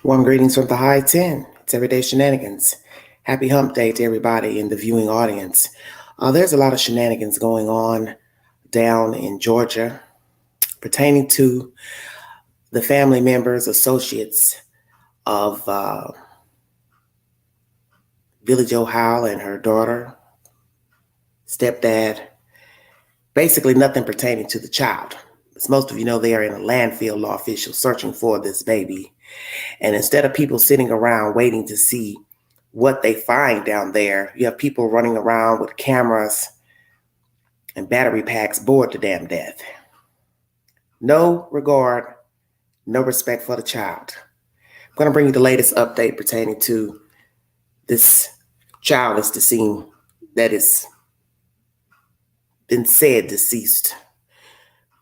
Warm greetings from the High 10. It's Everyday Shenanigans. Happy hump day to everybody in the viewing audience. There's a lot of shenanigans going on down in Georgia pertaining to the family members, associates of Billy Joe Howell and her daughter, stepdad. Basically nothing pertaining to the child. As most of you know, they are in a landfill, law officials searching for this baby. And instead of people sitting around waiting to see what they find down there, you have people running around with cameras and battery packs bored to damn death. No regard, no respect for the child. I'm going to bring you the latest update pertaining to this childless deceased that has been said deceased.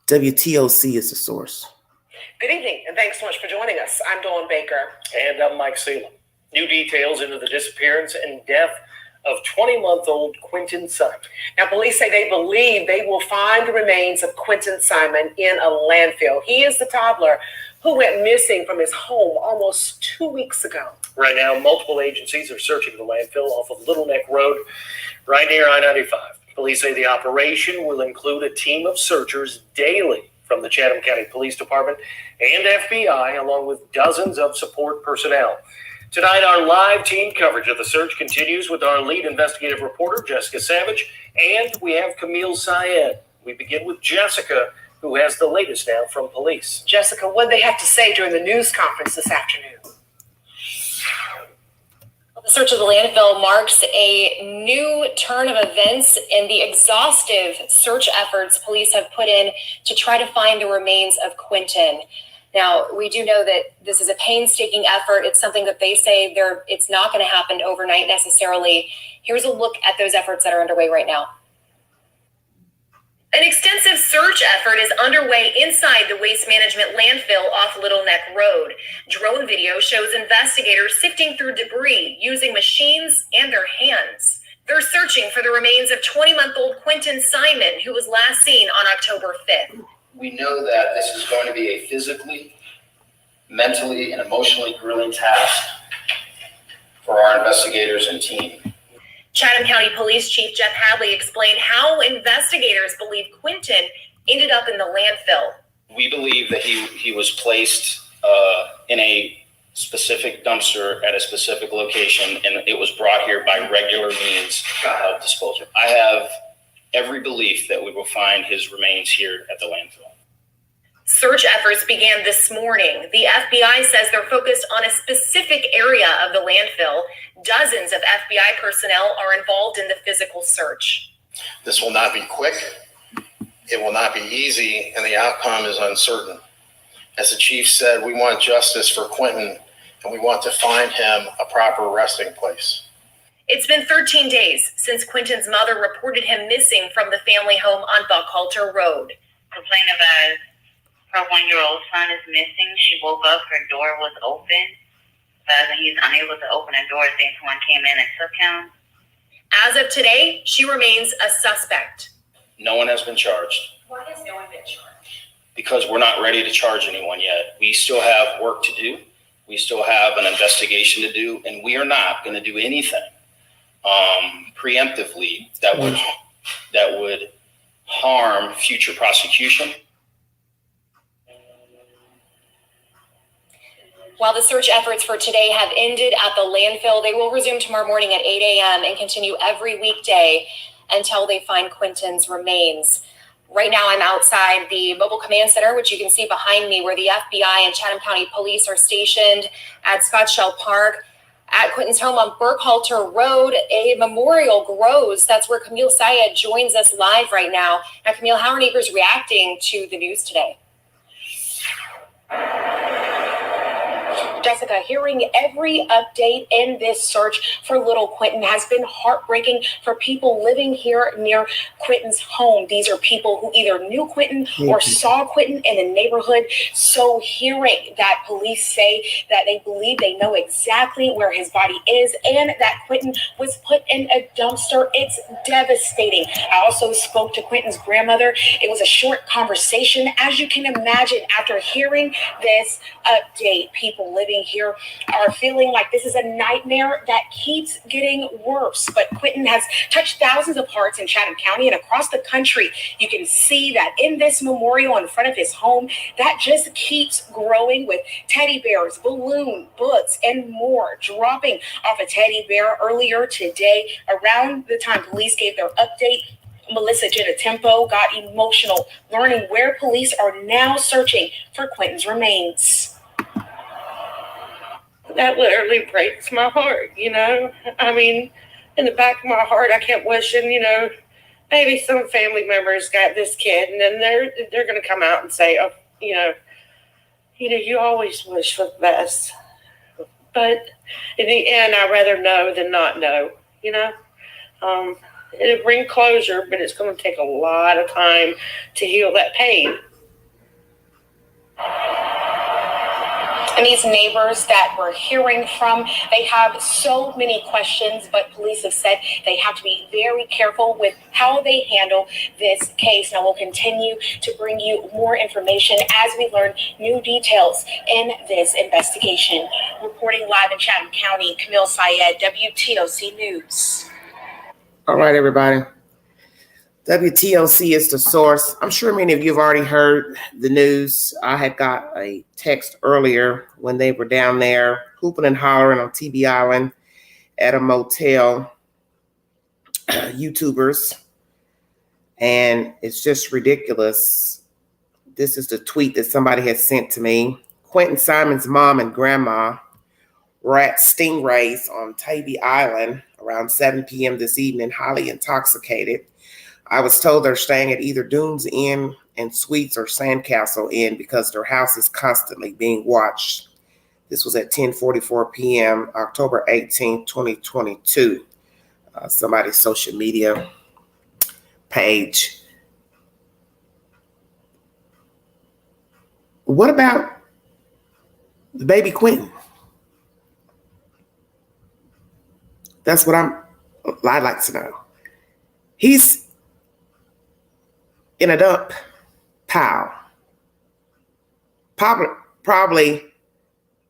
WTOC is the source. Good evening, and thanks so much for joining us. I'm Dawn Baker. And I'm Mike Seelan. New details into the disappearance and death of 20-month-old Quinton Simon. Now, police say they believe they will find the remains of Quinton Simon in a landfill. He is the toddler who went missing from his home almost 2 weeks ago. Right now, multiple agencies are searching the landfill off of Little Neck Road, right near I-95. Police say the operation will include a team of searchers daily from the Chatham County Police Department and FBI, along with dozens of support personnel. Tonight, our live team coverage of the search continues with our lead investigative reporter, Jessica Savage, and we have Camille Syed. We begin with Jessica, who has the latest now from police. Jessica, what did they have to say during the news conference this afternoon? The search of the landfill marks a new turn of events in the exhaustive search efforts police have put in to try to find the remains of Quinton. Now, we do know that this is a painstaking effort. It's something that they say it's not going to happen overnight necessarily. Here's a look at those efforts that are underway right now. An extensive search effort is underway inside the waste management landfill off Little Neck Road. Drone video shows investigators sifting through debris using machines and their hands. They're searching for the remains of 20-month-old Quinton Simon, who was last seen on October 5th. We know that this is going to be a physically, mentally, and emotionally grueling task for our investigators and team. Chatham County Police Chief Jeff Hadley explained how investigators believe Quinton ended up in the landfill. We believe that he was placed in a specific dumpster at a specific location, and it was brought here by regular means of disposal. I have every belief that we will find his remains here at the landfill. Search efforts began this morning. The FBI says they're focused on a specific area of the landfill. Dozens of FBI personnel are involved in the physical search. This will not be quick. It will not be easy, and the outcome is uncertain. As the chief said, we want justice for Quinton, and we want to find him a proper resting place. It's been 13 days since Quinton's mother reported him missing from the family home on Buckhalter Road. Complained about her 1-year-old son is missing. She woke up, her door was open. But he's unable to open a door. I think someone came in and took him. As of today, she remains a suspect. No one has been charged. Why has no one been charged? Because we're not ready to charge anyone yet. We still have work to do. We still have an investigation to do, and we are not going to do anything preemptively that would harm future prosecution. While the search efforts for today have ended at the landfill, they will resume tomorrow morning at 8 a.m. and continue every weekday until they find Quinton's remains. Right now, I'm outside the Mobile Command Center, which you can see behind me, where the FBI and Chatham County Police are stationed at Scottsdale Park. At Quinton's home on Buckhalter Road, a memorial grows. That's where Camille Syed joins us live right now. Now, Camille, how are neighbors reacting to the news today? Jessica, hearing every update in this search for little Quinton has been heartbreaking for people living here near Quinton's home. These are people who either knew Quinton or saw Quinton in the neighborhood. So hearing that police say that they believe they know exactly where his body is and that Quinton was put in a dumpster, it's devastating. I also spoke to Quinton's grandmother. It was a short conversation. As you can imagine, after hearing this update, people living living here are feeling like this is a nightmare that keeps getting worse. But Quinton has touched thousands of hearts in Chatham County and across the country. You can see that in this memorial in front of his home that just keeps growing with teddy bears, balloon, books, and more. Dropping off a teddy bear earlier today around the time police gave their update, Melissa Ginatempo got emotional learning where police are now searching for Quinton's remains. That literally breaks my heart, you know. I mean, in the back of my heart, I kept wishing, you know, maybe some family members got this kid, and then they're going to come out and say, oh, you know, you always wish for the best. But in the end, I'd rather know than not know, you know. It'll bring closure, but it's going to take a lot of time to heal that pain. And these neighbors that we're hearing from, they have so many questions, but police have said they have to be very careful with how they handle this case. Now, we'll continue to bring you more information as we learn new details in this investigation. Reporting live in Chatham County, Camille Syed, WTOC News. All right, everybody. WTOC is the source. I'm sure many of you have already heard the news. I had got a text earlier when they were down there hooping and hollering on TB Island at a motel, YouTubers, and it's just ridiculous. This is the tweet that somebody has sent to me. Quinton Simon's mom and grandma were at Stingrays on Tybee Island around 7 p.m. this evening, highly intoxicated. I was told they're staying at either Dunes Inn and Suites or Sandcastle Inn because their house is constantly being watched. This was at 10:44 p.m., October 18, 2022. Somebody's social media page. What about the baby Quinton? That's what I'd like to know. He's in a dump pile. Probably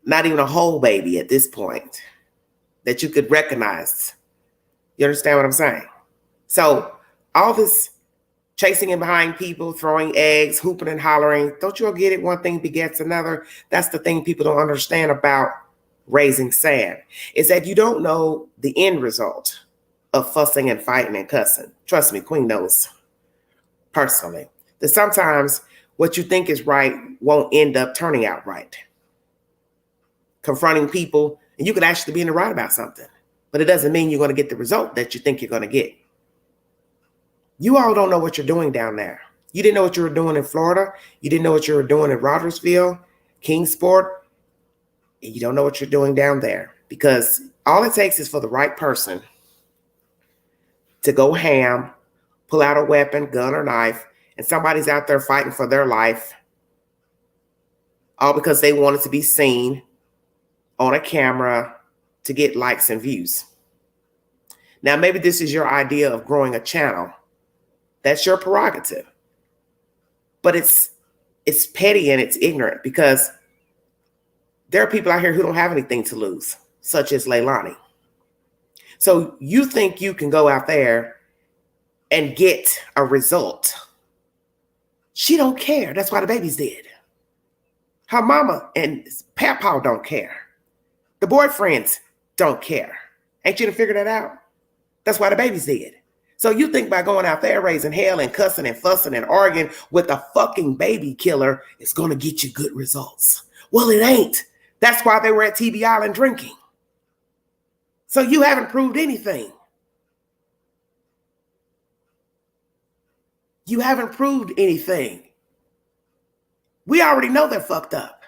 not even a whole baby at this point that you could recognize. You understand what I'm saying? So all this chasing in behind people, throwing eggs, hooping and hollering, don't you all get it? One thing begets another. That's the thing people don't understand about raising sand, is that you don't know the end result of fussing and fighting and cussing. Trust me, Queen knows personally that sometimes what you think is right won't end up turning out right. Confronting people, and you could actually be in the right about something, but it doesn't mean you're going to get the result that you think you're going to get. You all don't know what you're doing down there. You didn't know what you were doing in Florida. You didn't know what you were doing in Rogersville, Kingsport. And you don't know what you're doing down there, because all it takes is for the right person to go ham, pull out a weapon, gun or knife, and somebody's out there fighting for their life, all because they wanted to be seen on a camera to get likes and views. Now, maybe this is your idea of growing a channel. That's your prerogative. But it's petty and it's ignorant, because there are people out here who don't have anything to lose, such as Leilani. So you think you can go out there and get a result. She don't care. That's why the baby's dead. Her mama and Papa don't care. The boyfriends don't care. Ain't you to figure that out? That's why the baby's dead. So you think by going out there raising hell and cussing and fussing and arguing with a fucking baby killer is going to get you good results. Well, it ain't. That's why they were at TB Island drinking. So you haven't proved anything. You haven't proved anything. We already know they're fucked up.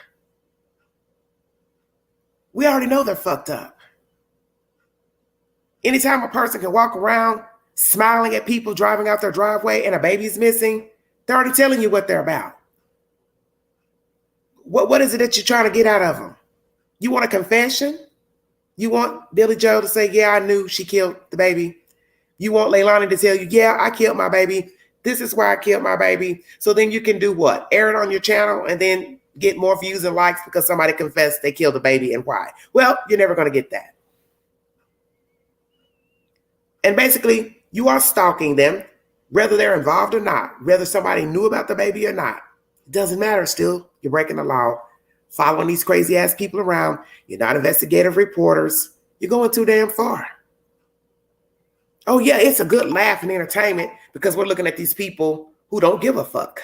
We already know they're fucked up. Anytime a person can walk around smiling at people driving out their driveway and a baby's missing, they're already telling you what they're about. What is it that you're trying to get out of them? You want a confession? You want Billy Joe to say, yeah, I knew she killed the baby. You want Leilani to tell you, yeah, I killed my baby. This is why I killed my baby. So then you can do what? Air it on your channel and then get more views and likes because somebody confessed they killed a baby, and why? Well, you're never going to get that. And basically, you are stalking them, whether they're involved or not, whether somebody knew about the baby or not. It doesn't matter still. You're breaking the law, following these crazy ass people around. You're not investigative reporters. You're going too damn far. Oh yeah, it's a good laugh and entertainment because we're looking at these people who don't give a fuck.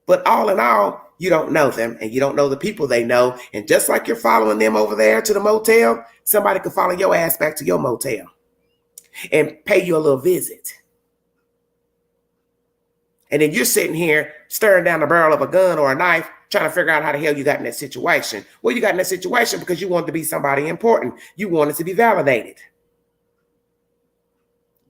But all in all, you don't know them and you don't know the people they know. And just like you're following them over there to the motel, somebody could follow your ass back to your motel and pay you a little visit. And then you're sitting here staring down the barrel of a gun or a knife, trying to figure out how the hell you got in that situation. Well, you got in that situation because you wanted to be somebody important. You wanted to be validated.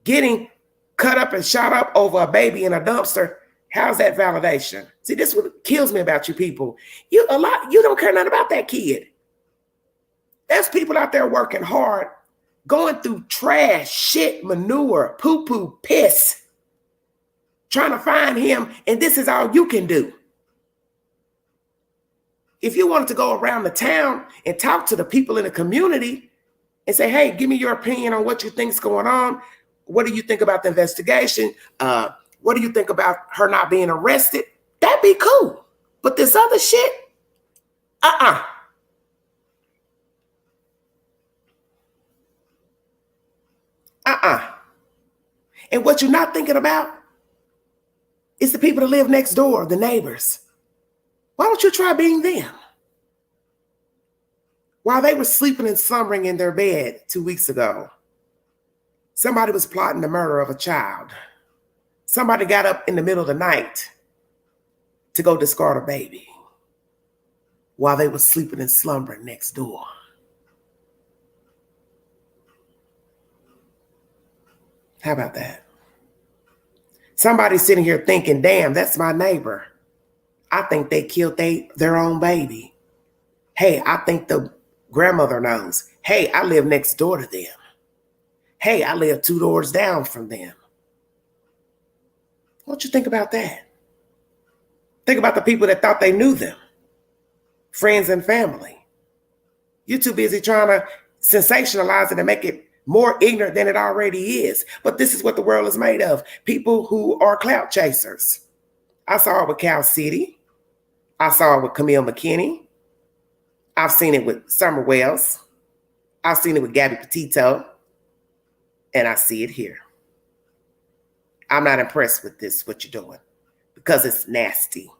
Getting cut up and shot up over a baby in a dumpster, how's that validation? See, this is what kills me about you people. You don't care nothing about that kid. There's people out there working hard, going through trash, shit, manure, poo-poo, piss, trying to find him, and this is all you can do. If you wanted to go around the town and talk to the people in the community and say, hey, give me your opinion on what you think's going on. What do you think about the investigation? What do you think about her not being arrested? That'd be cool. But this other shit, And what you're not thinking about is the people that live next door, the neighbors. Why don't you try being them? While they were sleeping and slumbering in their bed 2 weeks ago, somebody was plotting the murder of a child. Somebody got up in the middle of the night to go discard a baby while they were sleeping and slumbering next door. How about that? Somebody's sitting here thinking, damn, that's my neighbor. I think they killed their own baby. Hey, I think the grandmother knows. Hey, I live next door to them. Hey, I live 2 doors down from them. What you think about that? Think about the people that thought they knew them. Friends and family. You're too busy trying to sensationalize it and make it more ignorant than it already is. But this is what the world is made of. People who are clout chasers. I saw it with Cal City. I saw it with Camille McKinney. I've seen it with Summer Wells. I've seen it with Gabby Petito. And I see it here. I'm not impressed with this, what you're doing, because it's nasty.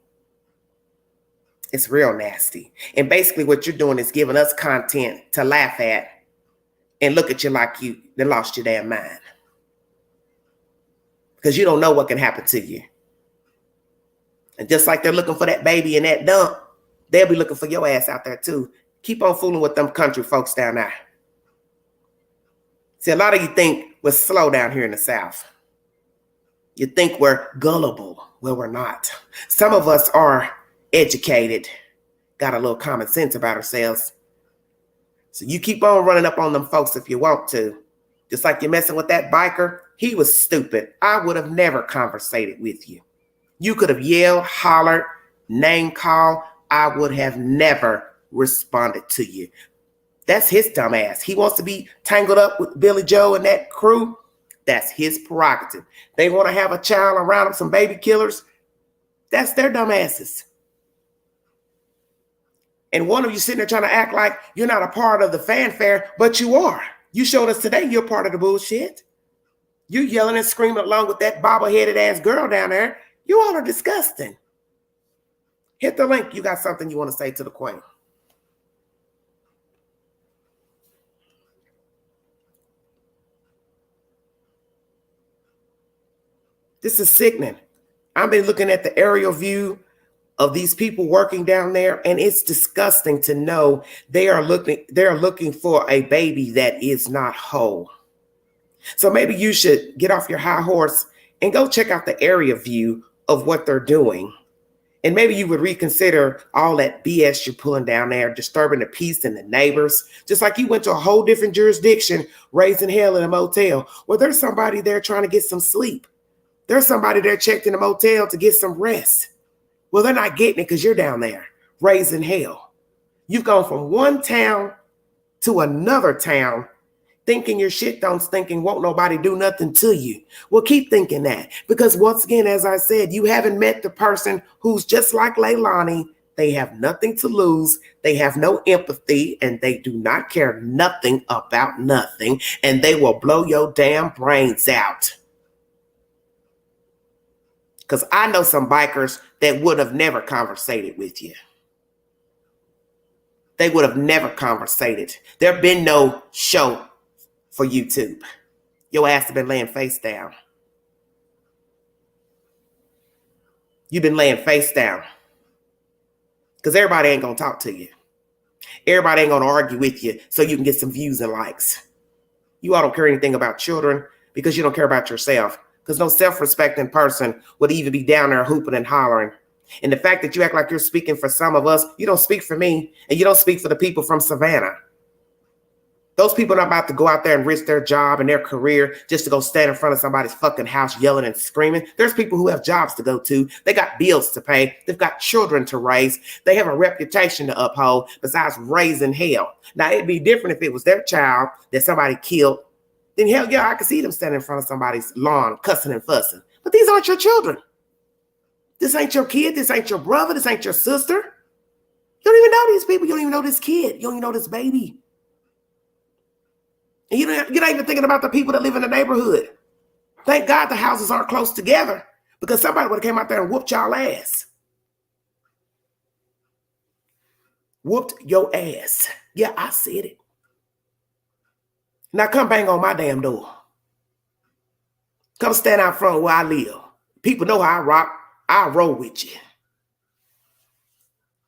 It's real nasty. And basically what you're doing is giving us content to laugh at and look at you like you done lost your damn mind. Because you don't know what can happen to you. And just like they're looking for that baby in that dump, they'll be looking for your ass out there too. Keep on fooling with them country folks down there. See, a lot of you think we're slow down here in the South. You think we're gullible. Well, we're not. Some of us are educated, got a little common sense about ourselves. So you keep on running up on them folks if you want to. Just like you're messing with that biker. He was stupid. I would have never conversated with you. You could have yelled, hollered, name called. I would have never responded to you. That's his dumb ass. He wants to be tangled up with Billy Joe and that crew. That's his prerogative. They want to have a child around them, some baby killers. That's their dumb asses. And one of you sitting there trying to act like you're not a part of the fanfare, but you are. You showed us today you're part of the bullshit. You yelling and screaming along with that bobble-headed ass girl down there. You all are disgusting. Hit the link. You got something you want to say to the queen. This is sickening. I've been looking at the aerial view of these people working down there, and it's disgusting to know they are looking for a baby that is not whole. So maybe you should get off your high horse and go check out the area view of what they're doing. And maybe you would reconsider all that BS you're pulling down there, disturbing the peace and the neighbors, just like you went to a whole different jurisdiction, raising hell in a motel. Well, there's somebody there trying to get some sleep. There's somebody there checked in a motel to get some rest. Well, they're not getting it because you're down there raising hell. You've gone from one town to another town thinking your shit don't stink and won't nobody do nothing to you. Well, keep thinking that. Because once again, as I said, you haven't met the person who's just like Leilani. They have nothing to lose. They have no empathy and they do not care nothing about nothing. And they will blow your damn brains out. Because I know some bikers that would have never conversated with you. They would have never conversated. There been no show for YouTube. Your ass have been laying face down. You've been laying face down. Because everybody ain't going to talk to you. Everybody ain't going to argue with you so you can get some views and likes. You all don't care anything about children because you don't care about yourself. Because no self-respecting person would even be down there hooping and hollering. And the fact that you act like you're speaking for some of us, you don't speak for me, and you don't speak for the people from Savannah. Those people are not about to go out there and risk their job and their career just to go stand in front of somebody's fucking house yelling and screaming. There's people who have jobs to go to. They got bills to pay. They've got children to raise. They have a reputation to uphold besides raising hell. Now, it'd be different if it was their child that somebody killed. Then hell yeah, I could see them standing in front of somebody's lawn cussing and fussing. But these aren't your children. This ain't your kid. This ain't your brother. This ain't your sister. You don't even know these people. You don't even know this kid. You don't even know this baby. And you're not even thinking about the people that live in the neighborhood. Thank God the houses aren't close together because somebody would have came out there and whooped y'all ass. Whooped your ass. Yeah, I said it. Now come bang on my damn door. Come stand out front where I live. People know how I rock. I roll with you.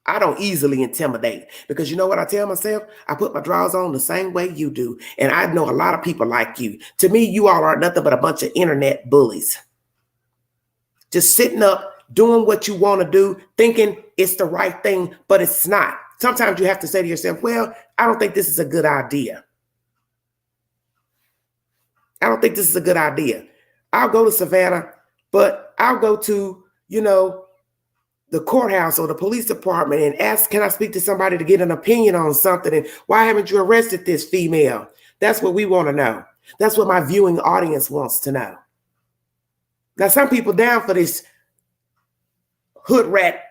I don't easily intimidate because you know what I tell myself? I put my drawers on the same way you do. And I know a lot of people like you. To me, you all aren't nothing but a bunch of internet bullies. Just sitting up, doing what you want to do, thinking it's the right thing, but it's not. Sometimes you have to say to yourself, well, I don't think this is a good idea. I don't think this is a good idea. I'll go to Savannah, but I'll go to, the courthouse or the police department and ask, can I speak to somebody to get an opinion on something? And why haven't you arrested this female? That's what we want to know. That's what my viewing audience wants to know. Now, some people down for this hood rat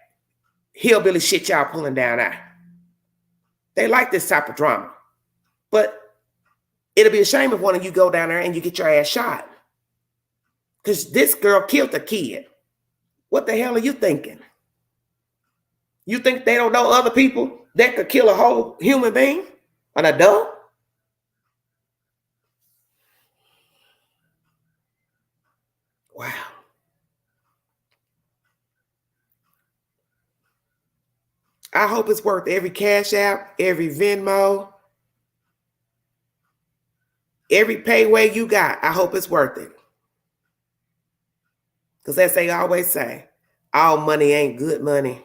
hillbilly shit y'all pulling down there. They like this type of drama. But it'll be a shame if one of you go down there and you get your ass shot. Because this girl killed a kid. What the hell are you thinking? You think they don't know other people that could kill a whole human being? An adult? Wow. I hope it's worth every Cash App, every Venmo, every payway you got. I hope it's worth it. Because as they always say, all money ain't good money.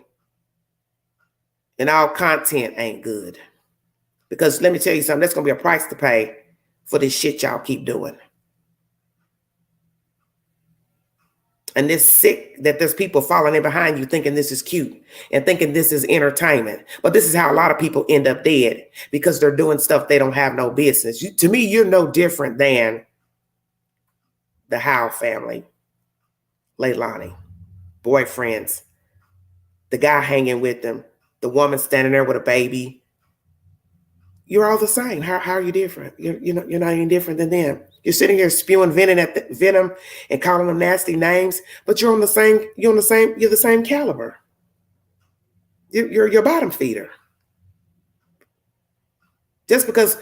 And all content ain't good. Because let me tell you something, there's going to be a price to pay for this shit y'all keep doing. And it's sick that there's people following in behind you thinking this is cute and thinking this is entertainment. But this is how a lot of people end up dead because they're doing stuff they don't have no business. To me, you're no different than the Howe family, Leilani, boyfriends, the guy hanging with them, the woman standing there with a baby. You're all the same. How are you different? You're not any different than them. You're sitting here spewing venom and calling them nasty names, but you're the same caliber. You're your bottom feeder. Just because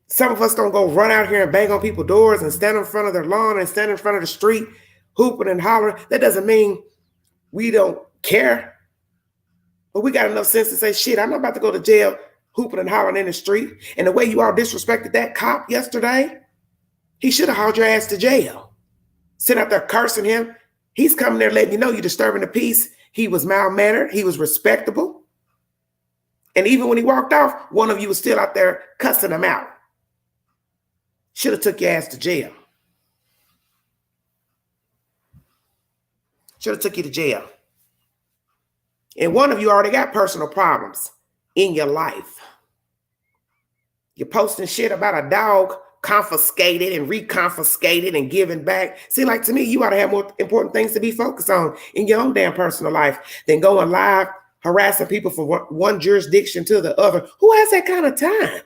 some of us don't go run out here and bang on people's doors and stand in front of their lawn and stand in front of the street hooping and hollering, that doesn't mean we don't care. But we got enough sense to say, shit, I'm not about to go to jail hooping and hollering in the street. And the way you all disrespected that cop yesterday, he should have hauled your ass to jail. Sitting out there cursing him. He's coming there letting you know you're disturbing the peace. He was mild-mannered. He was respectable. And even when he walked off, one of you was still out there cussing him out. Should have took your ass to jail. Should have took you to jail. And one of you already got personal problems in your life. You're posting shit about a dog confiscated and reconfiscated and given back. See, like to me, you ought to have more important things to be focused on in your own damn personal life than going live harassing people from one jurisdiction to the other. Who has that kind of time?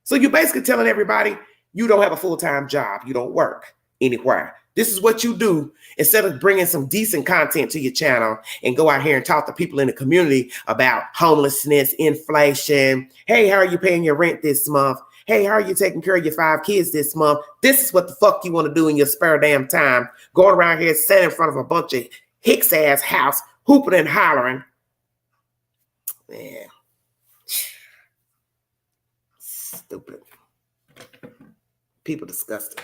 So you're basically telling everybody you don't have a full-time job. You don't work anywhere. This is what you do instead of bringing some decent content to your channel and go out here and talk to people in the community about homelessness, inflation. Hey, how are you paying your rent this month? Hey, how are you taking care of your 5 kids this month? This is what the fuck you want to do in your spare damn time. Going around here, sitting in front of a bunch of Hicks ass house, hooping and hollering. Man. Stupid. People disgusting.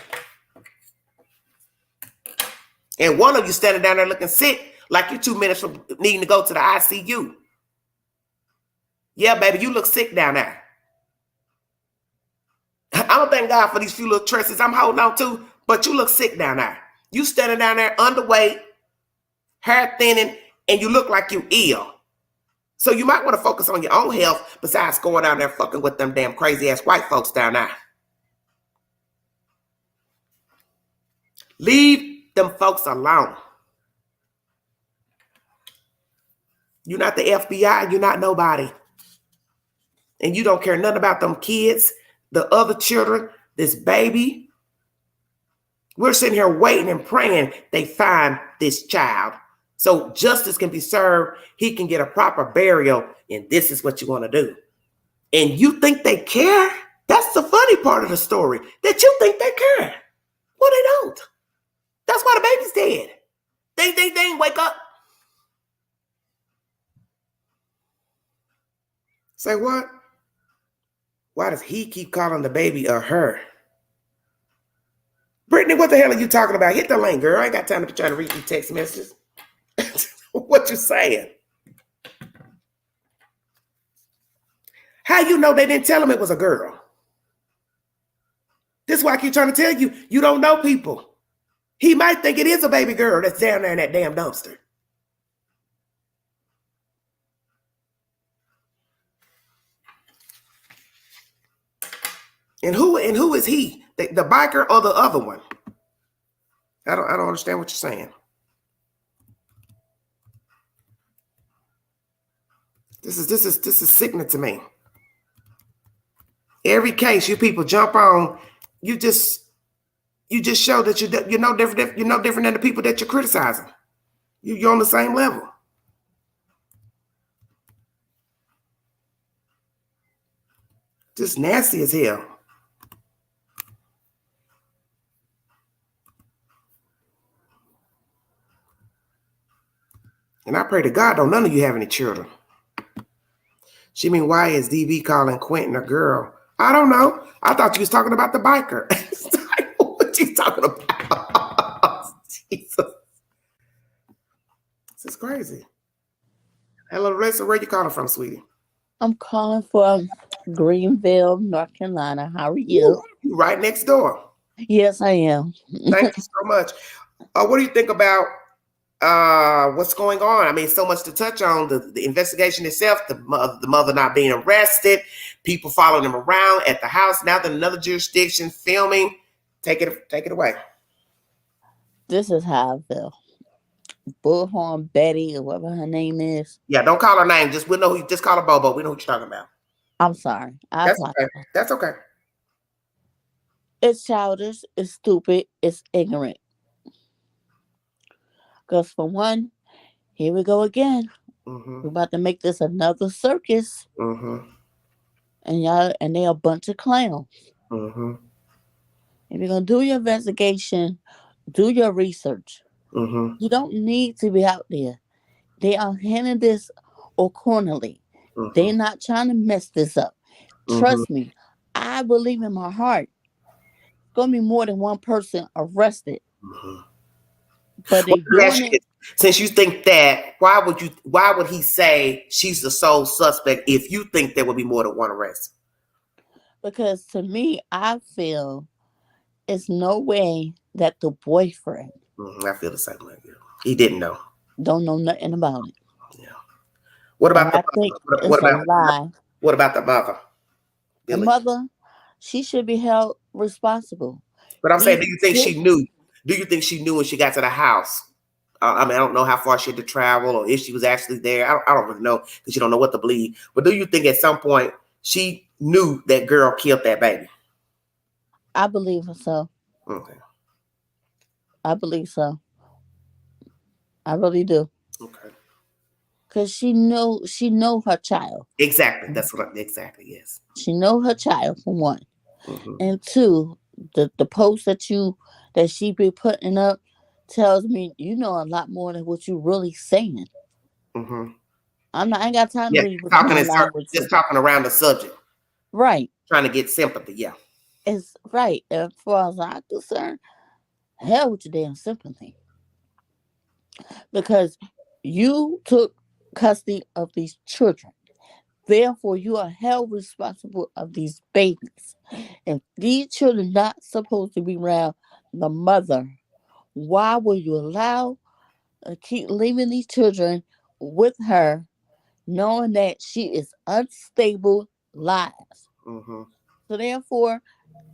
And one of you standing down there looking sick, like you're 2 minutes from needing to go to the ICU. Yeah, baby, you look sick down there. I don't thank God for these few little tresses I'm holding on to, but you look sick down there. You standing down there underweight, hair thinning, and you look like you ill. So you might want to focus on your own health besides going down there fucking with them damn crazy ass white folks down there. Leave them folks alone. You're not the FBI. You're not nobody. And you don't care nothing about them kids, the other children, this baby. We're sitting here waiting and praying they find this child so justice can be served. He can get a proper burial. And this is what you want to do. And you think they care? That's the funny part of the story, that you think they care. Well, they don't. That's why the baby's dead. They ain't wake up. Say what? Why does he keep calling the baby a her? Brittany, what the hell are you talking about? Hit the link, girl. I ain't got time to be trying to read these text messages. What you saying? How you know they didn't tell him it was a girl? This is why I keep trying to tell you, you don't know people. He might think it is a baby girl that's down there in that damn dumpster. And who is he? The biker or the other one? I don't understand what you're saying. This is sickening to me. Every case you people jump on, you just show that you're no different. You're no different than the people that you're criticizing. You're on the same level. Just nasty as hell. And I pray to God, don't none of you have any children. She mean, why is DB calling Quinton a girl? I don't know. I thought you was talking about the biker. What you talking about? Jesus. This is crazy. Hello, Larissa. Where you calling from, sweetie? I'm calling from Greenville, North Carolina. How are you? You right next door. Yes, I am. Thank you so much. What do you think about what's going on? I mean, so much to touch on. The investigation itself, the mother not being arrested, people following him around at the house. Now that another jurisdiction filming. Take it away. This is how I feel. Bullhorn Betty, or whatever her name is. Yeah, don't call her name. Just just call her Bobo. We know what you're talking about. I'm sorry. That's okay. That's okay. It's childish. It's stupid. It's ignorant. Because for one, here we go again. Mm-hmm. We're about to make this another circus. Mm-hmm. And they're a bunch of clowns. Mm-hmm. If you're going to do your investigation, do your research. Mm-hmm. You don't need to be out there. They are handling this accordingly. Mm-hmm. They're not trying to mess this up. Mm-hmm. Trust me. I believe in my heart. It's going to be more than one person arrested. Mm-hmm. But they doing it. Since you think that, why would he say she's the sole suspect if you think there would be more than one arrest? Because to me, I feel it's no way that the boyfriend. I feel the same way. He didn't know. Don't know nothing about it. Yeah. What about And the I think mother? it's a lie. What about the mother? The Billy. mother, she should be held responsible. But I'm saying, These do you think she children, knew? Do you think she knew when she got to the house? I mean, I don't know how far she had to travel or if she was actually there. I don't really know because you don't know what to believe. But do you think at some point she knew that girl killed that baby? I believe so. Okay. I believe so. I really do. Okay. Cause she know her child. Exactly. That's what. Exactly. Yes. She know her child for one, Mm-hmm. and two, the post that she be putting up tells me you know a lot more than what you really saying. Mm-hmm. I ain't got time to Yeah. read between the lines with you. Just talking around the subject, Right. trying to get sympathy. Yeah. It's right. As far as I'm concerned, hell with your damn sympathy. Because you took custody of these children. Therefore, you are held responsible of these babies. If these children not supposed to be around the mother, why will you allow keep leaving these children with her, knowing that she is unstable lives? Mm-hmm. So therefore,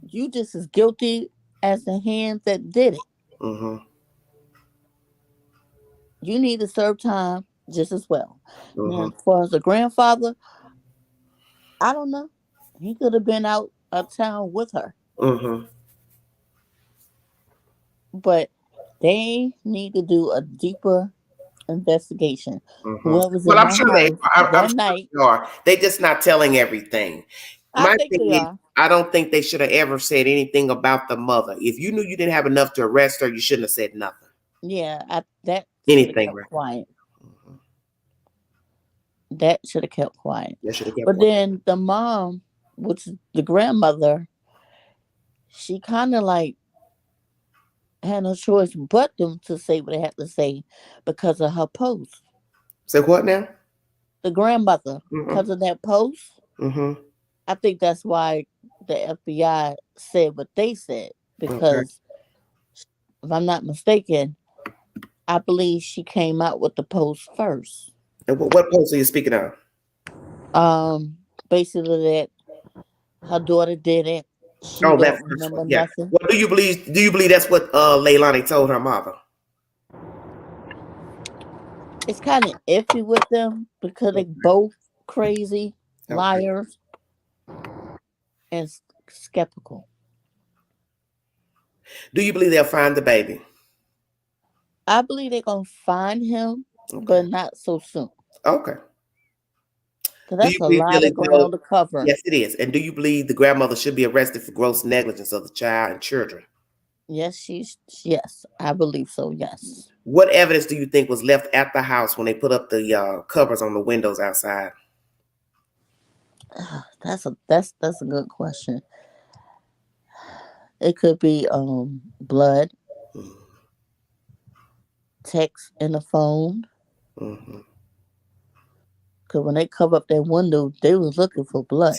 you just as guilty as the hands that did it. Mm-hmm. You need to serve time just as well. Now, Mm-hmm. as far as the grandfather, I don't know. He could have been out of town with her, Mm-hmm. but they need to do a deeper investigation. Mm-hmm. Whoever's Well, in I'm that sure they house are. I'm that sure night, they are. They just not telling everything. I My think thing they is, are. I don't think they should have ever said anything about the mother. If you knew you didn't have enough to arrest her, you shouldn't have said nothing. Yeah, that should have Anything, kept right? quiet. Mm-hmm. That should have kept quiet. They should have kept But quiet. then the mom, which is the grandmother, she kind of like had no choice but them to say what they had to say because of her post. Say what now? The grandmother, Mm-hmm. because of that post, Mm-hmm. I think that's why the FBI said what they said. Okay. Because if I'm not mistaken, I believe she came out with the post first. And what post are you speaking of? Basically that her daughter did it. She Oh, that don't first one. remember Yeah. nothing. Well, do you believe? Do you believe that's what Leilani told her mother? It's kind of iffy with them because they both crazy Okay. liars and skeptical. Do you believe they'll find the baby? I believe they're gonna find him, Okay. but not so soon. Okay. Cause Do that's you a believe lot Billy of Joe? ground to cover. Yes, it is. And do you believe the grandmother should be arrested for gross negligence of the child and children? Yes, I believe so. Yes. What evidence do you think was left at the house when they put up the covers on the windows outside? That's a good question. It could be blood, Mm-hmm. text in the phone. Mm-hmm. Cause when they cover up that window, they was looking for blood.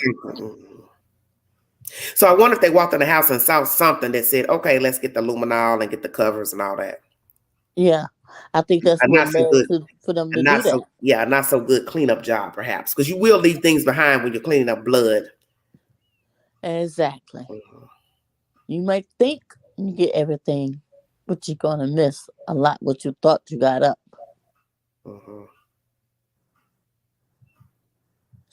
So I wonder if they walked in the house and saw something that said, "Okay, let's get the luminol and get the covers and all that." Yeah, I think that's A what not so led good, to for them a to do not that. so yeah, a not so good cleanup job, perhaps, because you will leave things behind when you're cleaning up blood. Exactly. Mm-hmm. You might think you get everything, but you're gonna miss a lot what you thought you got up. Mm-hmm.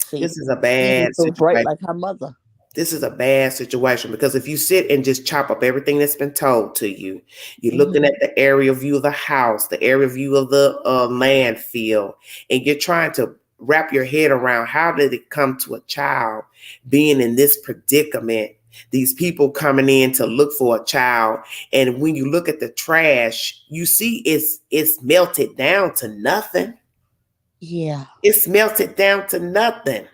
See, This is a she bad was so bright situation. like her mother. This is a bad situation because if you sit and just chop up everything that's been told to you, you're looking at the area view of the house, the area view of the landfill, and you're trying to wrap your head around how did it come to a child being in this predicament? These people coming in to look for a child, and when you look at the trash, you see it's melted down to nothing. Yeah, It's melted down to nothing.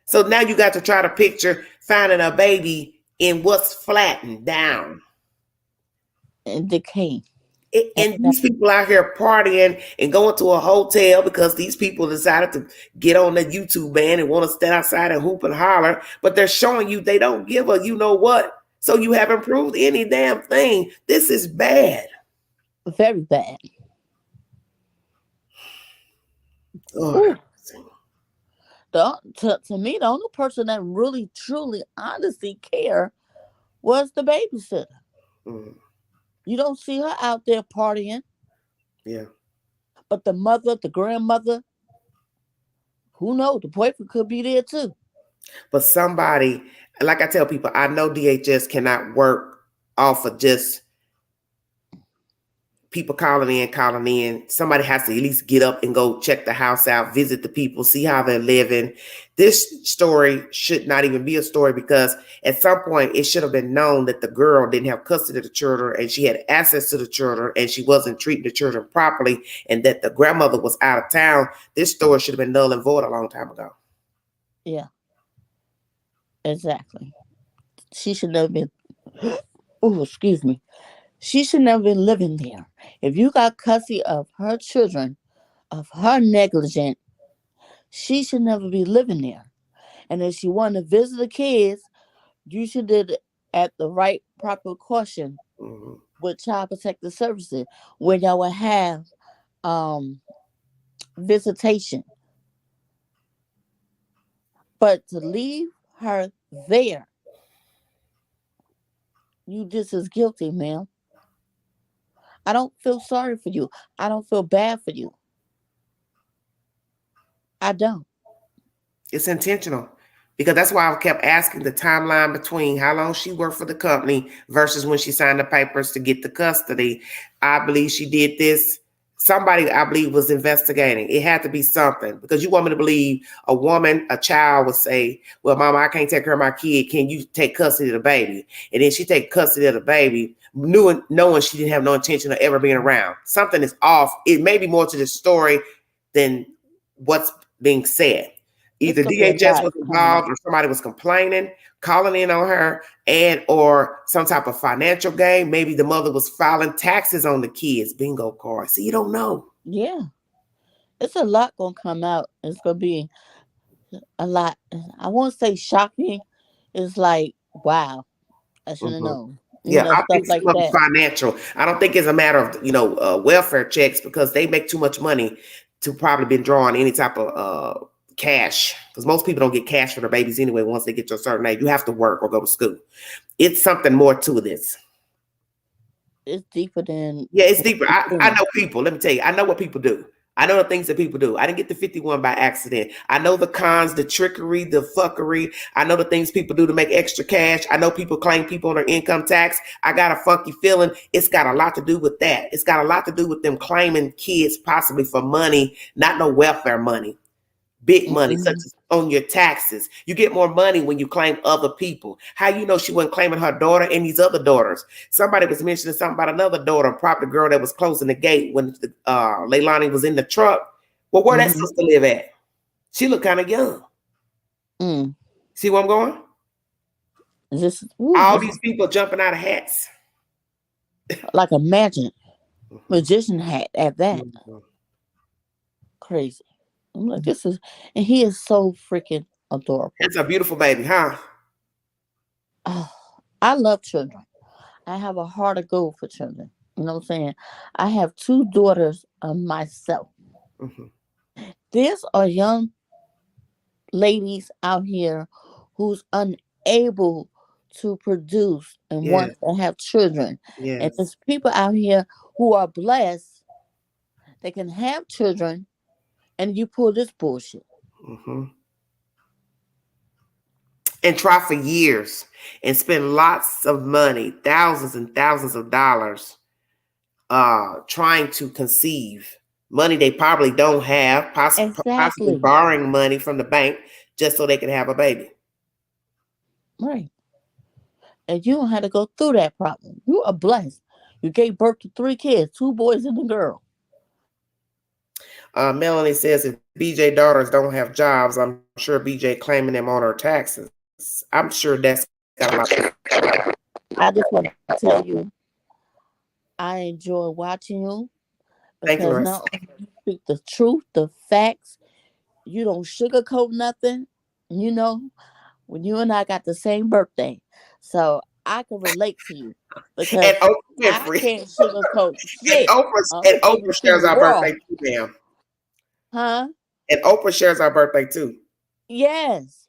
So now you got to try to picture finding a baby in what's flattened down. and decay. And And these people out here partying and going to a hotel because these people decided to get on the YouTube band and want to stand outside and hoop and holler, but they're showing you they don't give a you know what. So you haven't proved any damn thing. This is bad. very bad. Oh, Ooh, To me, the only person that really, truly, honestly care was the babysitter. Mm, You don't see her out there partying, yeah. but the mother, the grandmother, who knows? The boyfriend could be there too. But somebody, like I tell people, I know DHS cannot work off of just people calling in. Somebody has to at least get up and go check the house out, visit the people, see how they're living. This story should not even be a story because at some point it should have been known that the girl didn't have custody of the children and she had access to the children and she wasn't treating the children properly and that the grandmother was out of town. This story should have been null and void a long time ago. Yeah, exactly. She should never been. Oh, excuse me. She should never been living there. If you got custody of her children, of her negligent, she should never be living there. And if she wanted to visit the kids, you should did it at the right proper caution Mhm. with Child Protective Services, where y'all would have um visitation. But to leave her there, you just as guilty, ma'am. I don't feel sorry for you. I don't feel bad for you. I don't. It's intentional because that's why I kept asking the timeline between how long she worked for the company versus when she signed the papers to get the custody. I believe she did this. Somebody, I believe, was investigating. It had to be something because you want me to believe a woman, a child would say, well, mama, I can't take care of my kid. Can you take custody of the baby? And then she take custody of the baby, knowing she didn't have no intention of ever being around. Something is off. It may be more to the story than what's being said. It's Either gonna be a DHS lot was coming involved out. or somebody was complaining, calling in on her, and or some type of financial gain. Maybe the mother was filing taxes on the kids' bingo card. See, you don't know. Yeah, it's a lot gonna come out. It's gonna be a lot. I won't say shocking. It's like, wow, I should have Mhm. known. Yeah, I Stuff think like some of it's that. financial. I don't think it's a matter of welfare checks because they make too much money to probably been drawing any type of cash because most people don't get cash for their babies anyway. Once they get to a certain age, you have to work or go to school. It's something more to this. It's deeper than Yeah, it's what deeper. you I think. know people. Let me tell you, I know what people do. I know the things that people do. I didn't get the 51 by accident. I know the cons, the trickery, the fuckery. I know the things people do to make extra cash. I know people claim people on their income tax. I got a funky feeling it's got a lot to do with that. It's got a lot to do with them claiming kids possibly for money, not no welfare money. Big money, such Hmm. as on your taxes. You get more money when you claim other people. How you know she wasn't claiming her daughter and these other daughters? Somebody was mentioning something about another daughter, probably the girl that was closing the gate when Leilani was in the truck. Well, where that Hmm. sister live at? She looked kind of young. Mm. See where I'm going? All This these is people jumping out of hats. like a magic magician hat at that. Mhm. Crazy. I'm like, this is, and he is so freaking adorable. That's a beautiful baby, huh? Oh, I love children. I have a heart of gold for children. You know what I'm saying? I have two daughters of myself. Mhm. There's are young ladies out here who's unable to produce and Yes, want to have children. And yes. there's people out here who are blessed. They can have children and you pull this bullshit. Mhm. And try for years and spend lots of money, thousands and thousands of dollars, trying to conceive. Money they probably don't have, possibly Exactly. borrowing money from the bank just so they can have a baby. Right. And you don't have to go through that problem. You are blessed. You gave birth to three kids, two boys and a girl. Melanie says if BJ daughters don't have jobs, I'm sure BJ claiming them on her taxes. I'm sure that's got a lot. I just want to tell you, I enjoy watching you Thank you, because Loris. not only you speak the truth, the facts, you don't sugarcoat nothing. You know, when you and I got the same birthday. So I can relate to you And because Oprah I Winfrey. can't sugarcoat And shit. I'm And gonna give Oprah it to shares you our raw. birthday too, ma'am. Huh? And Oprah shares our birthday too. Yes.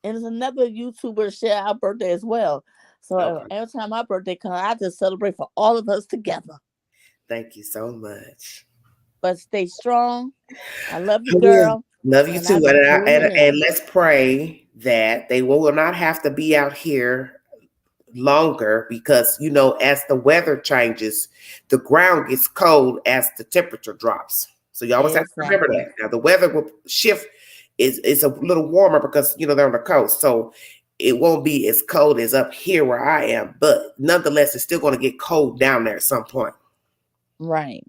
And there's another YouTuber share our birthday as well. So Okay. every time my birthday comes, I just celebrate for all of us together. Thank you so much. But stay strong. I love you, I will. girl. Love you And I'll too. be And, tuning and in. let's pray that they will not have to be out here longer because, you know, as the weather changes, the ground gets cold as the temperature drops. So you always have to remember Exactly. that. Now the weather will shift is a little warmer because, you know, they're on the coast. So it won't be as cold as up here where I am, but nonetheless, it's still going to get cold down there at some point. Right.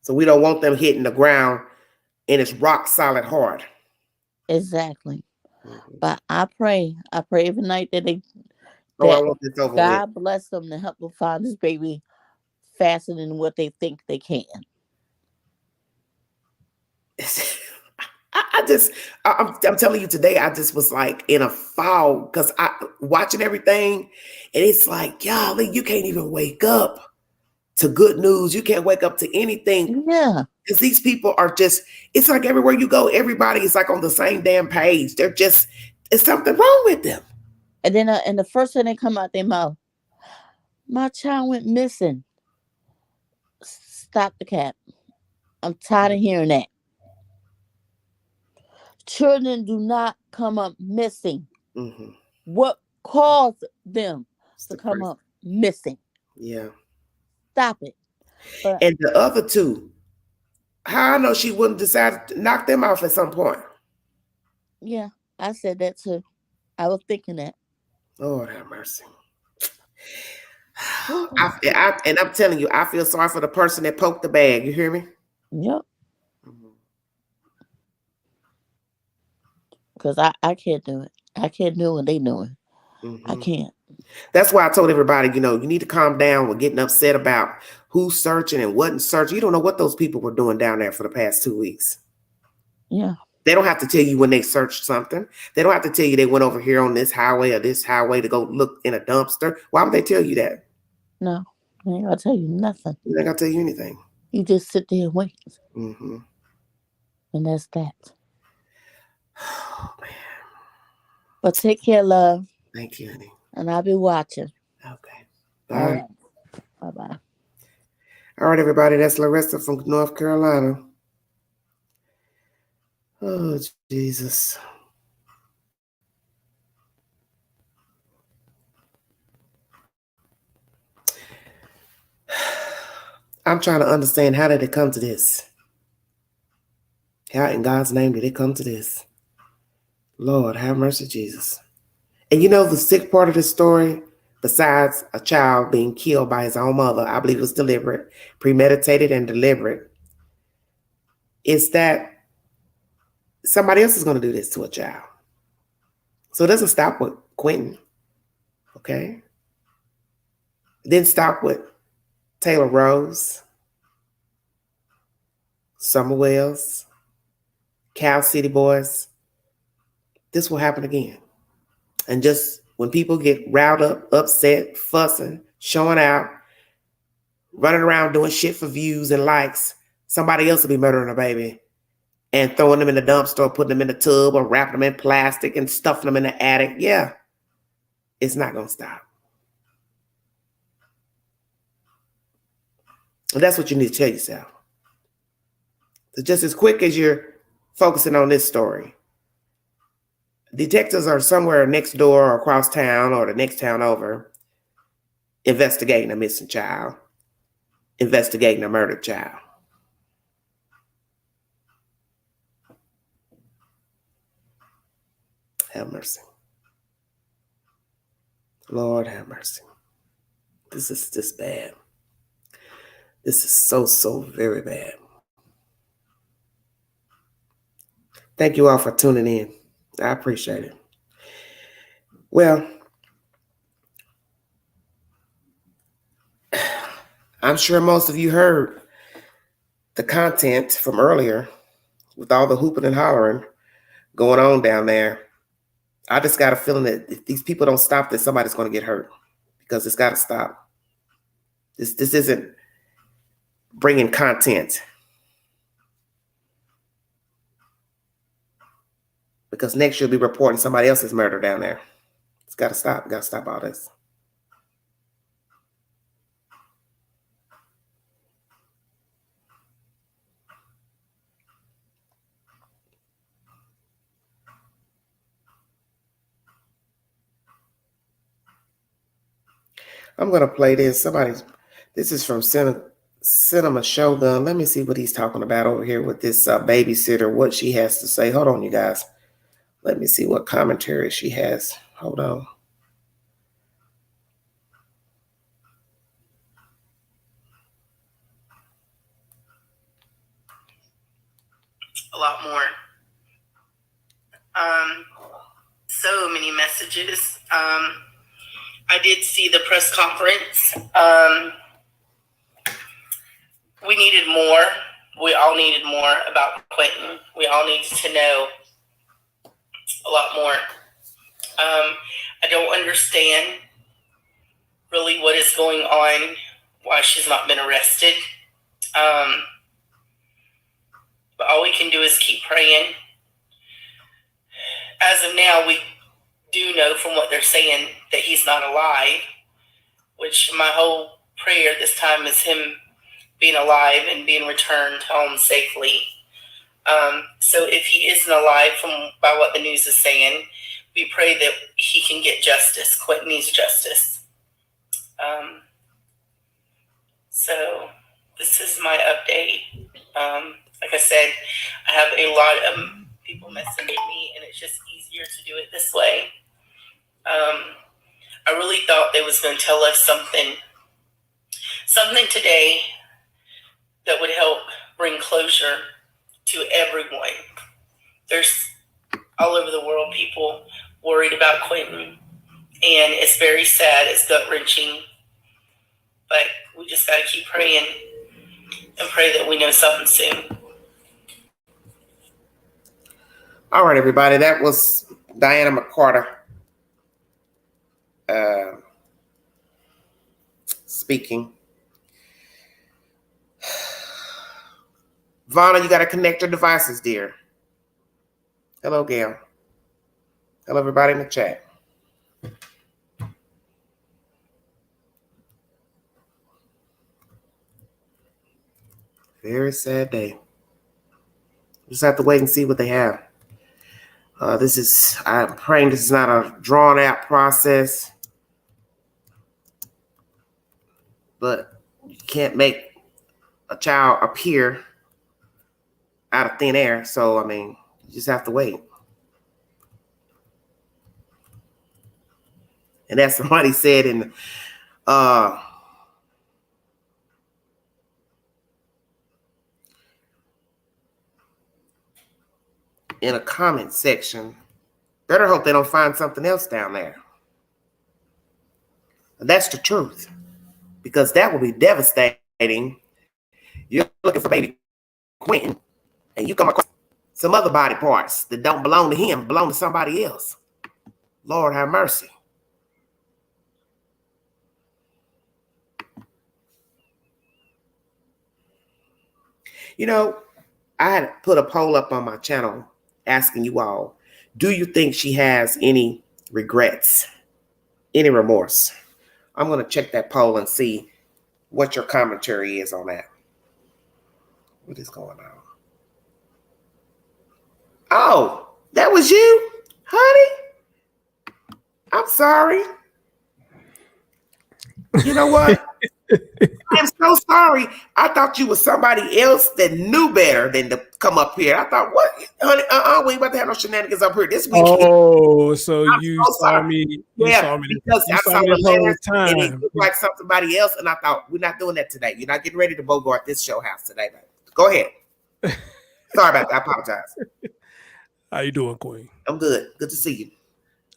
So we don't want them hitting the ground and it's rock solid hard. Exactly. Mhm. But I pray every night that Oh, I that want this over with. God bless them to help them find this baby faster than what they think they can. I just, I'm telling you today, I just was like in a fog because I watching everything, and it's like, golly, you can't even wake up to good news. You can't wake up to anything Yeah. because these people are just. It's like everywhere you go, everybody is like on the same damn page. They're just, it's something wrong with them. And then and the first thing that come out their mouth, my child went missing. Stop the cap. I'm tired of hearing that. Children do not come up missing. Mm-hmm. What caused them It's to the come crazy. up missing? Yeah. Stop it. But And the other two, how I know she wouldn't decide to knock them off at some point. yeah, I said that too. I was thinking that. Lord have mercy. Whew. And I'm telling you, I feel sorry for the person that poked the bag. You hear me? Yep. Mm-hmm. Because I can't do it. I can't do what they doing. I Mm-hmm. can't. That's why I told everybody, you know, you need to calm down with getting upset about who's searching and wasn't searching. You don't know what those people were doing down there for the past 2 weeks. Yeah. They don't have to tell you when they searched something. They don't have to tell you they went over here on this highway or this highway to go look in a dumpster. Why would they tell you that? No. I ain't gonna tell you nothing. They're not gonna tell you anything. You just sit there and wait. Mm-hmm. And that's that. Oh, man. But take care, love. Thank you, honey. And I'll be watching. Okay. All Bye. right. Bye-bye. All right, everybody. That's Larissa from North Carolina. Oh, Jesus. I'm trying to understand, how did it come to this? How in God's name did it come to this? Lord, have mercy, Jesus. And you know the sick part of the story, besides a child being killed by his own mother, I believe it was deliberate, premeditated and deliberate, is that somebody else is going to do this to a child. So it doesn't stop with Quinton, okay? It didn't stop with Taylor Rose, Summer Wells, Cal City Boys. This will happen again. And just when people get riled up, upset, fussing, showing out, running around doing shit for views and likes, somebody else will be murdering a baby and throwing them in the dumpster, or putting them in the tub, or wrapping them in plastic and stuffing them in the attic. Yeah, it's not going to stop. And that's what you need to tell yourself. So just as quick as you're focusing on this story, detectives are somewhere next door or across town or the next town over investigating a missing child, investigating a murdered child. Have mercy. Lord have mercy. This is just bad. This is so very bad. Thank you all for tuning in. I appreciate it. Well, I'm sure most of you heard the content from earlier with all the hooping and hollering going on down there. I just got a feeling that if these people don't stop this, somebody's going to get hurt, because it's got to stop. This isn't bringing content. Because next you'll be reporting somebody else's murder down there. It's got to stop. Got to stop all this. I'm going to play this. This is from Cinema Shogun. Let me see what he's talking about over here with this babysitter, what she has to say. Hold on, you guys. Let me see what commentary she has. Hold on. A lot more. So many messages. I did see the press conference. We needed more. We all needed more about Quinton. We all needed to know a lot more. I don't understand really what is going on, why she's not been arrested. But all we can do is keep praying. As of now, we do know from what they're saying that he's not alive, which my whole prayer this time is him being alive and being returned home safely. So if he isn't alive by what the news is saying, we pray that he can get justice. Quinton needs justice. So this is my update. Like I said, I have a lot of people messaging me, and it's just easier to do it this way. I really thought they was going to tell us something today that would help bring closure to everyone. There's all over the world people worried about Quinton, and it's very sad. It's gut-wrenching, but we just got to keep praying and pray that we know something soon. All right, everybody. That was Diana McCarter speaking. Vonna, you got to connect your devices, dear. Hello, Gail. Hello, everybody in the chat. Very sad day. Just have to wait and see what they have. I'm praying this is not a drawn out process, but you can't make a child appear out of thin air. So, I mean, you just have to wait. And that's somebody said in a comment section, better hope they don't find something else down there. And that's the truth, because that would be devastating. You're looking for baby Quinton, and you come across some other body parts that don't belong to him, belong to somebody else. Lord have mercy. You know, I had put a poll up on my channel asking you all, do you think she has any regrets, any remorse? I'm going to check that poll and see what your commentary is on that. What is going on? Oh, that was you, honey? I'm sorry. You know what? I'm so sorry. I thought you was somebody else that knew better than to come up here. I thought, what, honey? We ain't about to have no shenanigans up here this weekend. Oh, so you so saw me. You saw me because I saw the whole letters time. and it looked like somebody else, and I thought, we're not doing that today. You're not getting ready to bogart this show house today. But go ahead. Sorry about that. I apologize. How you doing, Queen? I'm good. Good to see you.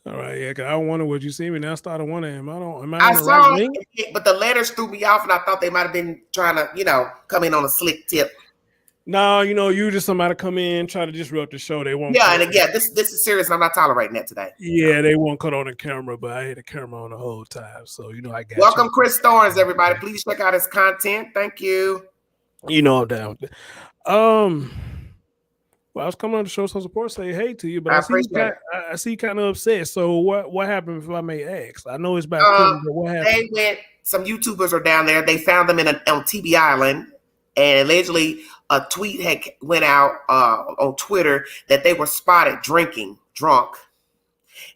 All right, yeah. Cause I wonder what you see me now. I started wondering, am I on the I saw right link? it, but the letters threw me off, and I thought they might have been trying to, come in on a slick tip. No, you just somebody come in, try to disrupt the show. They won't. Yeah, and again, this is serious. And I'm not tolerating that today. Yeah, they won't cut on the camera, but I had the camera on the whole time, so I got. Welcome, Chris Thorns, everybody. Please check out his content. Thank you. I'm down. Well, I was coming on to show some support, say hey to you, but I I see you appreciate I see you kind of upset. So what happened, if I may ask? I know it's about it. Quinton, but what happened? Some YouTubers are down there. They found them on TB Island, and allegedly a tweet had went out on Twitter that they were spotted drunk.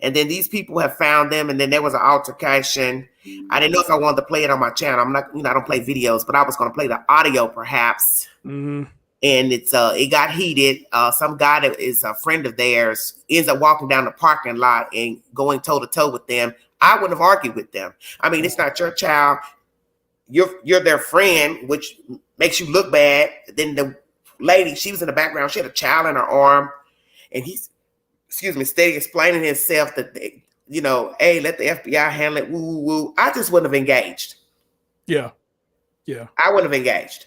And then these people have found them, and then there was an altercation. I didn't know if I wanted to play it on my channel. I'm not, I don't play videos, but I was going to play the audio perhaps. Mm-hmm. And it got heated. Some guy that is a friend of theirs ends up walking down the parking lot and going toe to toe with them. I wouldn't have argued with them. I mean, it's not your child. You're their friend, which makes you look bad. Then the lady, she was in the background. She had a child in her arm, and he's, steady explaining himself that hey, let the FBI handle it. Woo, woo, woo. I just wouldn't have engaged. Yeah. I wouldn't have engaged.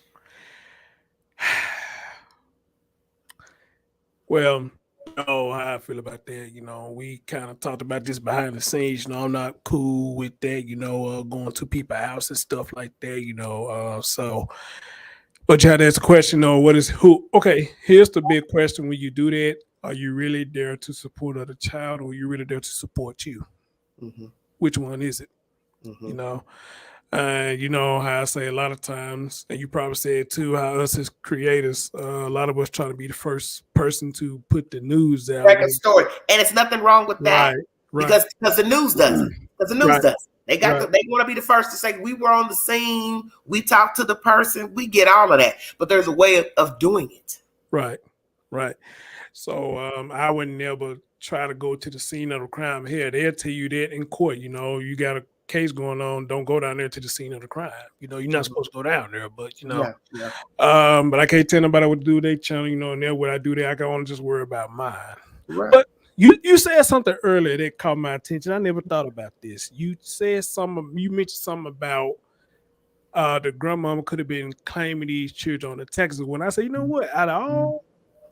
Well, you know how I feel about that. We kind of talked about this behind the scenes. I'm not cool with that. Going to people's house and stuff like that. So, but you had to ask the question, what is who? Okay, here's the big question: when you do that, are you really there to support other child, or are you really there to support you? Mm-hmm. Which one is it? Mm-hmm. You know how I say a lot of times, and you probably said too, how us as creators, a lot of us try to be the first person to put the news out. Like a story, and it's nothing wrong with that, right. Because the news does it. Because the news does it. They they want to be the first to say we were on the scene, we talked to the person, we get all of that. But there's a way of doing it. Right. So I would never try to go to the scene of the crime here. They'll tell you that in court. You got a case going on, don't go down there to the scene of the crime. You're not supposed to go down there, but but I can't tell nobody what to do with their channel, and then when I do that, I can only just worry about mine. Right. But you said something earlier that caught my attention. I never thought about this. You mentioned something about the grandmama could have been claiming these children on the taxes. When I say, what, out of all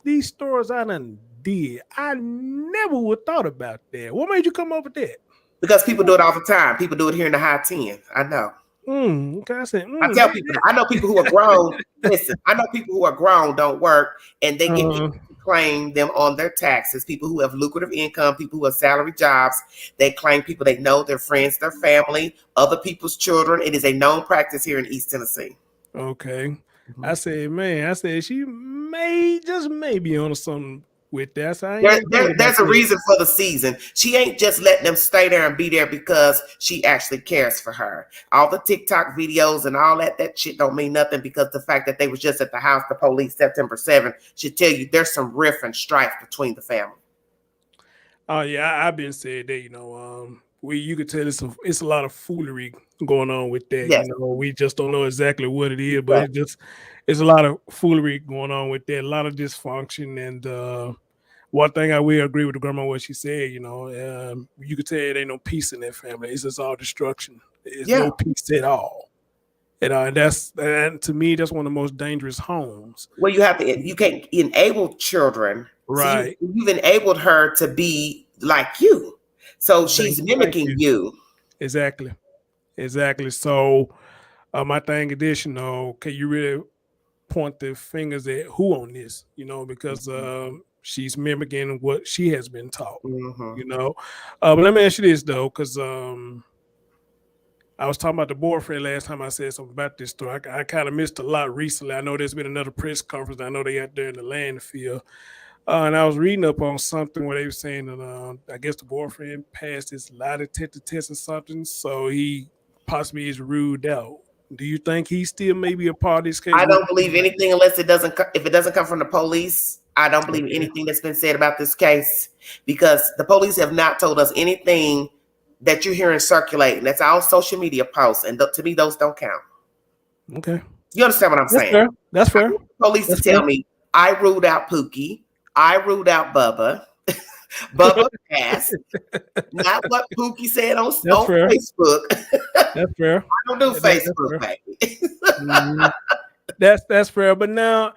these stories I done did, I never would have thought about that. What made you come up with that? Because people do it all the time. People do it here in the high 10. I know. Okay, I tell people, I know people who are grown. Listen, I know people who are grown don't work, and they get people to claim them on their taxes. People who have lucrative income, people who have salary jobs, they claim people they know, their friends, their family, other people's children. It is a known practice here in East Tennessee. Okay. Mm-hmm. I said she may be on something with that. So there's a reason for the season. She ain't just letting them stay there and be there because she actually cares for her. All the TikTok videos and all that shit don't mean nothing, because the fact that they was just at the house, the police, September 7th, should tell you there's some rift and strife between the family. Oh yeah, I've been saying that. You could tell it's a lot of foolery going on with that. Yes. We just don't know exactly what it is, but it's a lot of foolery going on with that, a lot of dysfunction. And one thing I will agree with the grandma what she said, you could tell it ain't no peace in that family. It's just all destruction. There's no peace at all. And to me, that's one of the most dangerous homes. Well, you can't enable children. Right. So you've enabled her to be like you. So she's mimicking you. Exactly. So my thing is, can you really point the fingers at who on this? Because she's mimicking what she has been taught. But let me ask you this though, because I was talking about the boyfriend last time I said something about this story. I kind of missed a lot recently. I know there's been another press conference. I know they out there in the landfill. And I was reading up on something where they were saying that I guess the boyfriend passed his lie detector test or something, so he possibly is ruled out. Do you think he still may be a part of this case? I don't believe anything if it doesn't come from the police. I don't believe anything that's been said about this case, because the police have not told us anything that you're hearing circulating. That's all social media posts, and to me, those don't count. Okay. You understand what I'm saying? That's fair. Police to tell me I ruled out Pookie. I ruled out Bubba. Bubba passed. Not what Pookie said on Facebook. That's fair. I don't do Facebook, baby. That's fair. But now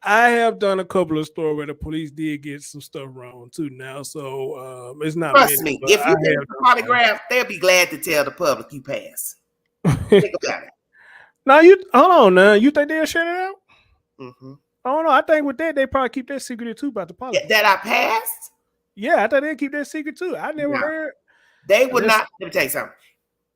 I have done a couple of stories where the police did get some stuff wrong too now. So it's not. Trust me, if you get a polygraph, they'll be glad to tell the public you passed. Think about it. Now hold on now. You think they'll shut it out? Mm-hmm. I don't know. I think with that, they probably keep that secret too about the policy. That I passed? Yeah, I thought they'd keep that secret too. I never heard. They would not. Let me tell you something.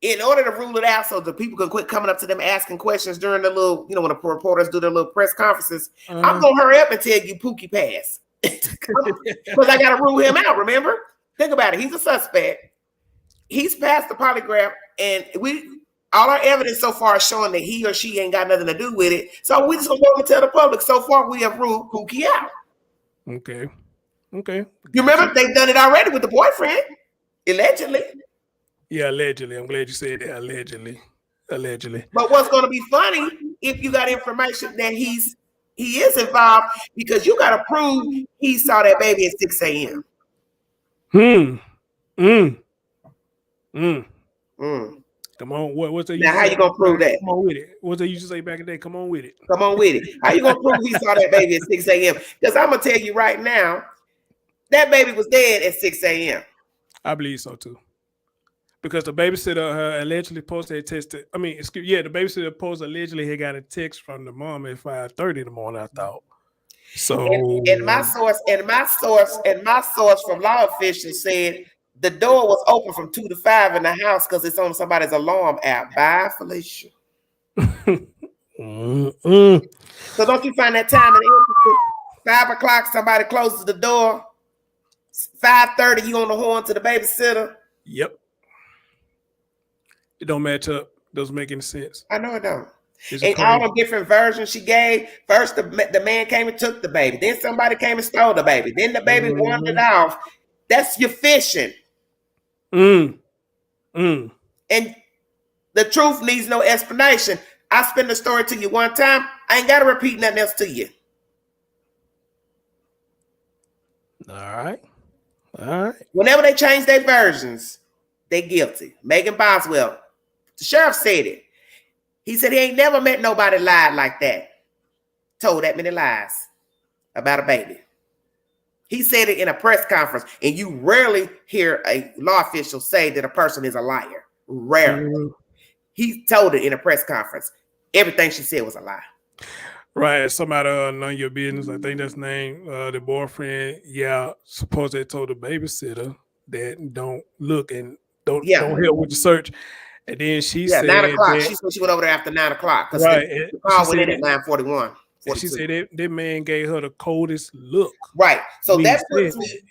In order to rule it out so the people can quit coming up to them asking questions during the little, when the reporters do their little press conferences, I'm going to hurry up and tell you Pookie passed. Because I got to rule him out, remember? Think about it. He's a suspect. He's passed the polygraph, and all our evidence so far is showing that he or she ain't got nothing to do with it. So we just going to go and tell the public, so far we have ruled Pookie out. Okay. You remember they've done it already with the boyfriend, allegedly. Yeah, allegedly. I'm glad you said that. Allegedly. But what's going to be funny if you got information that he is involved, because you got to prove he saw that baby at 6 a.m. Come on, what's that? Now, how you gonna prove that? Come on with it. What's that you used to say back in the day? Come on with it. Come on with it. How you gonna prove he saw that baby at 6 a.m.? Because I'm gonna tell you right now, that baby was dead at 6 a.m. I believe so too. Because the babysitter allegedly posted a text. The babysitter posted allegedly had got a text from the mom at 5:30 in the morning. I thought. So and my source from law officials said the door was open from 2 to 5 in the house because it's on somebody's alarm app. Bye, Felicia. So don't you find that time in the 5 o'clock, somebody closes the door. 5:30, you on the horn to the babysitter. Yep. It don't match up. Doesn't make any sense. I know it don't. And all the different versions she gave. First, the man came and took the baby. Then somebody came and stole the baby. Then the baby wandered off. That's your fishing. And the truth needs no explanation. I spin the story to you one time. I ain't got to repeat nothing else to you. All right. Whenever they change their versions, they guilty. Megan Boswell, the sheriff said it. He said he ain't never met nobody lied like that. Told that many lies about a baby. He said it in a press conference, and you rarely hear a law official say that a person is a liar. Rarely. He told it in a press conference. Everything she said was a lie. Right. Somebody None of Your Business. I think that's named the boyfriend. Yeah. Suppose they told the babysitter that don't look and don't help with the search. And then she said 9 o'clock. She said she went over there after 9 o'clock. Right. The call went in at 9:41. She said that man gave her the coldest look. Right. So that puts me,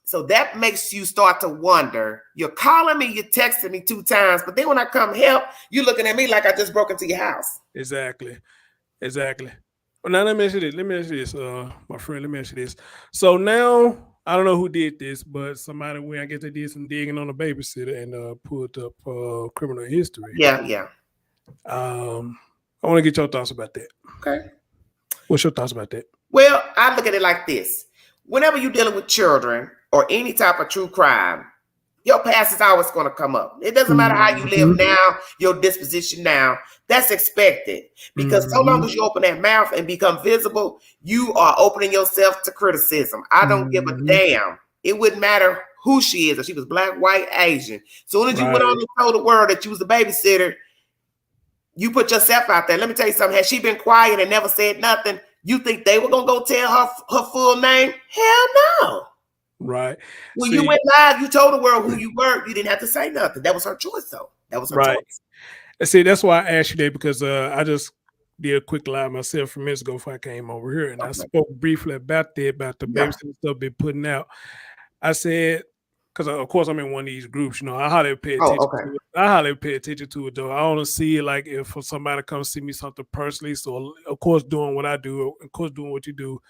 So that makes you start to wonder. You're calling me, you're texting me 2 times, but then when I come help, you're looking at me like I just broke into your house. Exactly. Well, now let me ask you this, my friend. Let me ask you this. So now I don't know who did this, but somebody I guess they did some digging on the babysitter and pulled up criminal history. Yeah. I want to get your thoughts about that. Okay. What's your thoughts about that? Well, I look at it like this. Whenever you're dealing with children or any type of true crime, your past is always going to come up. It doesn't matter how you live now, your disposition now. That's expected. Because so long as you open that mouth and become visible, you are opening yourself to criticism. I don't give a damn. It wouldn't matter who she is, if she was black, white, Asian. Soon as you went on and told the world that you was the babysitter, you put yourself out there. Let me tell you something. Had she been quiet and never said nothing, you think they were going to go tell her full name? Hell no. Right. When you went live, you told the world who you were. You didn't have to say nothing. That was her choice, though. That was her choice. See, that's why I asked you that, because I just did a quick live myself a few minutes ago before I came over here, and I spoke briefly about the babysitting stuff been putting out. I said, because of course I'm in one of these groups, I hardly pay attention to it. I hardly pay attention to it, though. I want to see it like if somebody comes see me something personally. So of course, doing what I do, of course, doing what you do,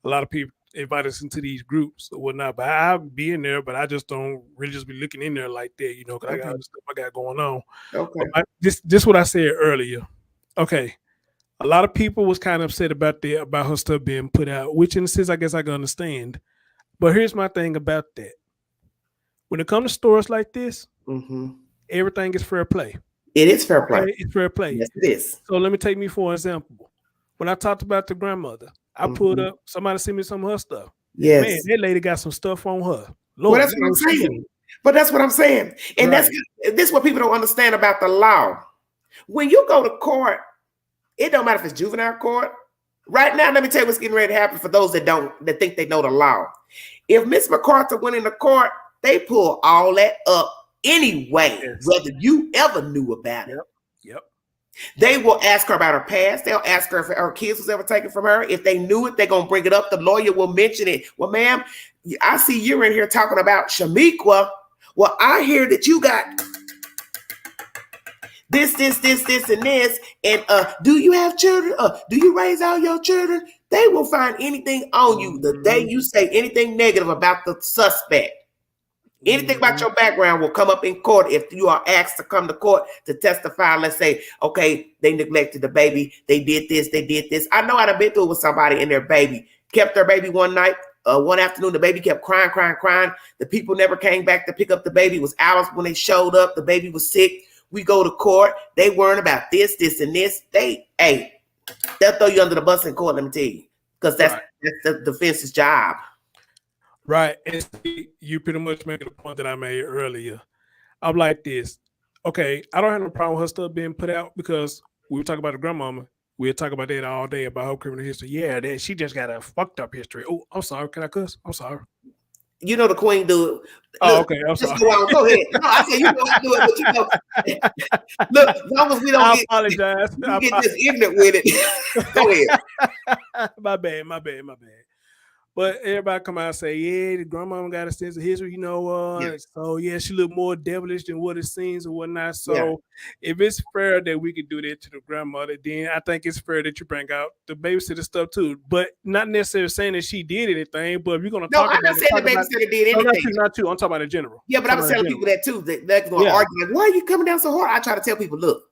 a lot of people invite us into these groups or whatnot. But I'll be in there, but I just don't really just be looking in there like that, because I got other stuff I got going on. Okay. This what I said earlier. Okay. A lot of people was kind of upset about her stuff being put out, which in a sense I guess I can understand. But here's my thing about that. When it comes to stories like this, everything is fair play. It is fair play. Okay? It's fair play. Yes, it is. So let me take me for example. When I talked about the grandmother, I pulled up, somebody sent me some of her stuff. Yes. Man, that lady got some stuff on her. Lord, that's what I'm saying. But that's what I'm saying. And this is what people don't understand about the law. When you go to court, it don't matter if it's juvenile court Right now, let me tell you what's getting ready to happen for those that think they know the law. If Miss MacArthur went into court, they pull all that up anyway, whether you ever knew about it. Yep. They will ask her about her past. They'll ask her if her kids was ever taken from her. If they knew it, they're going to bring it up. The lawyer will mention it. Well, ma'am, I see you're in here talking about Shamiqua. Well, I hear that you got this, and this. And do you have children? Do you raise all your children? They will find anything on you the day you say anything negative about the suspect. Anything about your background will come up in court if you are asked to come to court to testify. Let's say, okay, they neglected the baby. They did this. They did this. I know I've been through it with somebody and their baby. Kept their baby one night. One afternoon, the baby kept crying. The people never came back to pick up the baby. It was hours when they showed up. The baby was sick. We go to court. They worrying about this, and this. They'll throw you under the bus in court, let me tell you. Because that's the defense's job. Right. And see, you pretty much making the point that I made earlier. I'm like this. Okay, I don't have no problem with her stuff being put out because we were talking about the grandmama. We'll talk about that all day about her criminal history. Yeah, that she just got a fucked up history. Oh, I'm sorry. Can I cuss? I'm sorry. You know the queen do it. Oh, okay. I'm sorry. Go ahead. No, I said you know I do it, but you know. Look, as long as we don't apologize. Get just ignorant with it. Go ahead. My bad. But everybody come out and say, yeah, the grandmama got a sense of history, So yeah, she look more devilish than what it seems or whatnot. So if it's fair that we could do that to the grandmother, then I think it's fair that you bring out the babysitter stuff too. But not necessarily saying that she did anything, but if you're gonna talk about it. No, I'm not saying the babysitter did anything. Not you. I'm talking about in general. Yeah, but I'm telling people that too. They're gonna argue like, why are you coming down so hard? I try to tell people, look,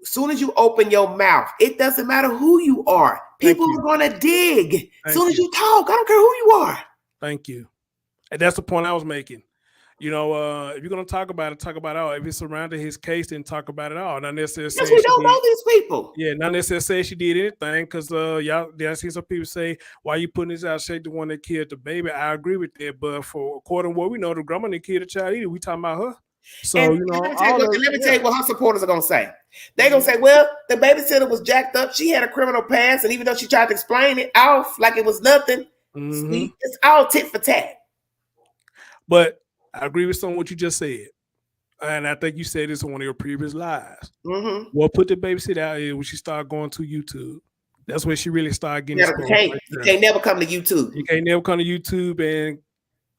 as soon as you open your mouth, it doesn't matter who you are. People are going to dig. As soon as you talk, I don't care who you are. Thank you. And that's the point I was making. If you're going to talk about it, talk about it all. If it's surrounding his case, then talk about it all. Not necessarily because we don't know these people. Yeah, not necessarily say she did anything because I see some people say, why you putting this out? Shake the one that killed the baby. I agree with that. But according to what we know, the grandma didn't kill the child either. We talking about her. So, let me tell you what her supporters are going to say. They're going to say, well, the babysitter was jacked up. She had a criminal past. And even though she tried to explain it off like it was nothing, it's all tit for tat. But I agree with some of what you just said. And I think you said this in one of your previous lives. Well, put the babysitter out here when she started going to YouTube. That's when she really started getting You can't never come to YouTube. You can't never come to YouTube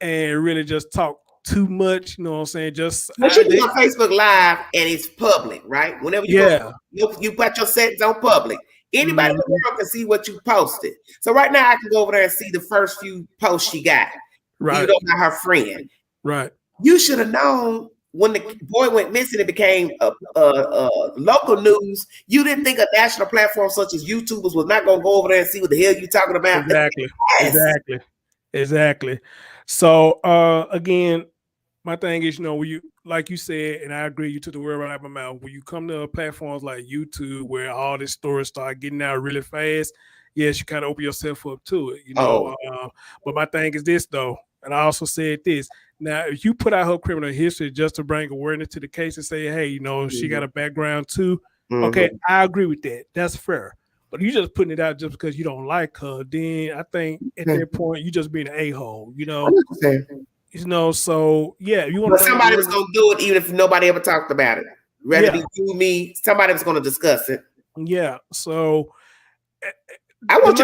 and really just talk too much, you know what I'm saying? But you do on Facebook Live and it's public, right? Whenever you put your settings on public, anybody in the world can see what you posted. So right now I can go over there and see the first few posts she got. Right. You know, about her friend. Right. You should have known when the boy went missing, it became local news. You didn't think a national platform such as YouTubers was not going to go over there and see what the hell you're talking about. Exactly. So again, my thing is, when you, like you said, and I agree, you took the word right out of my mouth. When you come to platforms like YouTube, where all this stories start getting out really fast, yes, you kind of open yourself up to it, But my thing is this, though, and I also said this. Now, if you put out her criminal history just to bring awareness to the case and say, hey, she got a background too, okay, I agree with that. That's fair. But you just putting it out just because you don't like her, then I think at that point you just being an a-hole, So yeah, you want. But somebody was going to do it even if nobody ever talked about it. Rather be you, me, somebody was going to discuss it. Yeah. So I want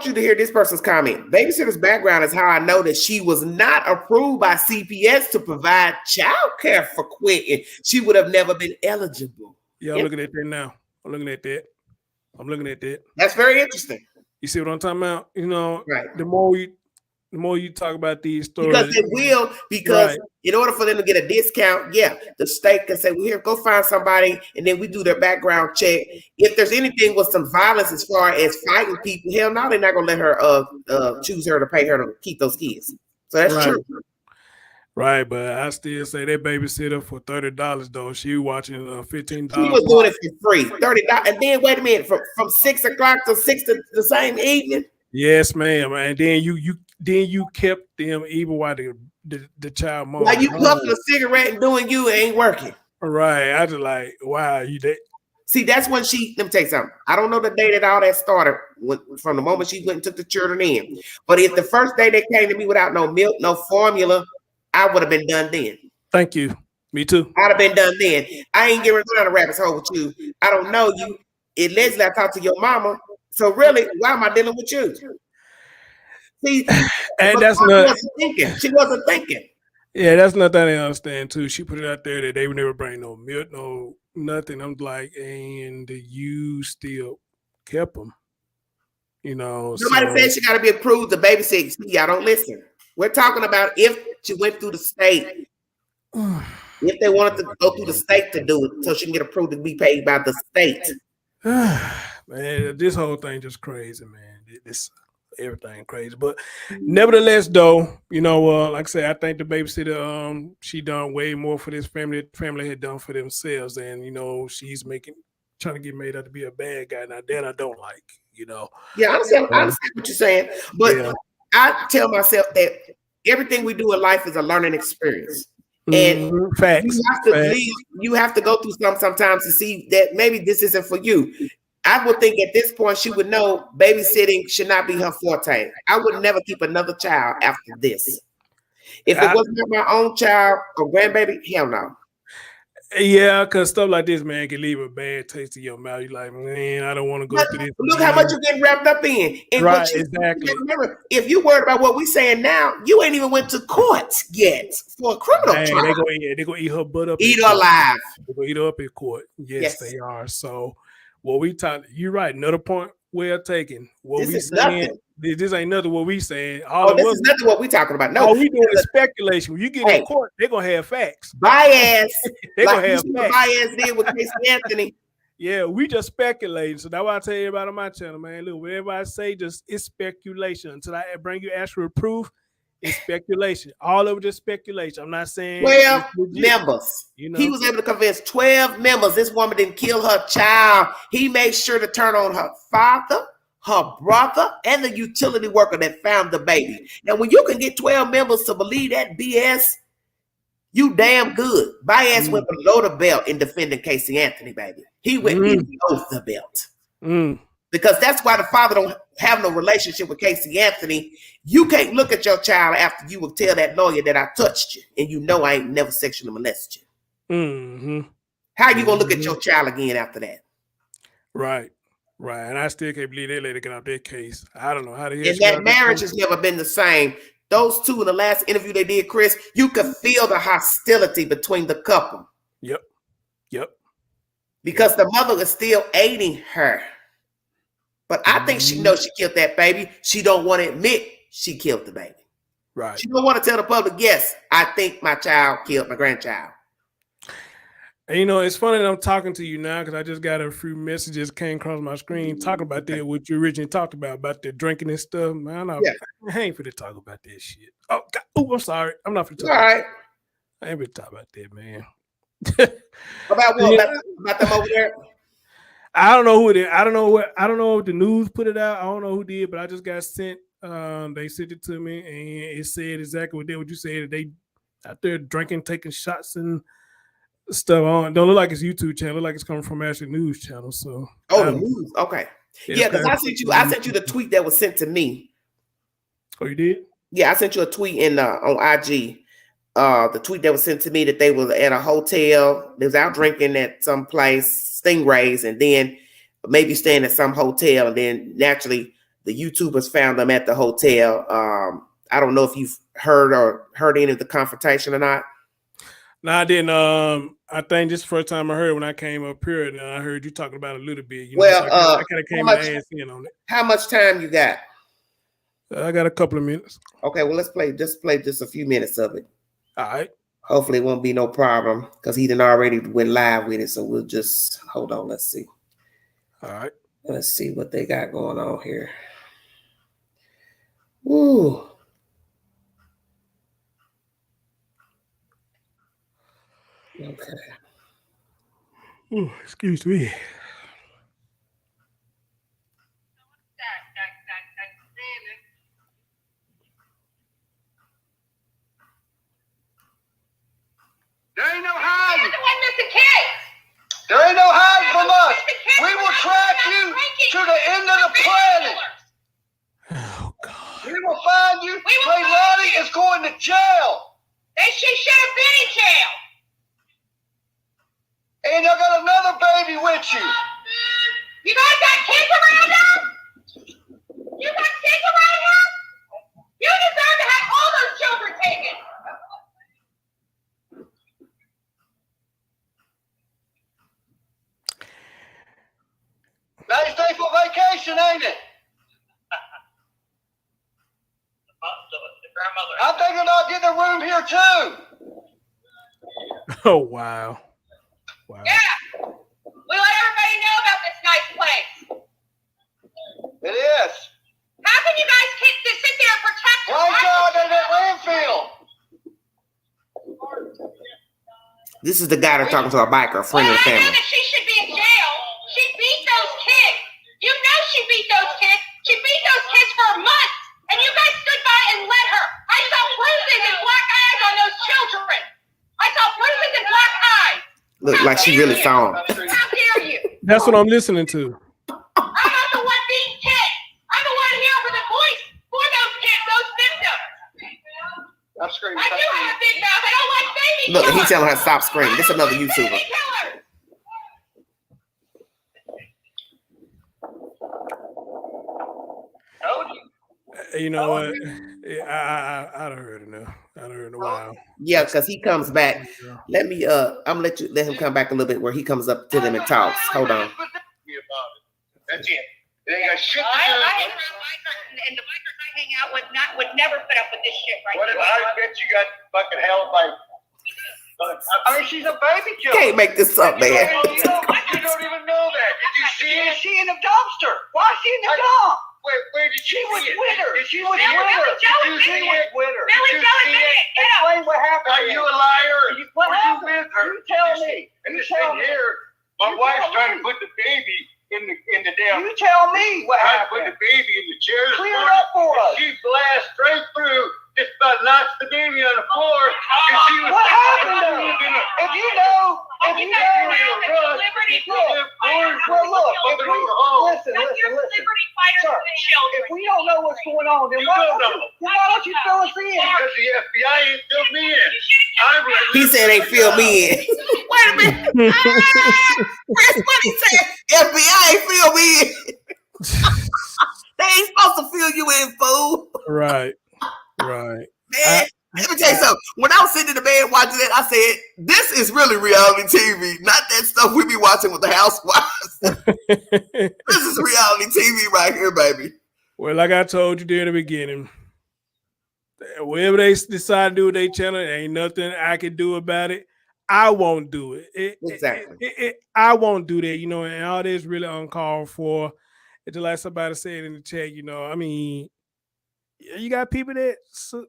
you to hear this person's comment. Babysitter's background is how I know that she was not approved by CPS to provide child care for Quinton. She would have never been eligible. Yeah, I'm looking at that now. I'm looking at that. That's very interesting. You see what I'm talking about? Right. The more you talk about these stories, because it will. Because in order for them to get a discount, the state can say, "Well, here, go find somebody," and then we do their background check. If there's anything with some violence as far as fighting people, hell no, they're not gonna let her choose her to pay her to keep those kids. So that's true. Right, but I still say that babysitter for $30 though. She watching $15. She was doing it for free, $30, and then wait a minute, from 6 o'clock to 6 the same evening. Yes, ma'am, and then you kept them even while the child mom. Like you puffing a cigarette and doing you ain't working. Right, I just like wow, you did. See, that's when let me tell you something. I don't know the day that all that started from the moment she went and took the children in. But if the first day they came to me without no milk, no formula, I would have been done then. Thank you. Me too. I'd have been done then. I ain't getting around a rabbit's hole with you. I don't know you. Allegedly, I talked to your mama. So really, why am I dealing with you? See, and that's not. Wasn't thinking. She wasn't thinking. Yeah, that's nothing I understand too. She put it out there that they would never bring no milk, no nothing. I'm like, and you still kept them. You know, nobody said she got to be approved to babysit. See, y'all don't listen. We're talking about if she went through the state. If they wanted to go through the state to do it, so she can get approved to be paid by the state. Man, this whole thing just crazy, man. This everything crazy, but nevertheless, though, you know, like I said, I think the babysitter, she done way more for this family. The family had done for themselves, and you know, she's trying to get made out to be a bad guy. Now that I don't like, you know. Yeah, I understand what you're saying, but yeah. I tell myself that everything we do in life is a learning experience. And facts. You have to go through sometimes to see that maybe this isn't for you. I would think at this point she would know babysitting should not be her forte. I would never keep another child after this. If it wasn't my own child or grandbaby, hell no. Yeah, because stuff like this, man, can leave a bad taste in your mouth. You're like, man, I don't want to go through this. Look how much you're getting wrapped up in. And right, exactly. Remember, if you worried about what we're saying now, you ain't even went to court yet for a criminal trial. They're going to eat her butt up. Eat her alive. They're going to eat her up in court. Yes, they are. So, what we talk, you're right. Another point well taken. What we saying, nothing. This ain't nothing what we saying. This is nothing what we talking about. No, all we doing is speculation. When you get in court, they're gonna have facts. Bias. They're gonna have facts. Bias did with Casey Anthony. Yeah, we just speculating. So that's why I tell everybody on my channel, man. Look, whatever I say, just it's speculation. Until I bring you actual proof, it's speculation. All over just speculation. I'm not saying 12 members. You know? He was able to convince 12 members this woman didn't kill her child. He made sure to turn on her father, her brother, and the utility worker that found the baby. Now, when you can get 12 members to believe that BS, you damn good. Bias went below the belt in defending Casey Anthony, baby. He went below the belt. Because that's why the father don't have no relationship with Casey Anthony. You can't look at your child after you will tell that lawyer that I touched you, and you know I ain't never sexually molested you. How you gonna look at your child again after that? Right. And I still can't believe they let it get out their case. I don't know how they. And that marriage has never been the same. Those two in the last interview they did, Chris, you could feel the hostility between the couple. Yep. Because the mother is still aiding her. But I think she knows she killed that baby. She don't want to admit she killed the baby. Right. She don't want to tell the public, yes, I think my child killed my grandchild. And you know, it's funny that I'm talking to you now because I just got a few messages came across my screen talking about that, what you originally talked about the drinking and stuff. Man, I ain't finna talk about that shit. Oh, God. Oh, I'm sorry. I'm not finna talk about that. I ain't finna talk about that, man. About what? About them over there? I don't know who it is. I don't know if the news put it out. I don't know who did, but I just got sent. They sent it to me, and it said exactly what you said. They out there drinking, taking shots, and stuff on. Don't look like it's YouTube channel. Look like it's coming from actually news channel. So the news. Okay. Yeah, because I sent you the tweet that was sent to me. Oh, you did? Yeah, I sent you a tweet on IG. The tweet that was sent to me that they was at a hotel. They was out drinking at some place. Stingrays, and then maybe staying at some hotel, and then naturally the YouTubers found them at the hotel. I don't know if you've heard any of the confrontation or not. No, I didn't. I think this is the first time I heard when I came up here, and I heard you talking about it a little bit. You know, so I kind of came my ass in on it. How much time you got? I got a couple of minutes. Okay, well let's play just a few minutes of it. All right. Hopefully it won't be no problem because he done already went live with it. So we'll just hold on. Let's see. All right. Let's see what they got going on here. Ooh. Okay. Ooh, excuse me. There ain't no hiding. You're the one missing kids. There ain't no hiding from us. Leilani is going to jail. She should have been in jail. And you got another baby with you. You guys got kids around her? You got kids around her? You deserve to have all those children taken. Nice day for vacation, ain't it? The grandmother. I'm thinking about getting a room here too. Oh wow. Wow. Yeah. We let everybody know about this nice place. It is. How can you guys just sit there and protect her? Right down in that landfill. This is the guy that's talking to a biker, a friend of the I know family. that she should be in jail. She beat those kids. You know she beat those kids. She beat those kids for months. And you guys stood by and let her. I saw bruises and black eyes on those children. I saw bruises and black eyes. Look like she really saw him. How dare you? That's what I'm listening to. I'm not the one being kids. I'm the one here for the voice for those kids, those victims. I'm screaming. I do have a big mouth. I don't like baby Look, killers. he's telling her to stop screaming. This is another YouTuber. Baby killers. You know what? I don't heard enough. I don't heard a while. Yeah, because he comes back. Let me I'm let him come back a little bit where he comes up to them and talks. Hold on. That's it. It ain't got shit to I do. hang around bikers, and the bikers I hang out with would never put up with this shit right What if now. I bet you got fucking held by? I mean, she's a baby killer. Can't make this up, man. You don't even know that. Did you see it? Is she in the dumpster? Why is she in the dump? Where did She was see it? with her. Did She you was see with it? her. Joe Did you was see with it? With her. Billy Did you Joe see admitted it? it. Get up. Explain what happened. Are you a liar? What Were you happened? with her? You tell me. And You this tell thing me. here, my You wife's tell trying me. to put the baby in the damn. You tell me what Trying to put happened. the baby in the chair. this Clear it morning, up for and us. She blasted straight through. Just about knocks the baby on the floor. And she was What happened If though? If you know, You if you guys know, know that the Liberty look, Fighters well, look, if we, listen, that listen, you're listen. Liberty Fighters Sir, with children. if we don't know what's going on, then You why don't don't know. you fill us in? Because the FBI ain't filled me in. I'm He said they fill me in. Wait a minute. Chris, what he said? FBI ain't fill me in. They ain't supposed to fill you in, fool. Right. Right. Man, let me tell you something. When I was sitting in the bed watching that, I said, this is really reality TV, not that stuff we be watching with the housewives. This is reality TV right here, baby. Well, like I told you there in the beginning, whatever they decide to do with their channel, there ain't nothing I can do about it. I won't do it. Exactly. I won't do that, and all this really uncalled for. It's just like somebody said in the chat, I mean, you got people that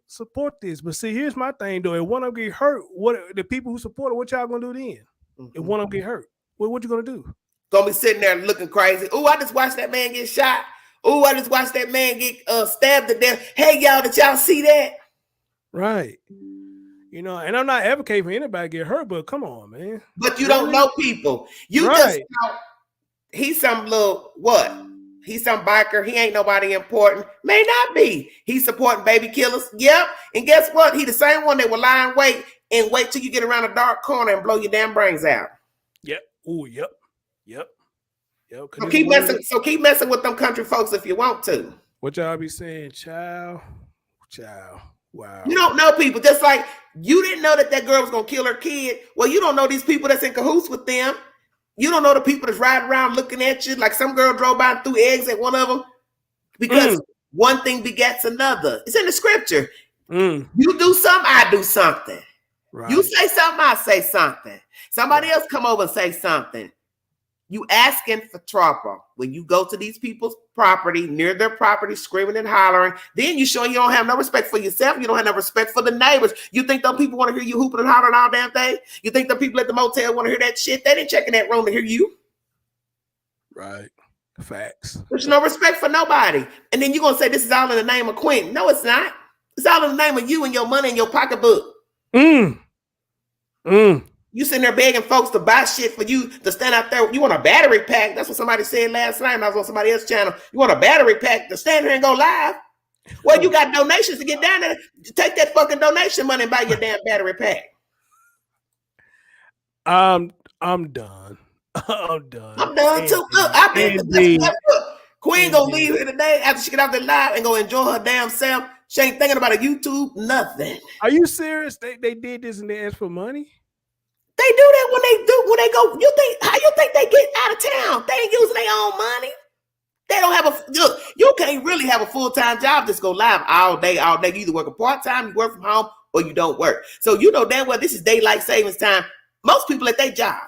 support this, but see, here's my thing though. If one of them get hurt, what the people who support it, what y'all gonna do then? If one of them get hurt, what you gonna do? Gonna be sitting there looking crazy. Oh, I just watched that man get shot. Oh, I just watched that man get stabbed to death. Hey, y'all, did y'all see that? Right. And I'm not advocating for anybody to get hurt, but come on, man. But you don't know people. You just know he's some little what? He's some biker. He ain't nobody important. May not be. He's supporting baby killers. Yep. And guess what? He the same one that will lie in wait and wait till you get around a dark corner and blow your damn brains out. Yep. Oh, yep. So keep messing with them country folks if you want to. What y'all be saying, child? Wow. You don't know people. Just like you didn't know that girl was gonna kill her kid. Well, you don't know these people that's in cahoots with them. You don't know the people that's riding around looking at you like some girl drove by and threw eggs at one of them because one thing begets another. It's in the scripture. You do something, I do something. Right. You say something, I say something. Somebody else come over and say something. You asking for trouble. When you go to these people's property, near their property, screaming and hollering, then you showing you don't have no respect for yourself. You don't have no respect for the neighbors. You think them people want to hear you hooping and hollering all damn day? You think the people at the motel want to hear that shit? They didn't check in that room to hear you. Right. Facts. There's no respect for nobody. And then you're going to say this is all in the name of Quinton. No, it's not. It's all in the name of you and your money and your pocketbook. You sitting there begging folks to buy shit for you to stand out there. You want a battery pack. That's what somebody said last night. And I was on somebody else's channel. You want a battery pack to stand here and go live. Well, you got donations to get down there. Take that fucking donation money and buy your damn battery pack. I'm done. I'm done. I'm done too. Look, I've been. Look, Queen gonna leave here today after she get off the live and go enjoy her damn self. She ain't thinking about a YouTube, nothing. Are you serious? They did this and they asked for money? They do that when they go. You think how you think they get out of town? They ain't using their own money. They don't have a look. You can't really have a full-time job just go live all day. You either work a part-time, you work from home, or you don't work. So you know damn well this is daylight savings time. Most people at their job.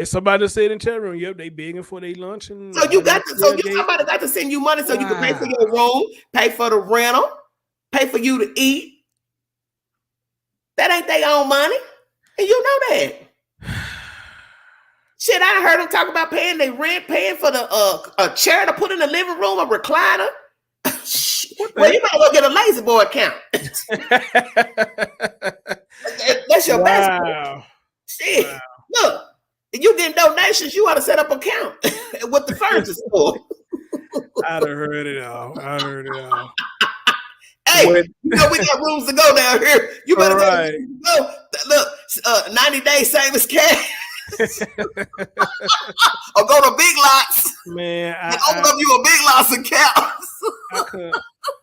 Somebody said in chat room, yep, they begging for their lunch. And so you got to, somebody got to send you money so you can pay for your room, pay for the rental, pay for you to eat. That ain't their own money. And you know that. Shit, I heard them talk about paying their rent, paying for the a chair to put in the living room, a recliner. Well, you might as well get a lazy boy account. That's your best. Shit. Wow. Look. If you get donations, you ought to set up an account with the furniture store. I'd have heard it all. Hey, you know we got rooms to go down here. You better go. Look, 90 days savings cash. Or go to Big Lots. Man, and open up you a Big Lots account.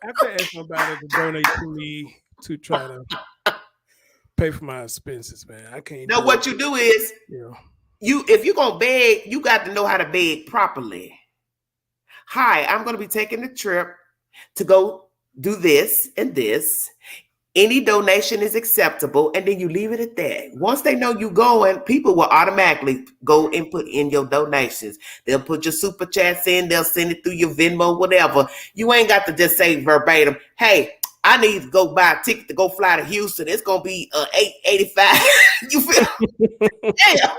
I could ask somebody to donate to me to try to pay for my expenses, man. I can't. Now, what you do is, if you're gonna beg, you got to know how to beg properly. Hi, I'm gonna be taking a trip to go do this and this. Any donation is acceptable, and then you leave it at that. Once they know you going, people will automatically go and put in your donations. They'll put your super chats in, they'll send it through your Venmo, whatever. You ain't got to just say verbatim, hey, I need to go buy a ticket to go fly to Houston. It's gonna be $8.85. You feel? Damn.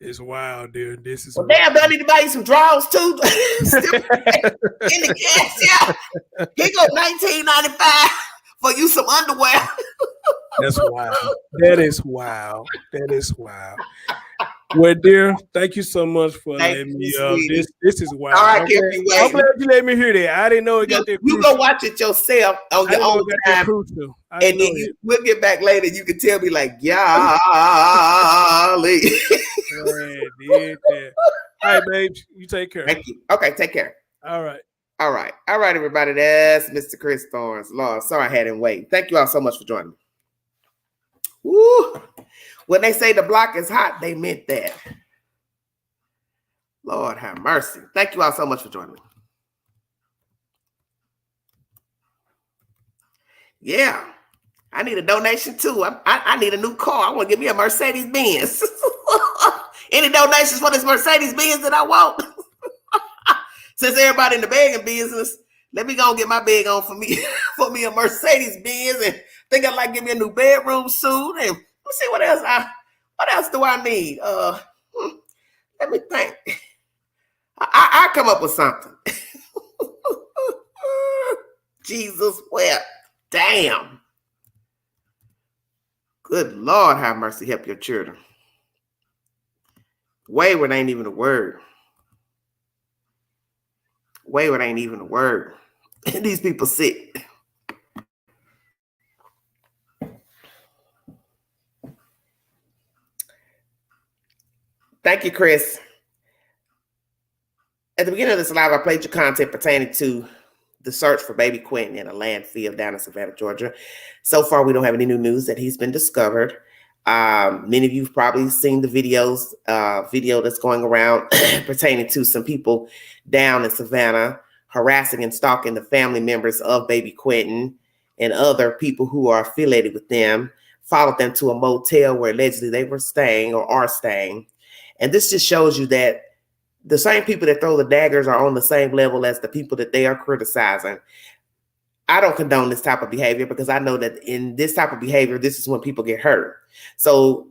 It's wild, dude. This is damn. Do I need to buy you some drawers too? In the cash, yeah. Here go $19.95 for you some underwear. That's wild. That is wild. Well, dear, thank you so much for letting me. This is wild. All right, I'm glad you let me hear that. I didn't know it got that. You go watch it yourself on your own time, and then we'll get back later. You can tell me like, golly. All right, babe. You take care. Thank you. Okay, take care. All right, everybody. That's Mr. Chris Thorns. Lord, sorry I had him wait. Thank you all so much for joining me. Woo! When they say the block is hot, they meant that. Lord have mercy. Thank you all so much for joining me. Yeah, I need a donation too. I need a new car. I want to get me a Mercedes Benz. Any donations for this Mercedes Benz that I want? Since everybody in the begging business, let me go and get my bag on for me a Mercedes Benz, and think I'd like to give me a new bedroom suit. And let's see what else do I need? Let me think. I come up with something. Jesus wept. Damn. Good Lord, have mercy. Help your children. Wayward ain't even a word. Wayward ain't even a word. These people sick. Thank you, Chris. At the beginning of this live, I played your content pertaining to the search for baby Quinton in a landfill down in Savannah, Georgia. So far, we don't have any new news that he's been discovered. Many of you have probably seen the video that's going around pertaining to some people down in Savannah harassing and stalking the family members of baby Quinton and other people who are affiliated with them, followed them to a motel where allegedly they were staying or are staying. And this just shows you that the same people that throw the daggers are on the same level as the people that they are criticizing. I don't condone this type of behavior because I know that in this type of behavior, this is when people get hurt. So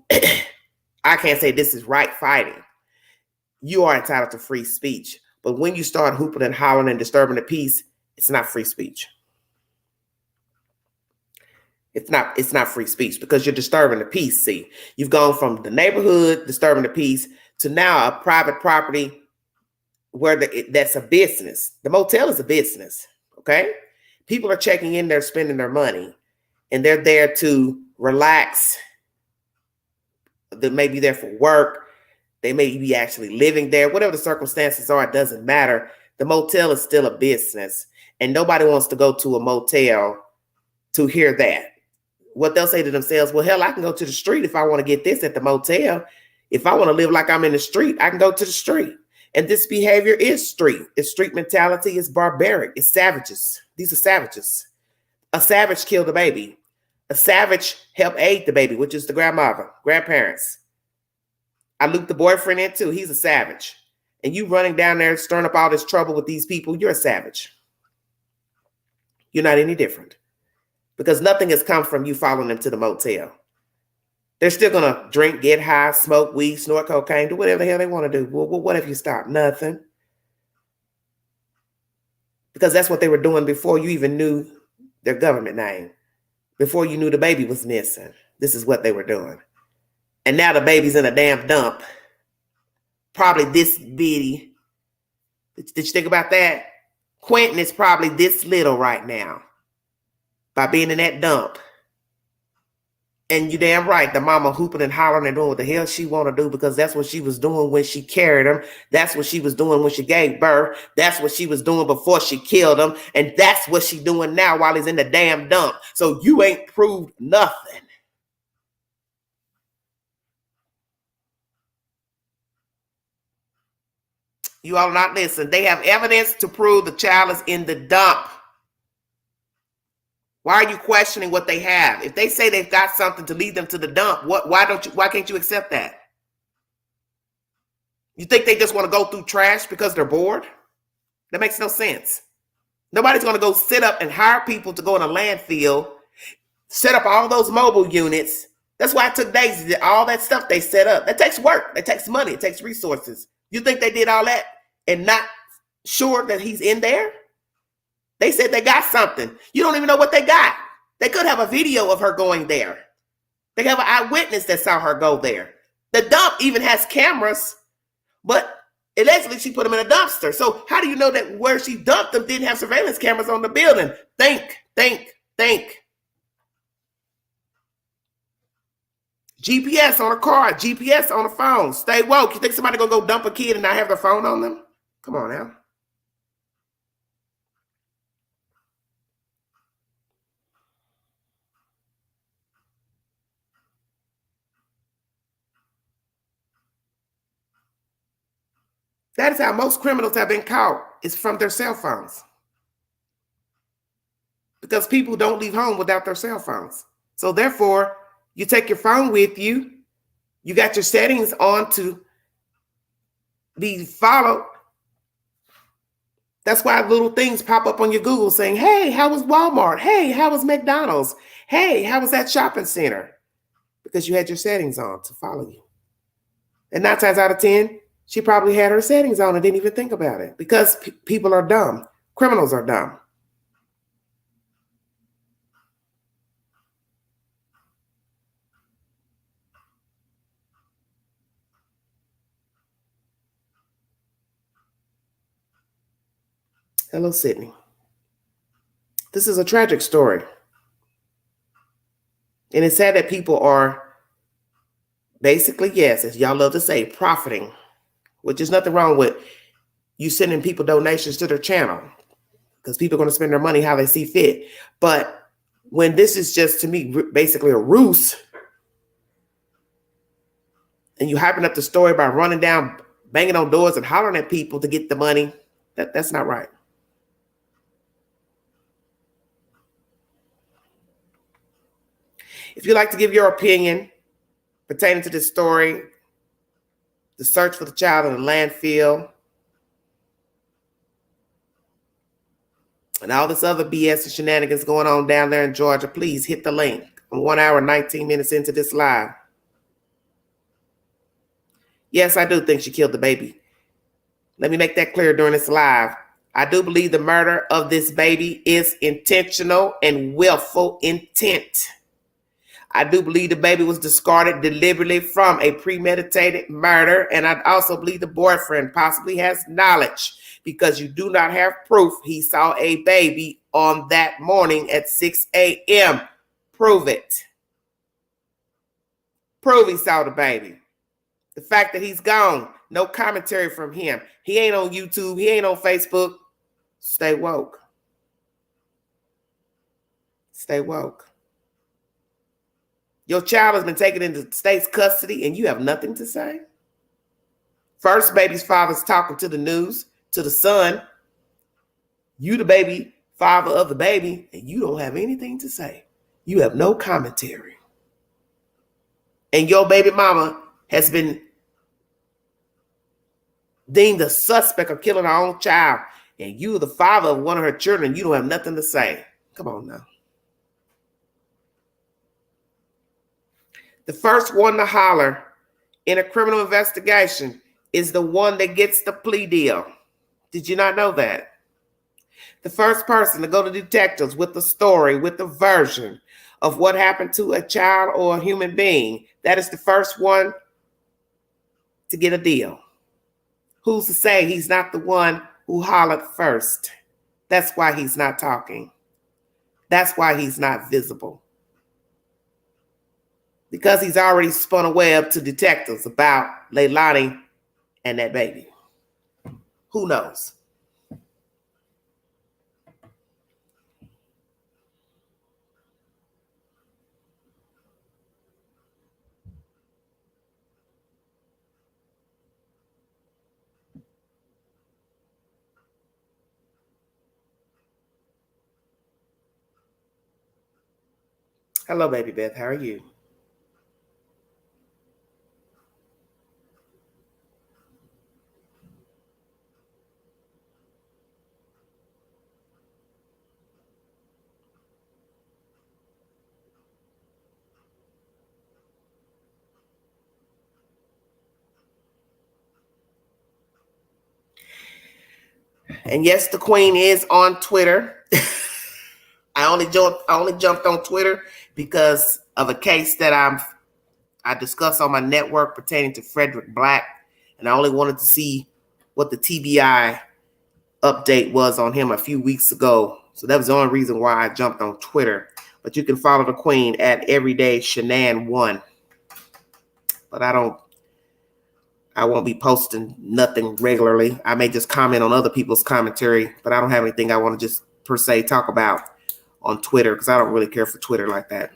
I can't say this is right fighting. You are entitled to free speech. But when you start hooping and hollering and disturbing the peace, it's not free speech. It's not free speech because you're disturbing the peace. See, you've gone from the neighborhood disturbing the peace to now a private property that's a business. The motel is a business, okay? People are checking in there, spending their money, and they're there to relax. They may be there for work. They may be actually living there. Whatever the circumstances are, it doesn't matter. The motel is still a business, and nobody wants to go to a motel to hear that. What they'll say to themselves, well, hell, I can go to the street if I want to get this at the motel. If I want to live like I'm in the street, I can go to the street. And this behavior is street. It's street mentality. It's barbaric. It's savages. These are savages. A savage killed a baby. A savage helped aid the baby, which is the grandmother, grandparents. I looped the boyfriend in too. He's a savage. And you running down there stirring up all this trouble with these people, you're a savage. You're not any different. Because nothing has come from you following them to the motel. They're still going to drink, get high, smoke weed, snort cocaine, do whatever the hell they want to do. Well, what if you stop? Nothing. Because that's what they were doing before you even knew their government name. Before you knew the baby was missing. This is what they were doing. And now the baby's in a damn dump. Probably this bitty. Did you think about that? Quinton is probably this little right now. By being in that dump. And you damn right, the mama hooping and hollering and doing what the hell she want to do, because that's what she was doing when she carried him. That's what she was doing when she gave birth. That's what she was doing before she killed him. And that's what she doing now while he's in the damn dump. So you ain't proved nothing. You all not listen. They have evidence to prove the child is in the dump. Why are you questioning what they have? If they say they've got something to lead them to the dump, why can't you accept that? You think they just want to go through trash because they're bored? That makes no sense. Nobody's going to go sit up and hire people to go in a landfill, set up all those mobile units. That's why it took days. All that stuff they set up. That takes work. That takes money. It takes resources. You think they did all that and not sure that he's in there? They said they got something. You don't even know what they got. They could have a video of her going there. They have an eyewitness that saw her go there. The dump even has cameras, but allegedly she put them in a dumpster. So how do you know that where she dumped them didn't have surveillance cameras on the building? Think. GPS on a car, GPS on a phone. Stay woke. You think somebody gonna go dump a kid and not have their phone on them? Come on now. That is how most criminals have been caught, is from their cell phones. Because people don't leave home without their cell phones. So therefore, you take your phone with you. You got your settings on to be followed. That's why little things pop up on your Google saying, hey, how was Walmart? Hey, how was McDonald's? Hey, how was that shopping center? Because you had your settings on to follow you. And 9 times out of 10, she probably had her settings on and didn't even think about it, because people are dumb. Criminals are dumb. Hello, Sydney. This is a tragic story. And it's sad that people are basically, yes, as y'all love to say, profiting, which is nothing wrong with you sending people donations to their channel, because people are going to spend their money how they see fit. But when this is just, to me, basically a ruse, and you hyping up the story by running down, banging on doors and hollering at people to get the money, that's not right. If you'd like to give your opinion pertaining to this story, the search for the child in the landfill, and all this other BS and shenanigans going on down there in Georgia, please hit the link. I'm 1 hour and 19 minutes into this live. Yes, I do think she killed the baby. Let me make that clear during this live. I do believe the murder of this baby is intentional and willful intent. I do believe the baby was discarded deliberately from a premeditated murder. And I also believe the boyfriend possibly has knowledge because you do not have proof he saw a baby on that morning at 6 a.m. Prove it. Prove he saw the baby. The fact that he's gone, no commentary from him. He ain't on YouTube. He ain't on Facebook. Stay woke. Stay woke. Your child has been taken into state's custody and you have nothing to say? First, baby's father's talking to the news, to the son. You the baby father of the baby, and you don't have anything to say. You have no commentary. And your baby mama has been deemed a suspect of killing her own child, and you are the father of one of her children, and you don't have nothing to say. Come on now. The first one to holler in a criminal investigation is the one that gets the plea deal. Did you not know that? The first person to go to detectives with the story, with the version of what happened to a child or a human being, that is the first one to get a deal. Who's to say he's not the one who hollered first? That's why he's not talking. That's why he's not visible. Because he's already spun a web to detectives about Leilani and that baby. Who knows? Hello, baby Beth. How are you? And yes, the Queen is on Twitter. I only jumped on Twitter because of a case that I discussed on my network pertaining to Frederick Black, and I only wanted to see what the TBI update was on him a few weeks ago. So that was the only reason why I jumped on Twitter. But you can follow the Queen at everydayshenan1. But I won't be posting nothing regularly. I may just comment on other people's commentary, but I don't have anything I want to just per se talk about on Twitter because I don't really care for Twitter like that.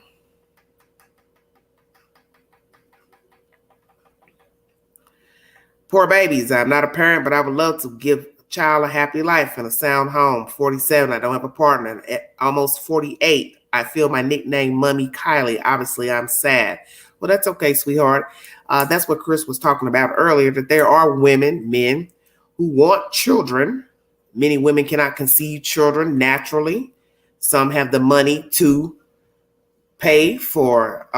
Poor babies. I'm not a parent, but I would love to give a child a happy life and a sound home. 47, I don't have a partner. At almost 48, I feel my nickname Mummy Kylie. Obviously, I'm sad. Well, that's okay, sweetheart. That's what Chris was talking about earlier, that there are men who want children. Many women cannot conceive children naturally. Some have the money to pay for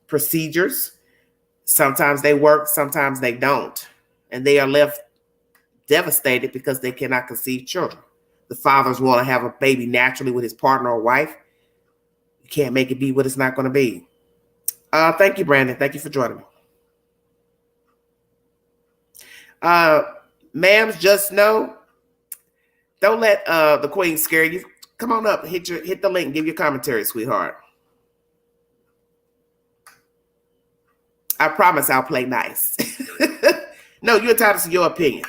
procedures. Sometimes they work, sometimes they don't. And they are left devastated because they cannot conceive children. The fathers want to have a baby naturally with his partner or wife. You can't make it be what it's not going to be. Thank you, Brandon. Thank you for joining me. Ma'ams, just know, don't let the Queen scare you. Come on up, hit the link, give your commentary, sweetheart. I promise I'll play nice. No, you're entitled to your opinion.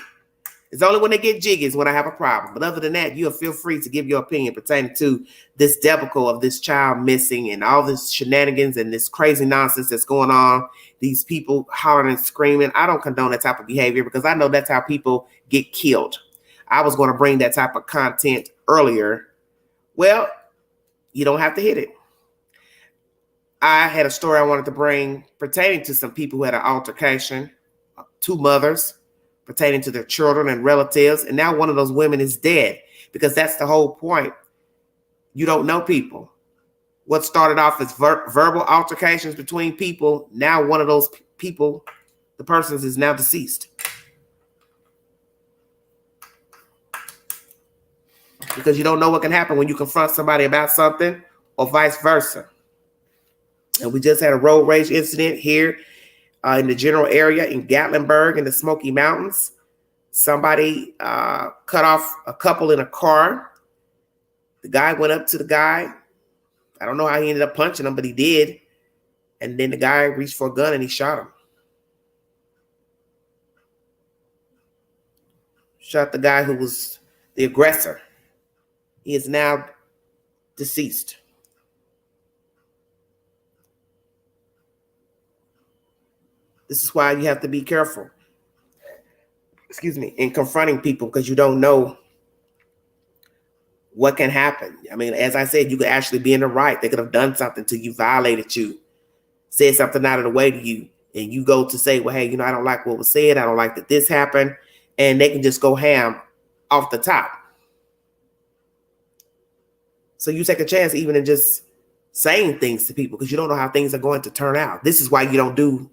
It's only when they get jiggy is when I have a problem. But other than that, you'll feel free to give your opinion pertaining to this debacle of this child missing and all this shenanigans and this crazy nonsense that's going on. These people hollering and screaming. I don't condone that type of behavior because I know that's how people get killed. I was going to bring that type of content earlier. Well, you don't have to hit it. I had a story I wanted to bring pertaining to some people who had an altercation, two mothers, pertaining to their children and relatives. And now one of those women is dead because that's the whole point. You don't know people. What started off as verbal altercations between people, now one of those people, the person is now deceased. Because you don't know what can happen when you confront somebody about something or vice versa. And we just had a road rage incident here in the general area in Gatlinburg in the Smoky Mountains. Somebody cut off a couple in a car. The guy went up to the guy. I don't know how he ended up punching him, but he did. And then the guy reached for a gun and he shot him. Shot the guy who was the aggressor. He is now deceased. This is why you have to be careful, in confronting people, because you don't know what can happen. I mean, as I said, you could actually be in the right. They could have done something to you, violated you, said something out of the way to you, and you go to say, well, hey, I don't like what was said. I don't like that this happened. And they can just go ham off the top. So you take a chance even in just saying things to people because you don't know how things are going to turn out. This is why you don't do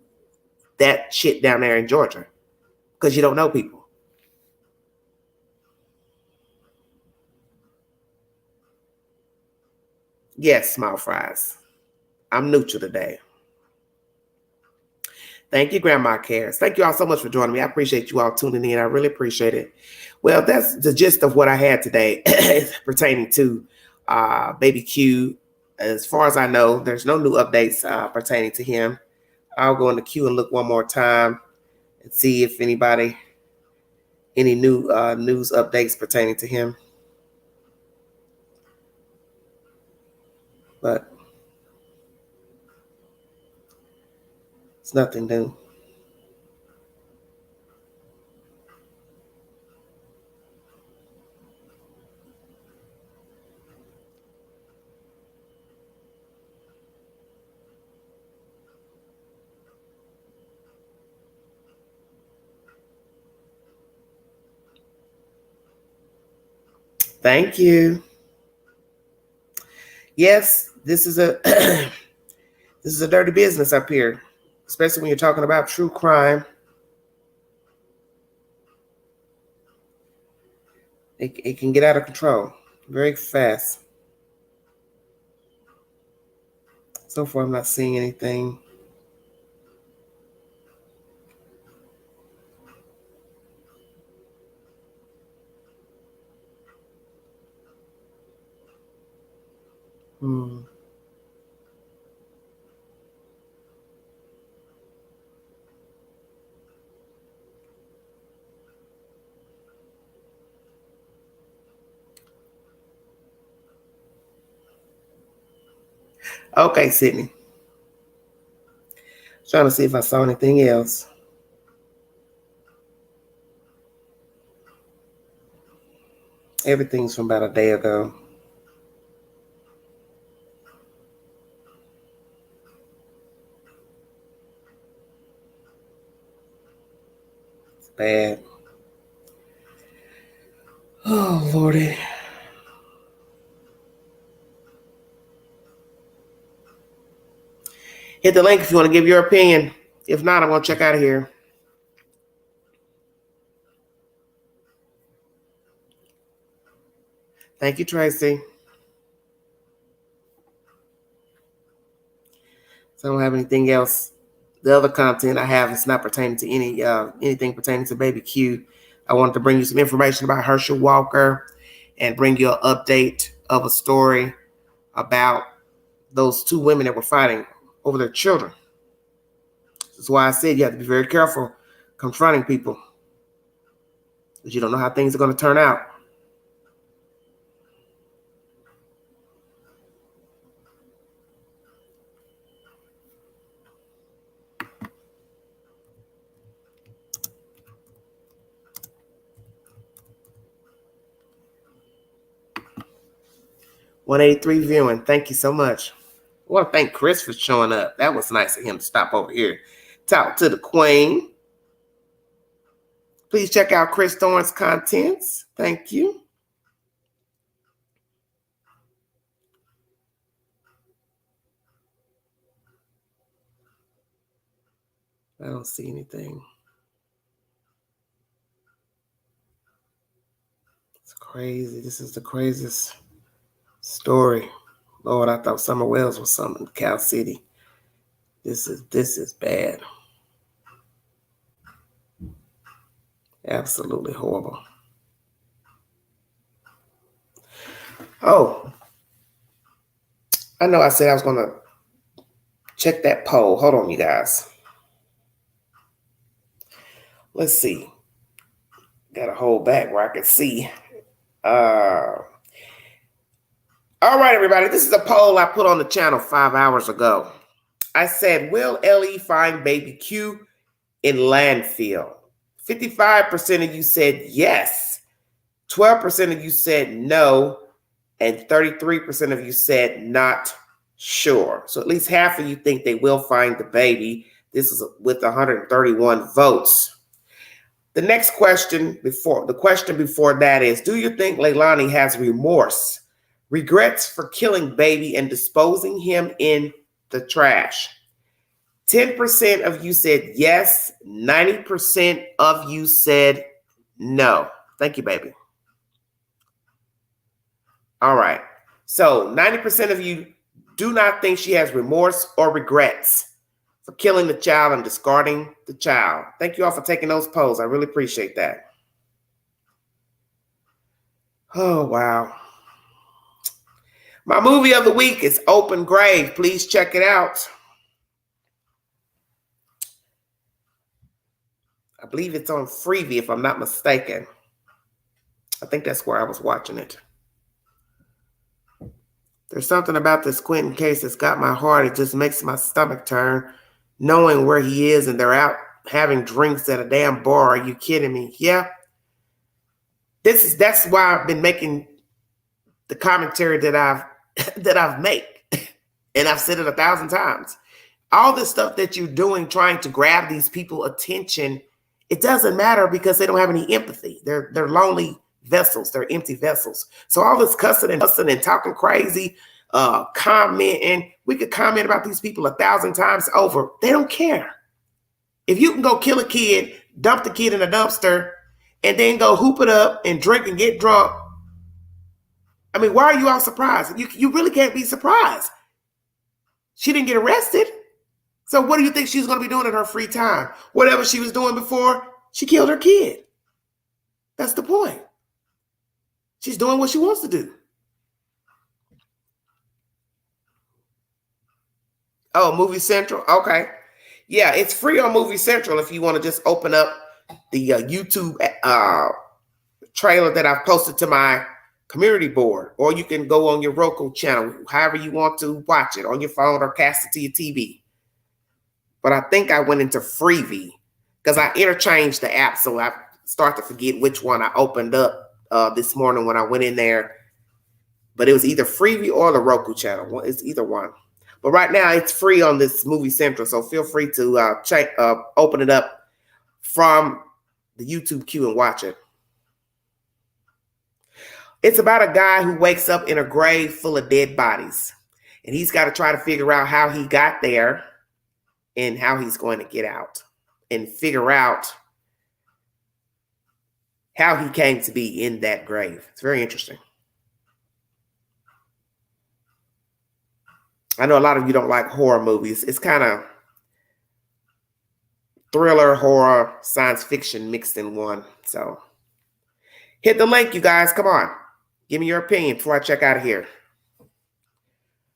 that shit down there in Georgia, because you don't know people. Yes, small fries. I'm neutral today. Thank you, Grandma Cares. Thank you all so much for joining me. I appreciate you all tuning in. I really appreciate it. Well, that's the gist of what I had today pertaining to Baby Q. As far as I know, there's no new updates pertaining to him. I'll go in the queue and look one more time and see if any new news updates pertaining to him. But it's nothing new. Thank you. Yes, this is a this is a dirty business up here, especially when you're talking about true crime. It can get out of control very fast. So far, I'm not seeing anything. Okay, Sydney. Trying to see if I saw anything else. Everything's from about a day ago. It's bad. Oh, Lordy. Hit the link if you want to give your opinion. If not, I'm going to check out of here. Thank you, Tracy. So I don't have anything else. The other content I have is not pertaining to anything pertaining to Baby Q. I wanted to bring you some information about Herschel Walker and bring you an update of a story about those two women that were fighting over their children. That's why I said you have to be very careful confronting people, because you don't know how things are going to turn out. $183 viewing. Thank you so much. I want to thank Chris for showing up. That was nice of him to stop over here. Talk to the Queen. Please check out Chris Thorne's contents. Thank you. I don't see anything. It's crazy. This is the craziest story. Lord, I thought Summer Wells was something in Cal City. This is bad. Absolutely horrible. Oh, I know I said I was going to check that poll. Hold on, you guys. Let's see. Got to hold back where I can see. All right, everybody. This is a poll I put on the channel 5 hours ago. I said, will Ellie find baby Q in landfill? 55% of you said yes. 12% of you said no. And 33% of you said not sure. So at least half of you think they will find the baby. This is with 131 votes. The next question before that is, do you think Leilani has remorse, regrets for killing baby and disposing him in the trash? 10% of you said yes. 90% of you said no. Thank you, baby. All right. So 90% of you do not think she has remorse or regrets for killing the child and discarding the child. Thank you all for taking those polls. I really appreciate that. Oh, wow. My movie of the week is Open Grave. Please check it out. I believe it's on Freevee, if I'm not mistaken. I think that's where I was watching it. There's something about this Quinton case that's got my heart. It just makes my stomach turn, knowing where he is and they're out having drinks at a damn bar. Are you kidding me? Yeah. That's why I've been making the commentary that I've made. And I've said it 1,000 times. All this stuff that you're doing, trying to grab these people attention, it doesn't matter because they don't have any empathy. They're lonely vessels. They're empty vessels. So all this cussing and talking crazy, commenting, we could comment about these people 1,000 times over. They don't care. If you can go kill a kid, dump the kid in a dumpster, and then go hoop it up and drink and get drunk, I mean, why are you all surprised? You really can't be surprised. She didn't get arrested. So what do you think she's going to be doing in her free time? Whatever she was doing before, she killed her kid. That's the point. She's doing what she wants to do. Oh, Movie Central? Okay. Yeah, it's free on Movie Central if you want to just open up the YouTube trailer that I've posted to my community board, or you can go on your Roku channel, however you want to watch it, on your phone or cast it to your TV. But I think I went into Freevee because I interchanged the app, so I start to forget which one I opened up this morning when I went in there. But it was either Freevee or the Roku channel. It's either one. But right now it's free on this Movie Central, so feel free to open it up from the YouTube queue and watch it. It's about a guy who wakes up in a grave full of dead bodies, and he's got to try to figure out how he got there and how he's going to get out and figure out how he came to be in that grave. It's very interesting. I know a lot of you don't like horror movies. It's kind of thriller, horror, science fiction mixed in one. So hit the link, you guys. Come on. Give me your opinion before I check out of here.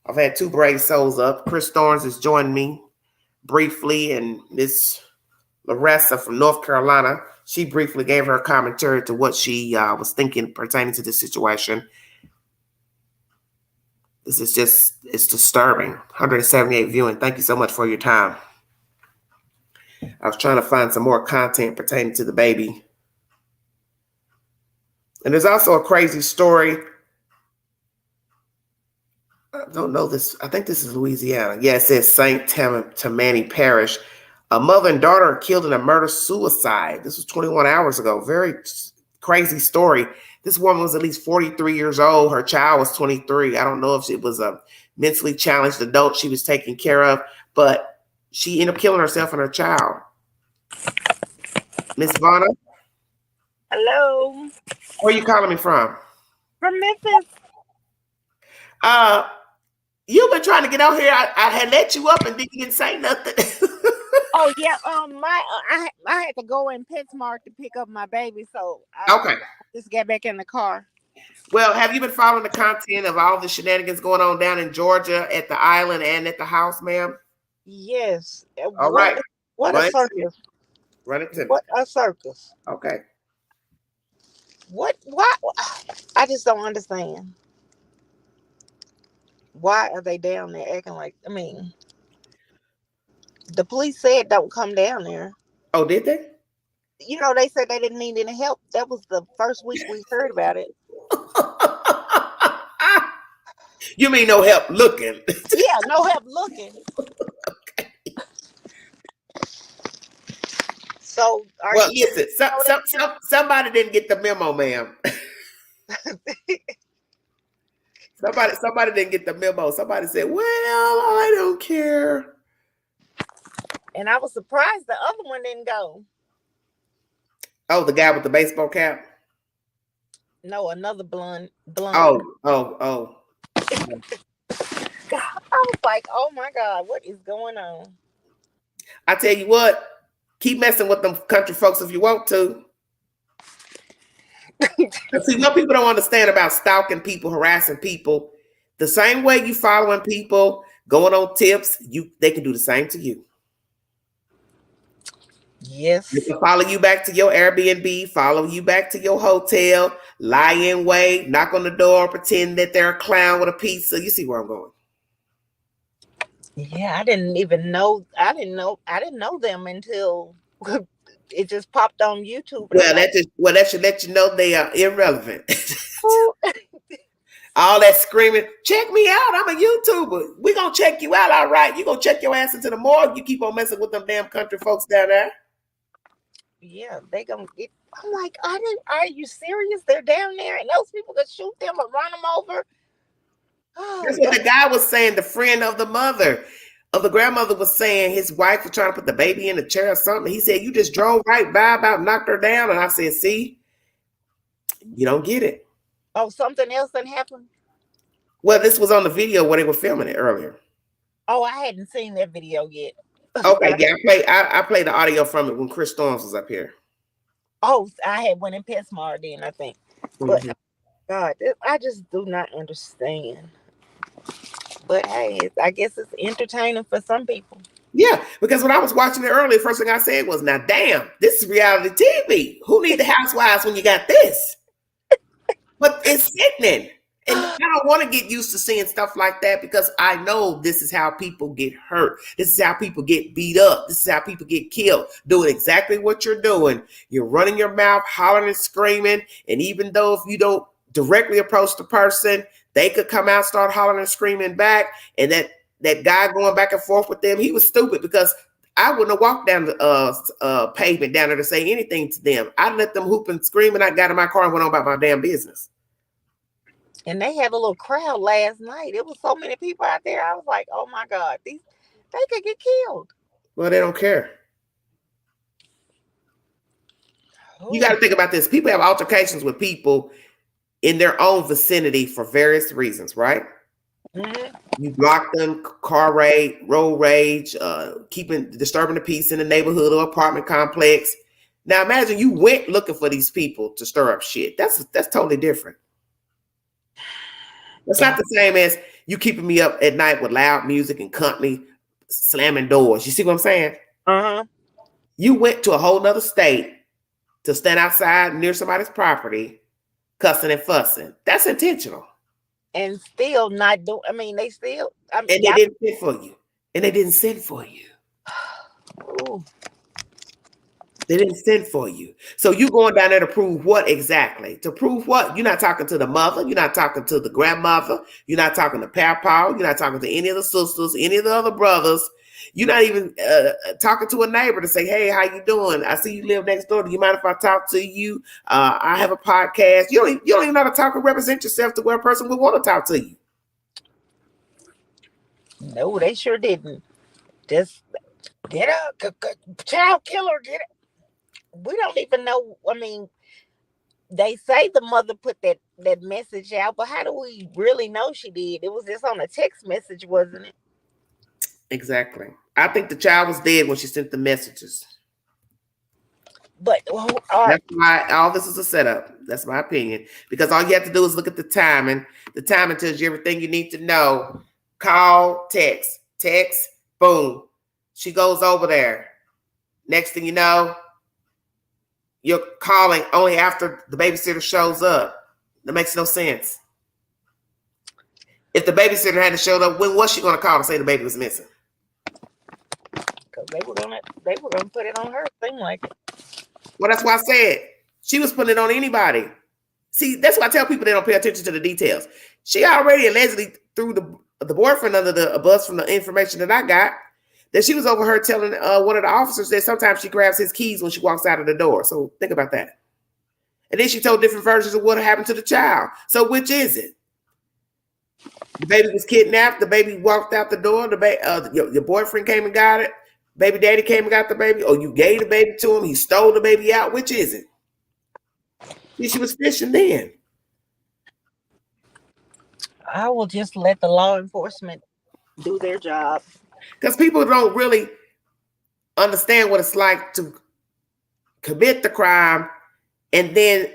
I've had two brave souls up. Chris Thorns has joined me briefly, and Miss Larissa from North Carolina, she briefly gave her commentary to what she was thinking pertaining to this situation. This is just, it's disturbing. 178 viewing. Thank you so much for your time. I was trying to find some more content pertaining to the baby. And there's also a crazy story. I don't know this. I think this is Louisiana. Yeah, it says St. Tammany Parish. A mother and daughter are killed in a murder-suicide. This was 21 hours ago. Very crazy story. This woman was at least 43 years old. Her child was 23. I don't know if it was a mentally challenged adult she was taking care of, but she ended up killing herself and her child. Miss Vanna? Hello. Where are you calling me from? From Memphis. You've been been trying to get out here. I had let you up and didn't say nothing. Oh yeah, I had to go in PetSmart to pick up my baby, so I Okay. just got back in the car. Well, have you been following the content of all the shenanigans going on down in Georgia at the island and at the house, ma'am? Yes. All right. What a circus. Run it to me. What a circus. Okay. Why? I just don't understand. Why are they down there acting like? I mean, the police said don't come down there. Oh, did they? You know, they said they didn't need any help. That was the first week we heard about it. You mean no help looking? Yeah, no help looking. Okay. So, listen. Somebody didn't get the memo, ma'am. Somebody didn't get the memo. Somebody said, "Well, I don't care." And I was surprised the other one didn't go. Oh, the guy with the baseball cap? No, another blonde. Oh. I was like, oh my God, what is going on? I tell you what, keep messing with them country folks if you want to. See, what people don't understand about stalking people, harassing people, the same way you following people, going on tips, they can do the same to you. Yes. They can follow you back to your Airbnb, follow you back to your hotel, lie in wait, knock on the door, pretend that they're a clown with a pizza. You see where I'm going? Yeah, I didn't know them until it just popped on YouTube. Well, that should let you know they are irrelevant. All that screaming, check me out, I'm a YouTuber. We're going to check you out, all right. You're going to check your ass into the morgue. You keep on messing with them damn country folks down there. Yeah, they gonna get. I'm like, are you serious? They're down there, and those people could shoot them or run them over. Oh, that's what the guy was saying. The friend of the mother, of the grandmother, was saying his wife was trying to put the baby in the chair or something. He said, "You just drove right by, about knocked her down." And I said, "See, you don't get it." Oh, something else didn't happen. Well, this was on the video where they were filming it earlier. Oh, I hadn't seen that video yet. Okay, yeah, I played the audio from it when Chris Storms was up here. Oh, I had went in PetSmart then, I think. But God, I just do not understand. But hey, I guess it's entertaining for some people. Yeah, because when I was watching it earlier, the first thing I said was, "Now, damn, this is reality TV. Who need the housewives when you got this?" But it's sickening. And I don't want to get used to seeing stuff like that because I know this is how people get hurt. This is how people get beat up. This is how people get killed. Doing exactly what you're doing. You're running your mouth, hollering and screaming. And even though if you don't directly approach the person, they could come out, start hollering and screaming back. And that guy going back and forth with them, he was stupid because I wouldn't have walked down the pavement down there to say anything to them. I let them hoop and scream, and I got in my car and went on about my damn business. And they had a little crowd last night. It was so many people out there. I was like, oh my God, they could get killed. Well, they don't care. You got to think about this. People have altercations with people in their own vicinity for various reasons, right? Mm-hmm. You block them, car rage, road rage, disturbing the peace in the neighborhood or apartment complex. Now imagine you went looking for these people to stir up shit. That's totally different. It's not the same as you keeping me up at night with loud music and company slamming doors. You see what I'm saying? Uh-huh. You went to a whole nother state to stand outside near somebody's property, cussing and fussing. That's intentional. And still not do. I mean, they still. And they didn't send for you. And they didn't send for you. Ooh. They didn't send for you. So you going down there to prove what exactly? To prove what? You're not talking to the mother. You're not talking to the grandmother. You're not talking to Papa. You're not talking to any of the sisters, any of the other brothers. You're not even talking to a neighbor to say, "Hey, how you doing? I see you live next door. Do you mind if I talk to you? I have a podcast." You don't even know how to talk and represent yourself to where a person would want to talk to you. No, they sure didn't. Just get up, child killer, get it. We don't even know. I mean, they say the mother put that message out, but how do we really know she did? It was just on a text message, wasn't it? Exactly. I think the child was dead when she sent the messages. But that's why all this is a setup. That's my opinion. Because all you have to do is look at the timing. The timing tells you everything you need to know. Call, text, boom. She goes over there. Next thing you know, you're calling only after the babysitter shows up. That makes no sense. If the babysitter hadn't showed up, when was she going to call and say the baby was missing? Because they were gonna put it on her. Seemed like it. Well, that's why I said she was putting it on anybody. See, that's why I tell people they don't pay attention to the details. She already allegedly threw the boyfriend under the bus from the information that I got. That she was over her telling one of the officers that sometimes she grabs his keys when she walks out of the door. So think about that. And then she told different versions of what happened to the child. So which is it? The baby was kidnapped. The baby walked out the door. Your boyfriend came and got it. Baby daddy came and got the baby. Or you gave the baby to him. He stole the baby out. Which is it? See, she was fishing then. I will just let the law enforcement do their job. Because people don't really understand what it's like to commit the crime and then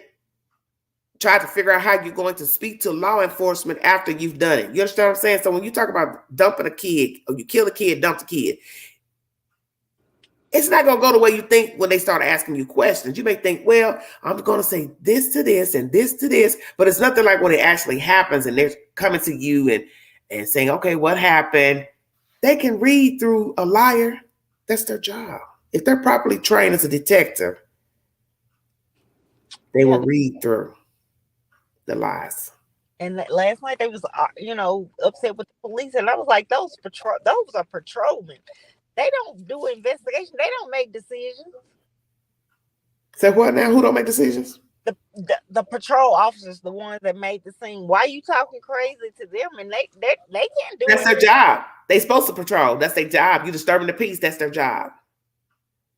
try to figure out how you're going to speak to law enforcement after you've done it. You understand what I'm saying? So when you talk about dumping a kid, or you kill a kid, dump a kid, it's not going to go the way you think when they start asking you questions. You may think, well, I'm going to say this to this and this to this, but it's nothing like when it actually happens and they're coming to you and saying, okay, what happened? They can read through a liar. That's their job. If they're properly trained as a detective, they will read through the lies. And last night they was, upset with the police, and I was like, those are patrolmen. They don't do investigation. They don't make decisions. So what now? Who don't make decisions? The patrol officers, the ones that made the scene. Why are you talking crazy to them? And they can't do it. That's their job. They supposed to patrol. That's their job. You disturbing the peace. That's their job.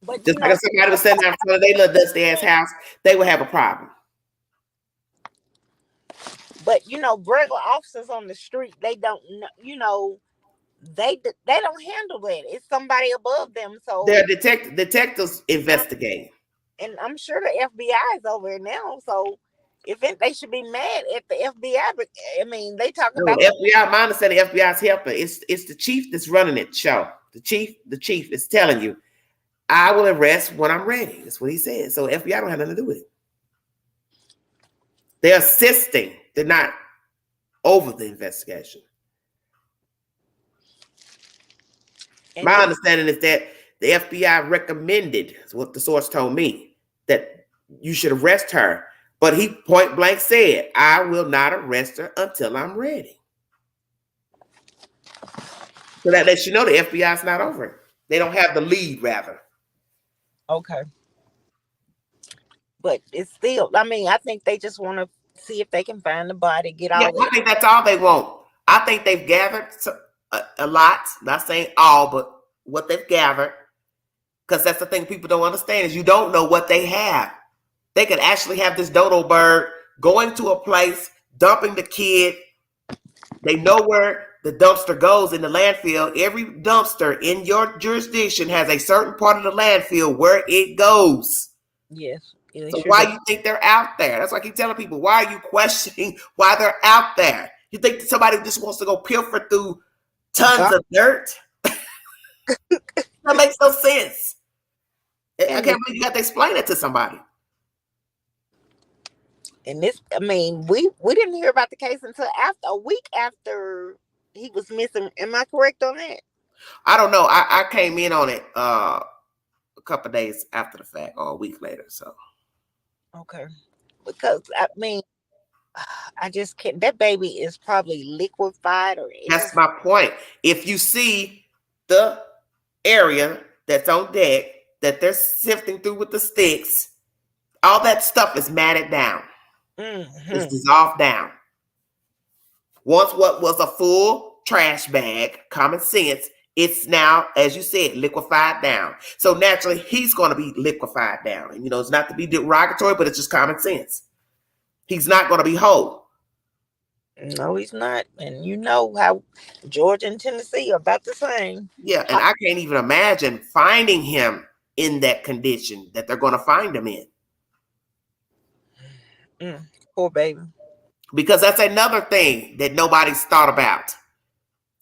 But just like if somebody was sitting out in front of their little dusty ass house, they would have a problem. But regular officers on the street, they don't know. They don't handle that. It's somebody above them. So they're detectives investigate. And I'm sure the FBI is over there now. So if they should be mad at the FBI, but I mean, they talk about the FBI. My understanding, the FBI's helper. It's the chief that's running it. Show the chief is telling you, I will arrest when I'm ready. That's what he said. So FBI don't have nothing to do with it. They're assisting. They're not over the investigation. And my understanding is that the FBI recommended, is what the source told me, that you should arrest her. But he point blank said, I will not arrest her until I'm ready. So that lets you know the FBI's not over it. They don't have the lead, rather. Okay. But it's still, I mean, I think they just want to see if they can find the body, get all I think that's all they want. I think they've gathered a lot, not saying all, but what they've gathered. Because that's the thing people don't understand is you don't know what they have. They could actually have this dodo bird going to a place, dumping the kid. They know where the dumpster goes in the landfill. Every dumpster in your jurisdiction has a certain part of the landfill where it goes. Yes. So why you think they're out there? That's why I keep telling people, why are you questioning why they're out there? You think somebody just wants to go pilfer through tons of dirt? That makes no sense. I can't believe you have to explain it to somebody. And this, I mean, we didn't hear about the case until a week after he was missing. Am I correct on that? I don't know. I came in on it a couple of days after the fact, or a week later. So okay, because I mean, I just can't. That baby is probably liquefied, or that's my point. If you see the area that's on deck that they're sifting through with the sticks, all that stuff is matted down. Mm-hmm. It's dissolved down. Once what was a full trash bag, common sense, it's now, as you said, liquefied down. So naturally, he's going to be liquefied down. And, it's not to be derogatory, but it's just common sense. He's not going to be whole. No, he's not. And you know how Georgia and Tennessee are about the same. Yeah, and I can't even imagine finding him in that condition that they're going to find him in. Poor baby. Because that's another thing that nobody's thought about.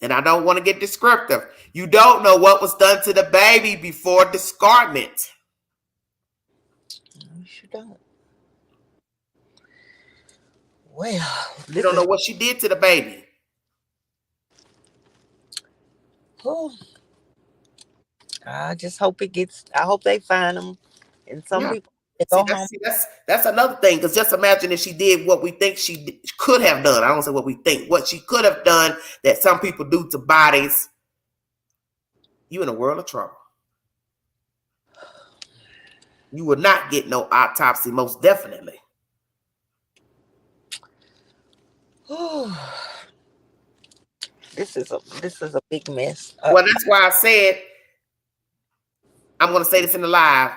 And I don't want to get descriptive. You don't know what was done to the baby before discardment. You sure don't. Well, you don't know what she did to the baby. Oh, I just hope I hope they find him. And some people go home. That's another thing. Because just imagine if she did what we think she could have done. I don't say what we think. What she could have done that some people do to bodies. You in a world of trouble. You will not get no autopsy, most definitely. This is a big mess. Well, that's why I said I'm going to say this in the live.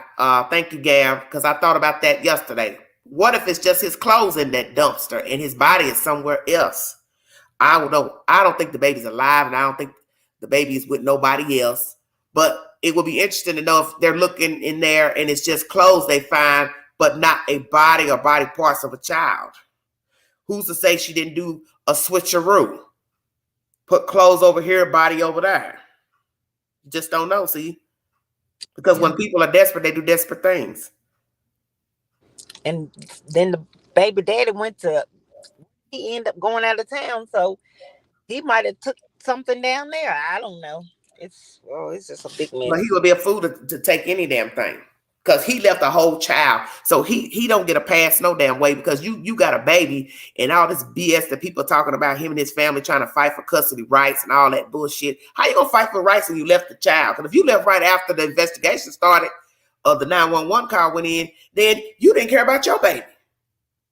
Thank you, Gab, because I thought about that yesterday. What if it's just his clothes in that dumpster and his body is somewhere else? I don't think the baby's alive, and I don't think the baby is with nobody else. But it would be interesting to know if they're looking in there and it's just clothes they find, but not a body or body parts of a child. Who's to say she didn't do a switcheroo? Put clothes over here, body over there. You just don't know, see? Because when people are desperate, they do desperate things. And then the baby daddy he ended up going out of town, so he might have took something down there. I don't know. It's just a big mess. But he would be a fool to take any damn thing. Because he left a whole child. So he don't get a pass no damn way because you got a baby and all this BS that people are talking about him and his family trying to fight for custody rights and all that bullshit. How you gonna fight for rights when you left the child? Because if you left right after the investigation started or the 911 call went in, then you didn't care about your baby.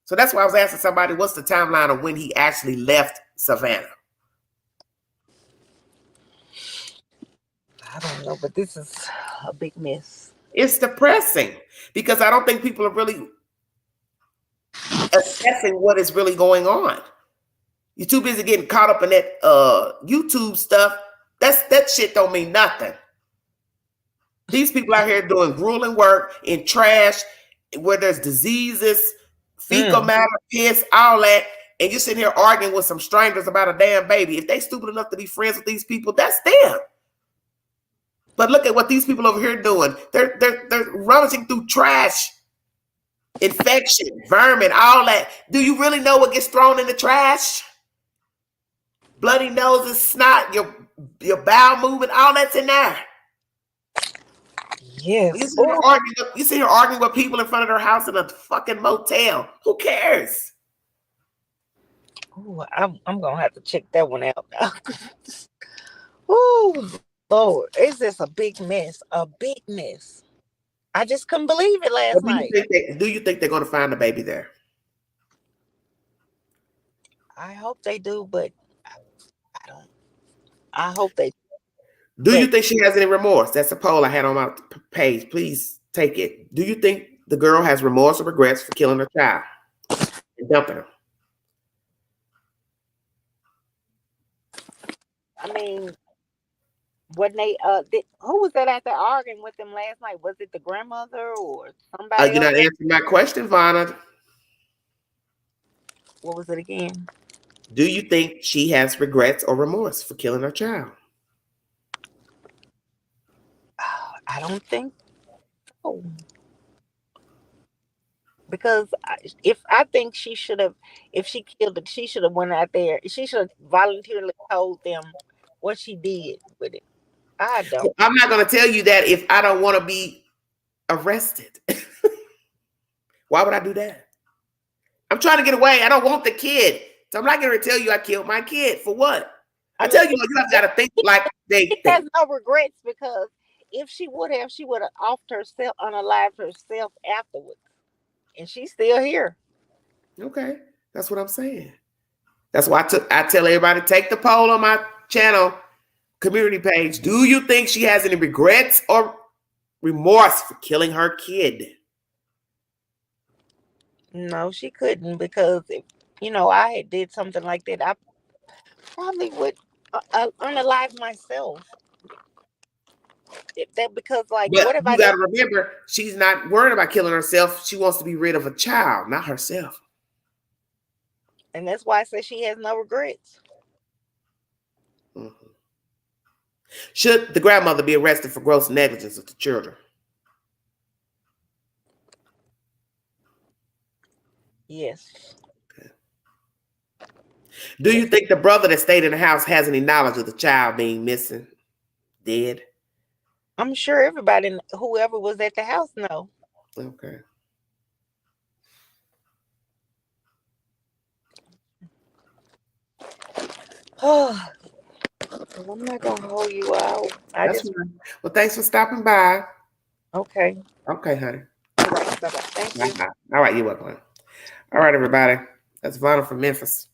So that's why I was asking somebody, what's the timeline of when he actually left Savannah? I don't know, but this is a big mess. It's depressing because I don't think people are really assessing what is really going on. You're too busy getting caught up in that YouTube stuff. That shit don't mean nothing. These people out here doing grueling work in trash where there's diseases, fecal matter, piss, all that, and you're sitting here arguing with some strangers about a damn baby. If they stupid enough to be friends with these people, that's them. But look at what these people over here doing. They're rummaging through trash, infection, vermin, all that. Do you really know what gets thrown in the trash? Bloody noses, snot, your bowel movement, all that's in there. Yes. You see her arguing with people in front of their house in a fucking motel. Who cares? Oh, I'm gonna have to check that one out. Oh, Lord, it's just a big mess. A big mess. I just couldn't believe it last night. Do you think they're gonna find the baby there? I hope they do, but I don't. I hope they do. Do you think she has any remorse? That's a poll I had on my page. Please take it. Do you think the girl has remorse or regrets for killing her child and dumping her? I mean, when they who was that out there arguing with them last night? Was it the grandmother or somebody? You're not answering my question, Vonna. What was it again? Do you think she has regrets or remorse for killing her child? I don't think so. Because I think she should have, if she killed it, she should have went out there. She should have voluntarily told them what she did with it. I don't. I'm not going to tell you that if I don't want to be arrested. Why would I do that? I'm trying to get away. I don't want the kid. So I'm not going to tell you I killed my kid. For what? I tell you, you got to think like they think. Has no regrets because if she would have offed herself, unalived herself afterwards. And she's still here. Okay. That's what I'm saying. That's why I tell everybody, take the poll on my channel community page. Do you think she has any regrets or remorse for killing her kid? No, she couldn't, because if I had did something like that, I probably would unalive myself. Because, like, But what if I you got to didn't? remember, she's not worried about killing herself. She wants to be rid of a child, not herself. And that's why I say she has no regrets. Mhm. Should the grandmother be arrested for gross negligence of the children? Yes. Do you think the brother that stayed in the house has any knowledge of the child being missing, dead? I'm sure everybody, whoever was at the house, know. Okay. Oh, I'm not gonna hold you out. That's fine. Well, thanks for stopping by. Okay. Okay, honey. All right. Bye-bye. Thank you. Bye-bye. All right, you're welcome. All right, everybody. That's Vanna from Memphis.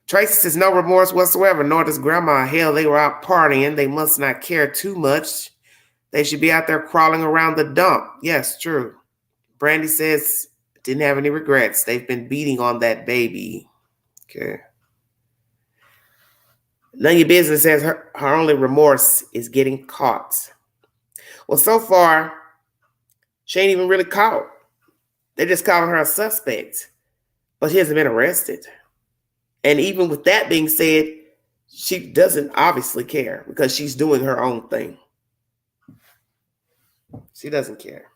Tracy says no remorse whatsoever, nor does grandma. Hell, they were out partying. They must not care too much. They should be out there crawling around the dump. Yes, true. Brandy says didn't have any regrets. They've been beating on that baby. Okay. None of your business says her only remorse is getting caught. Well, so far, she ain't even really caught. They're just calling her a suspect, but she hasn't been arrested. And even with that being said, she doesn't obviously care because she's doing her own thing. She doesn't care.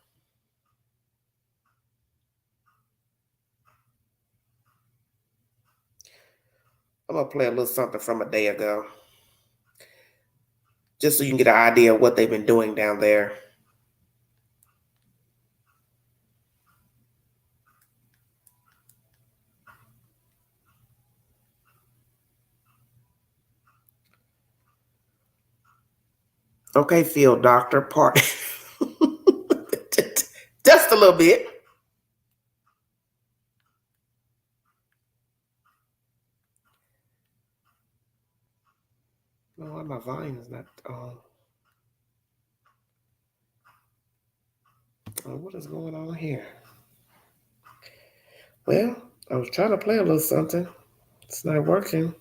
I'm going to play a little something from a day ago, just so you can get an idea of what they've been doing down there. Okay, field doctor, part. Just a little bit. No, why my volume is not on. What is going on here? Well, I was trying to play a little something. It's not working.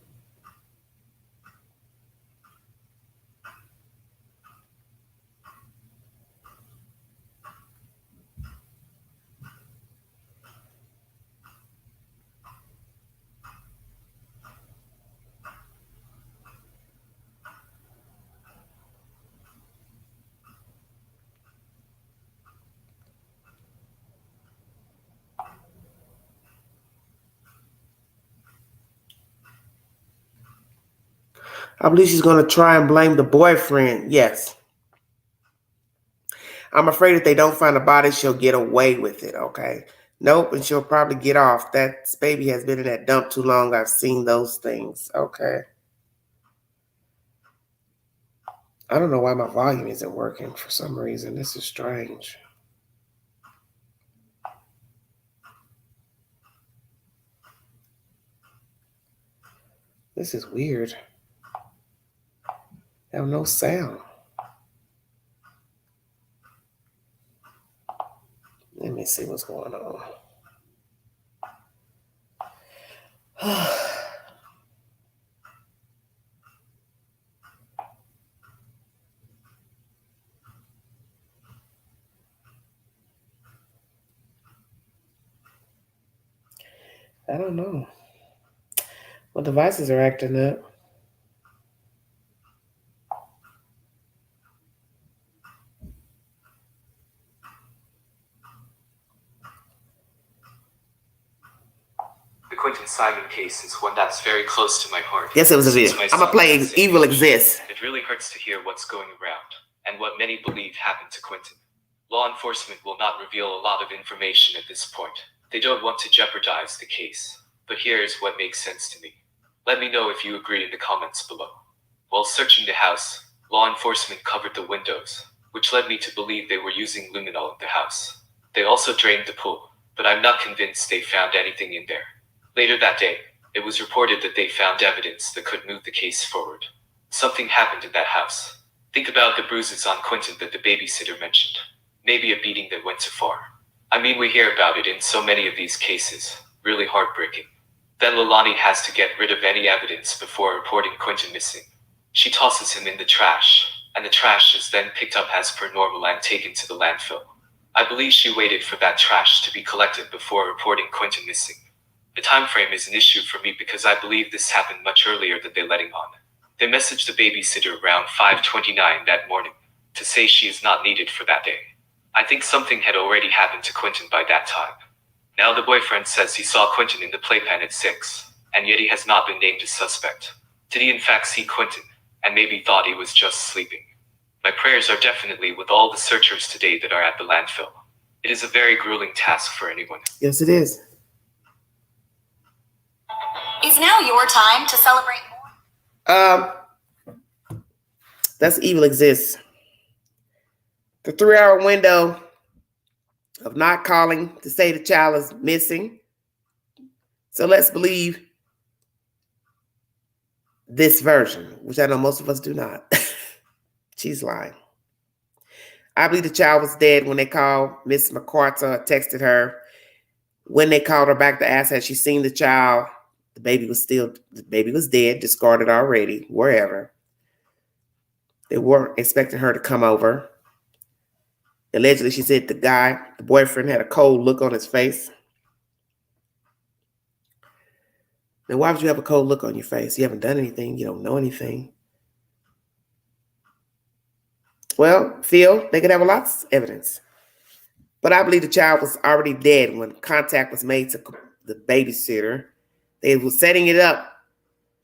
I believe she's going to try and blame the boyfriend. Yes. I'm afraid if they don't find a body, she'll get away with it. Okay. Nope. And she'll probably get off. That baby has been in that dump too long. I've seen those things. Okay. I don't know why my volume isn't working for some reason. This is strange. This is weird. I have no sound. Let me see what's going on. I don't know. My devices are acting up. The Quinton Simon case is one that's very close to my heart. Yes, it was a video. I'm gonna play Evil Exists. It really hurts to hear what's going around and what many believe happened to Quinton. Law enforcement will not reveal a lot of information at this point. They don't want to jeopardize the case. But here's what makes sense to me. Let me know if you agree in the comments below. While searching the house, law enforcement covered the windows, which led me to believe they were using luminol in the house. They also drained the pool, but I'm not convinced they found anything in there. Later that day, it was reported that they found evidence that could move the case forward. Something happened in that house. Think about the bruises on Quinton that the babysitter mentioned. Maybe a beating that went too far. I mean, we hear about it in so many of these cases. Really heartbreaking. Then Leilani has to get rid of any evidence before reporting Quinton missing. She tosses him in the trash, and the trash is then picked up as per normal and taken to the landfill. I believe she waited for that trash to be collected before reporting Quinton missing. The time frame is an issue for me because I believe this happened much earlier than they letting on. They messaged the babysitter around 5:29 that morning to say she is not needed for that day. I think something had already happened to Quinton by that time. Now the boyfriend says he saw Quinton in the playpen at 6, and yet he has not been named as suspect. Did he in fact see Quinton, and maybe thought he was just sleeping? My prayers are definitely with all the searchers today that are at the landfill. It is a very grueling task for anyone. Yes, it is. Is now your time to celebrate more? That's Evil Exists. The 3-hour window of not calling to say the child is missing. So let's believe this version, which I know most of us do not. She's lying. I believe the child was dead when they called. Miss McCarter texted her. When they called her back to ask had she seen the child, the baby was dead, discarded already, wherever. They weren't expecting her to come over. Allegedly, she said the boyfriend, had a cold look on his face. Now, why would you have a cold look on your face? You haven't done anything. You don't know anything. Well, Phil, they could have a lot of evidence. But I believe the child was already dead when contact was made to the babysitter. They were setting it up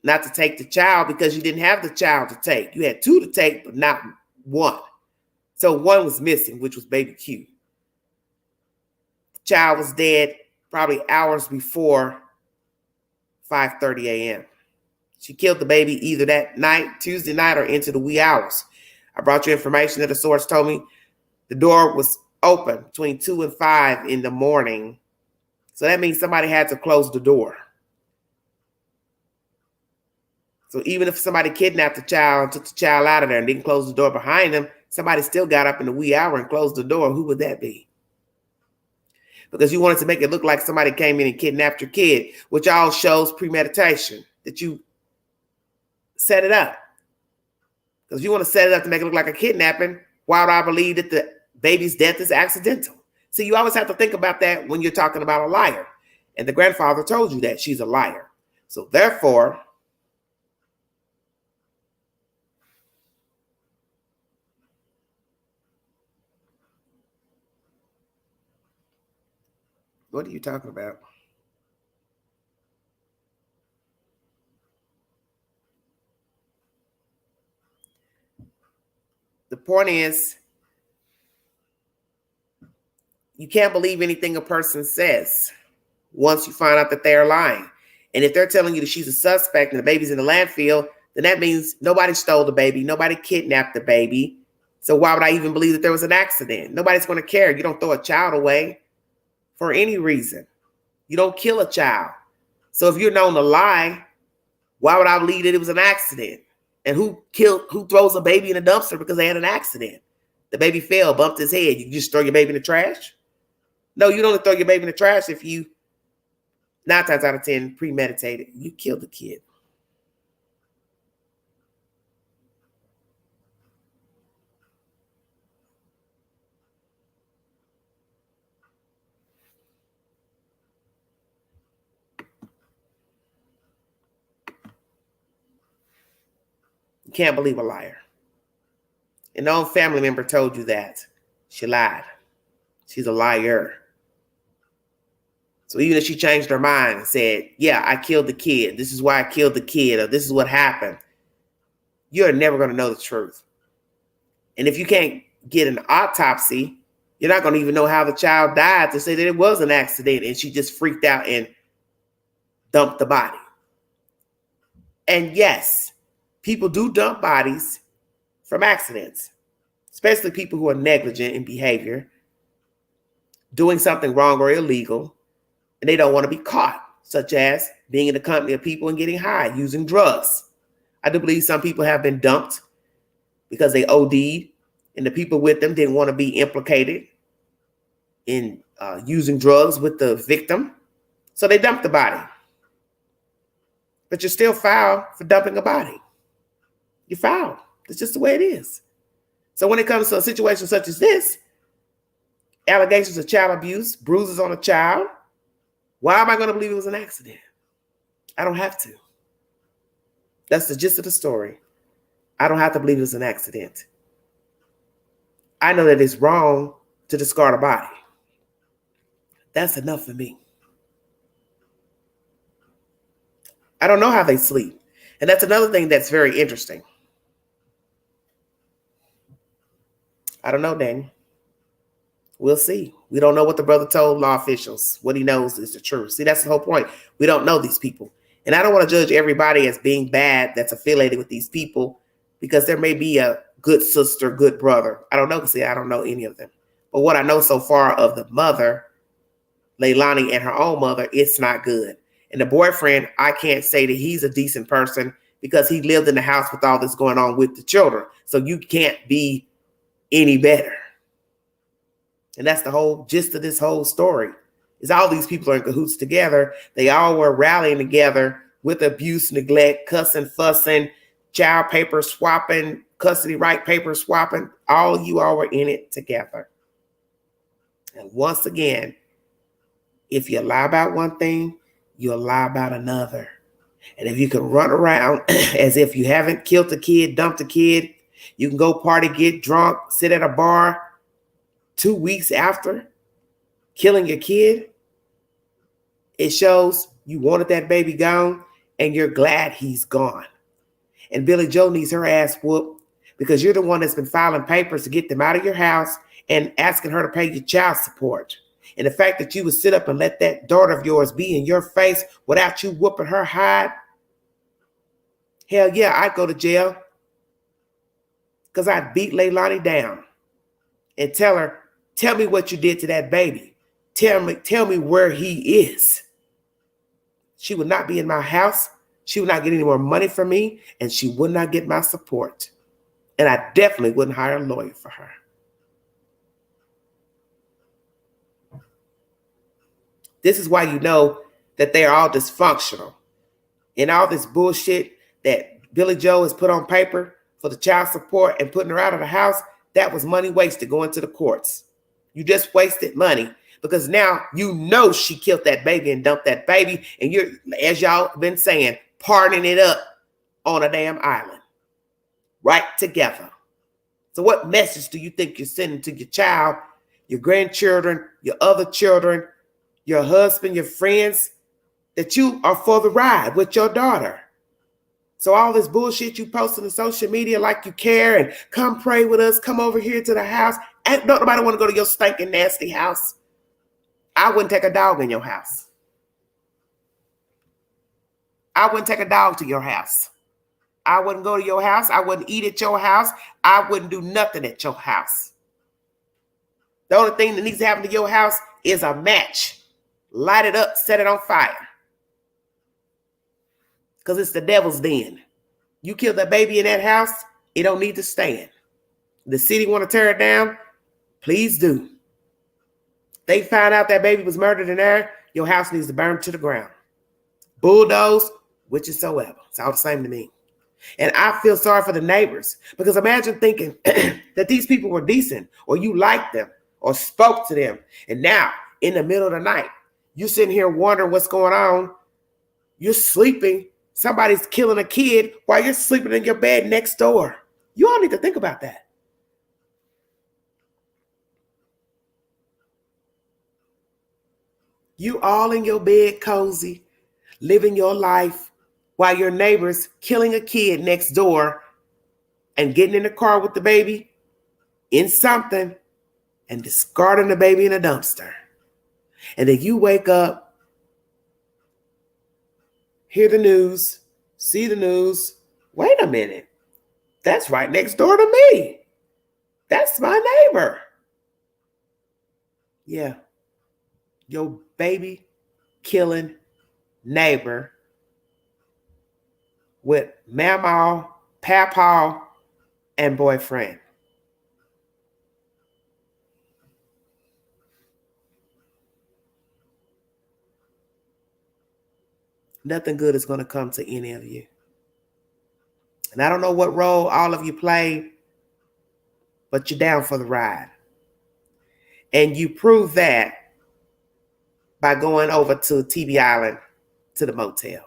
not to take the child because you didn't have the child to take. You had 2 to take, but not 1. So 1 was missing, which was baby Q. The child was dead probably hours before 5:30 a.m. She killed the baby either that night, Tuesday night, or into the wee hours. I brought you information that a source told me the door was open between 2 and 5 in the morning. So that means somebody had to close the door. So even if somebody kidnapped the child and took the child out of there and didn't close the door behind them, somebody still got up in the wee hour and closed the door. Who would that be? Because you wanted to make it look like somebody came in and kidnapped your kid, which all shows premeditation, that you set it up. Because you want to set it up to make it look like a kidnapping, why would I believe that the baby's death is accidental? See, you always have to think about that when you're talking about a liar. And the grandfather told you that she's a liar. So therefore, what are you talking about? The point is, you can't believe anything a person says once you find out that they're lying. And if they're telling you that she's a suspect and the baby's in the landfill, then that means nobody stole the baby. Nobody kidnapped the baby. So why would I even believe that there was an accident? Nobody's going to care. You don't throw a child away for any reason. You don't kill a child. So if you're known to lie, why would I believe that it was an accident? And who throws a baby in a dumpster because they had an accident? The baby fell, bumped his head. You just throw your baby in the trash? No, you don't throw your baby in the trash if you, 9 times out of 10, premeditated. You killed the kid. You can't believe a liar. An own family member told you that. She lied. She's a liar. So even if she changed her mind and said, yeah, I killed the kid. This is why I killed the kid. Or this is what happened. You're never going to know the truth. And if you can't get an autopsy, you're not going to even know how the child died to say that it was an accident and she just freaked out and dumped the body. And yes, people do dump bodies from accidents, especially people who are negligent in behavior, doing something wrong or illegal, and they don't want to be caught, such as being in the company of people and getting high, using drugs. I do believe some people have been dumped because they OD'd and the people with them didn't want to be implicated. in using drugs with the victim. So they dumped the body. But you're still foul for dumping a body. You're foul. It's just the way it is. So when it comes to a situation such as this, allegations of child abuse, bruises on a child, why am I going to believe it was an accident? I don't have to. That's the gist of the story. I don't have to believe it was an accident. I know that it's wrong to discard a body. That's enough for me. I don't know how they sleep. And that's another thing that's very interesting. I don't know, Danny. We'll see. We don't know what the brother told law officials. What he knows is the truth. See, that's the whole point. We don't know these people. And I don't want to judge everybody as being bad that's affiliated with these people, because there may be a good sister, good brother. I don't know. See, I don't know any of them. But what I know so far of the mother, Leilani, and her own mother, it's not good. And the boyfriend, I can't say that he's a decent person, because he lived in the house with all this going on with the children. So you can't be any better. And that's the whole gist of this whole story, is all these people are in cahoots together. They all were rallying together with abuse, neglect, cussing, fussing, child paper swapping, custody right paper swapping. All you all were in it together. And once again, if you lie about one thing, you'll lie about another. And if you can run around as if you haven't killed a kid, dumped a kid, you can go party, get drunk, sit at a bar 2 weeks after killing your kid, it shows you wanted that baby gone and you're glad he's gone. And Billy Joe needs her ass whooped, because you're the one that's been filing papers to get them out of your house and asking her to pay your child support. And the fact that you would sit up and let that daughter of yours be in your face without you whooping her hide, hell yeah, I'd go to jail, because I'd beat Leilani down and tell her, tell me what you did to that baby. Tell me where he is. She would not be in my house. She would not get any more money from me, and she would not get my support. And I definitely wouldn't hire a lawyer for her. This is why you know that they are all dysfunctional. And all this bullshit that Billy Joe has put on paper for the child support and putting her out of the house, that was money wasted going to the courts. You just wasted money, because now you know she killed that baby and dumped that baby, and you're, as y'all been saying, partying it up on a damn island right together. So what message do you think you're sending to your child, your grandchildren, your other children, your husband, your friends, that you are for the ride with your daughter? So all this bullshit you posting on social media like you care and come pray with us, come over here to the house. And don't nobody want to go to your stinking, nasty house. I wouldn't take a dog in your house. I wouldn't take a dog to your house. I wouldn't go to your house. I wouldn't eat at your house. I wouldn't do nothing at your house. The only thing that needs to happen to your house is a match. Light it up, set it on fire. Because it's the devil's den. You kill that baby in that house, it don't need to stand. The city want to tear it down, please do. They find out that baby was murdered in there, your house needs to burn to the ground. Bulldoze, whichsoever. It's all the same to me. And I feel sorry for the neighbors, because imagine thinking that these people were decent, or you liked them, or spoke to them. And now, in the middle of the night, you're sitting here wondering what's going on. You're sleeping. Somebody's killing a kid while you're sleeping in your bed next door. You all need to think about that. You all in your bed cozy, living your life, while your neighbor's killing a kid next door and getting in the car with the baby in something and discarding the baby in a dumpster. And then you wake up, hear the news, see the news. Wait a minute. That's right next door to me. That's my neighbor. Yeah. Your baby killing neighbor with mama, papa, and boyfriend. Nothing good is going to come to any of you. And I don't know what role all of you play, but you're down for the ride. And you prove that by going over to TV Island to the motel.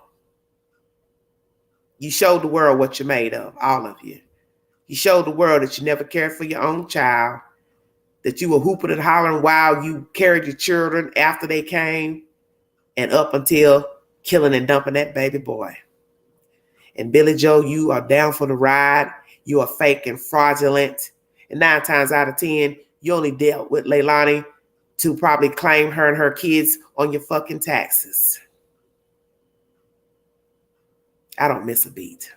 You showed the world what you're made of, all of you. You showed the world that you never cared for your own child, that you were hooping and hollering while you carried your children after they came, and up until killing and dumping that baby boy. And Billy Joe, you are down for the ride. You are fake and fraudulent. And 9 times out of 10, you only dealt with Leilani to probably claim her and her kids on your fucking taxes. I don't miss a beat.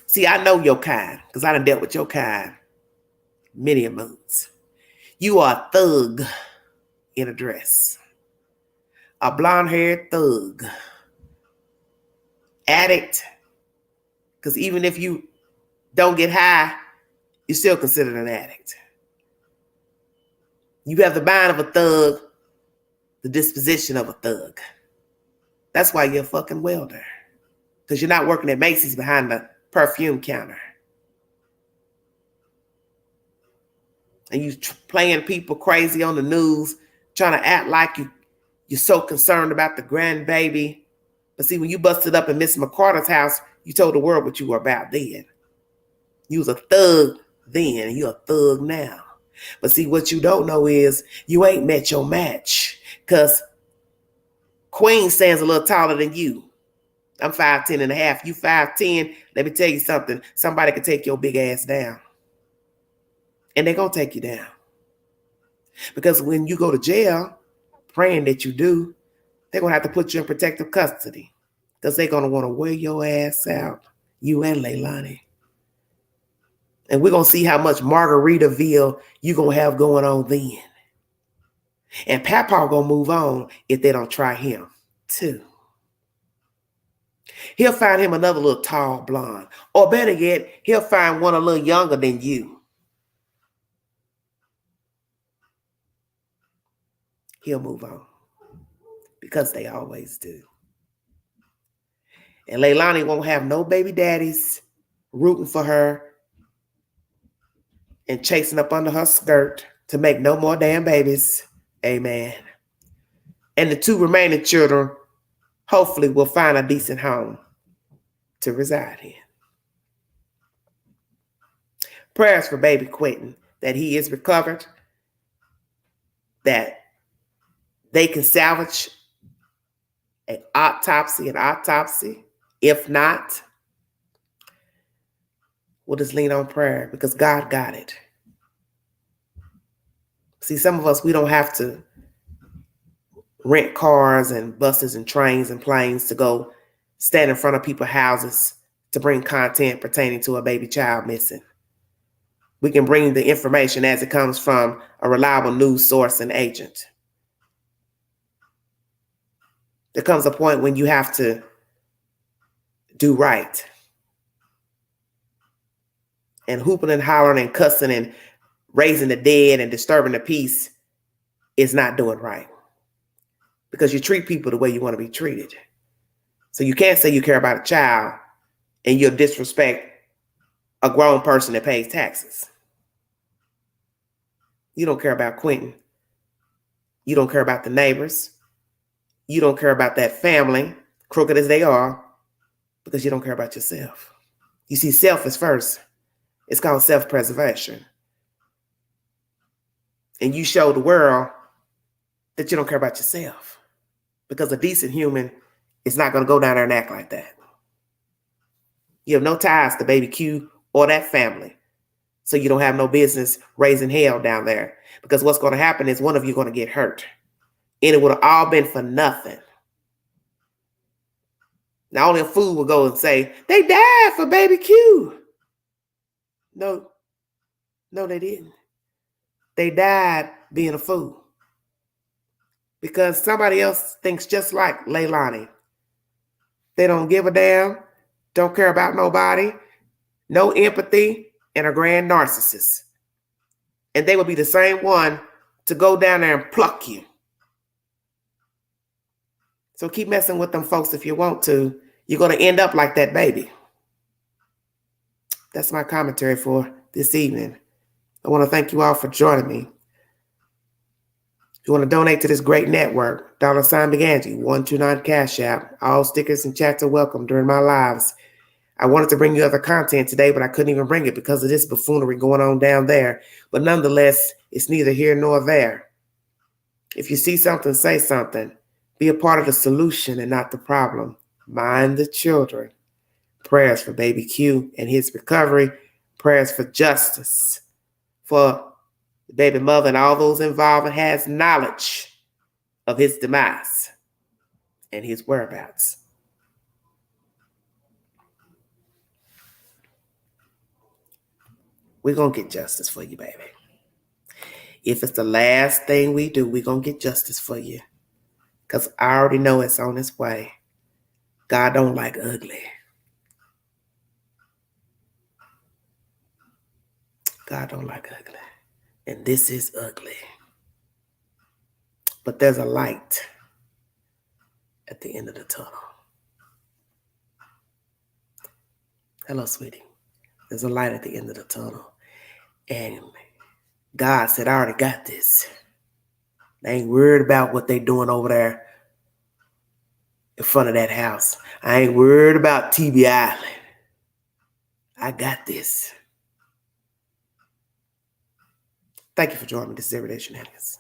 See, I know your kind, because I done dealt with your kind many a months. You are a thug in a dress. A blonde-haired thug. Addict. Because even if you don't get high, you're still considered an addict. You have the mind of a thug, the disposition of a thug. That's why you're a fucking welder. Because you're not working at Macy's behind the perfume counter. And you playing people crazy on the news, trying to act like you're so concerned about the grandbaby. But see, when you busted up in Miss McCarter's house, you told the world what you were about then. You was a thug then, and you're a thug now. But see, what you don't know is you ain't met your match. Because Queen stands a little taller than you. I'm 5'10" and a half. You 5'10". Let me tell you something. Somebody can take your big ass down. And they're going to take you down. Because when you go to jail, praying that you do, they're going to have to put you in protective custody. Because they're going to want to wear your ass out. You and Leilani. And we're going to see how much Margaritaville you're going to have going on then. And Papa going to move on if they don't try him too. He'll find him another little tall blonde. Or better yet, he'll find one a little younger than you. He'll move on. Because they always do. And Leilani won't have no baby daddies rooting for her and chasing up under her skirt to make no more damn babies. Amen. And the 2 remaining children hopefully will find a decent home to reside in. Prayers for baby Quinton, that he is recovered, that they can salvage an autopsy. If not, we'll just lean on prayer because God got it. See, some of us, we don't have to rent cars and buses and trains and planes to go stand in front of people's houses to bring content pertaining to a baby child missing. We can bring the information as it comes from a reliable news source and agent. There comes a point when you have to do right. And hooping and hollering and cussing and raising the dead and disturbing the peace is not doing right. Because you treat people the way you want to be treated. So you can't say you care about a child and you'll disrespect a grown person that pays taxes. You don't care about Quinton. You don't care about the neighbors. You don't care about that family, crooked as they are, because you don't care about yourself. You see, self is first. It's called self-preservation. And you show the world that you don't care about yourself. Because a decent human is not going to go down there and act like that. You have no ties to baby Q or that family. So you don't have no business raising hell down there. Because what's going to happen is one of you is going to get hurt. And it would have all been for nothing. Now only a fool will go and say, they died for baby Q. No, they didn't. They died being a fool. Because somebody else thinks just like Leilani. They don't give a damn, don't care about nobody, no empathy, and a grand narcissist. And they will be the same one to go down there and pluck you. So keep messing with them folks if you want to. You're going to end up like that baby. That's my commentary for this evening. I want to thank you all for joining me. If you want to donate to this great network, $sign Big Angie, 129 Cash App. All stickers and chats are welcome during my lives. I wanted to bring you other content today, but I couldn't even bring it because of this buffoonery going on down there. But nonetheless, it's neither here nor there. If you see something, say something. Be a part of the solution and not the problem. Mind the children. Prayers for baby Q and his recovery. Prayers for justice for the baby mother and all those involved and has knowledge of his demise and his whereabouts. We're going to get justice for you, baby. If it's the last thing we do, we're going to get justice for you. Because I already know it's on its way. God don't like ugly. God don't like ugly. And this is ugly. But there's a light at the end of the tunnel. Hello, sweetie. There's a light at the end of the tunnel. And God said, I already got this. I ain't worried about what they doing over there in front of that house. I ain't worried about TB Island. I got this. Thank you for joining me. This is Everyday Shenanigans.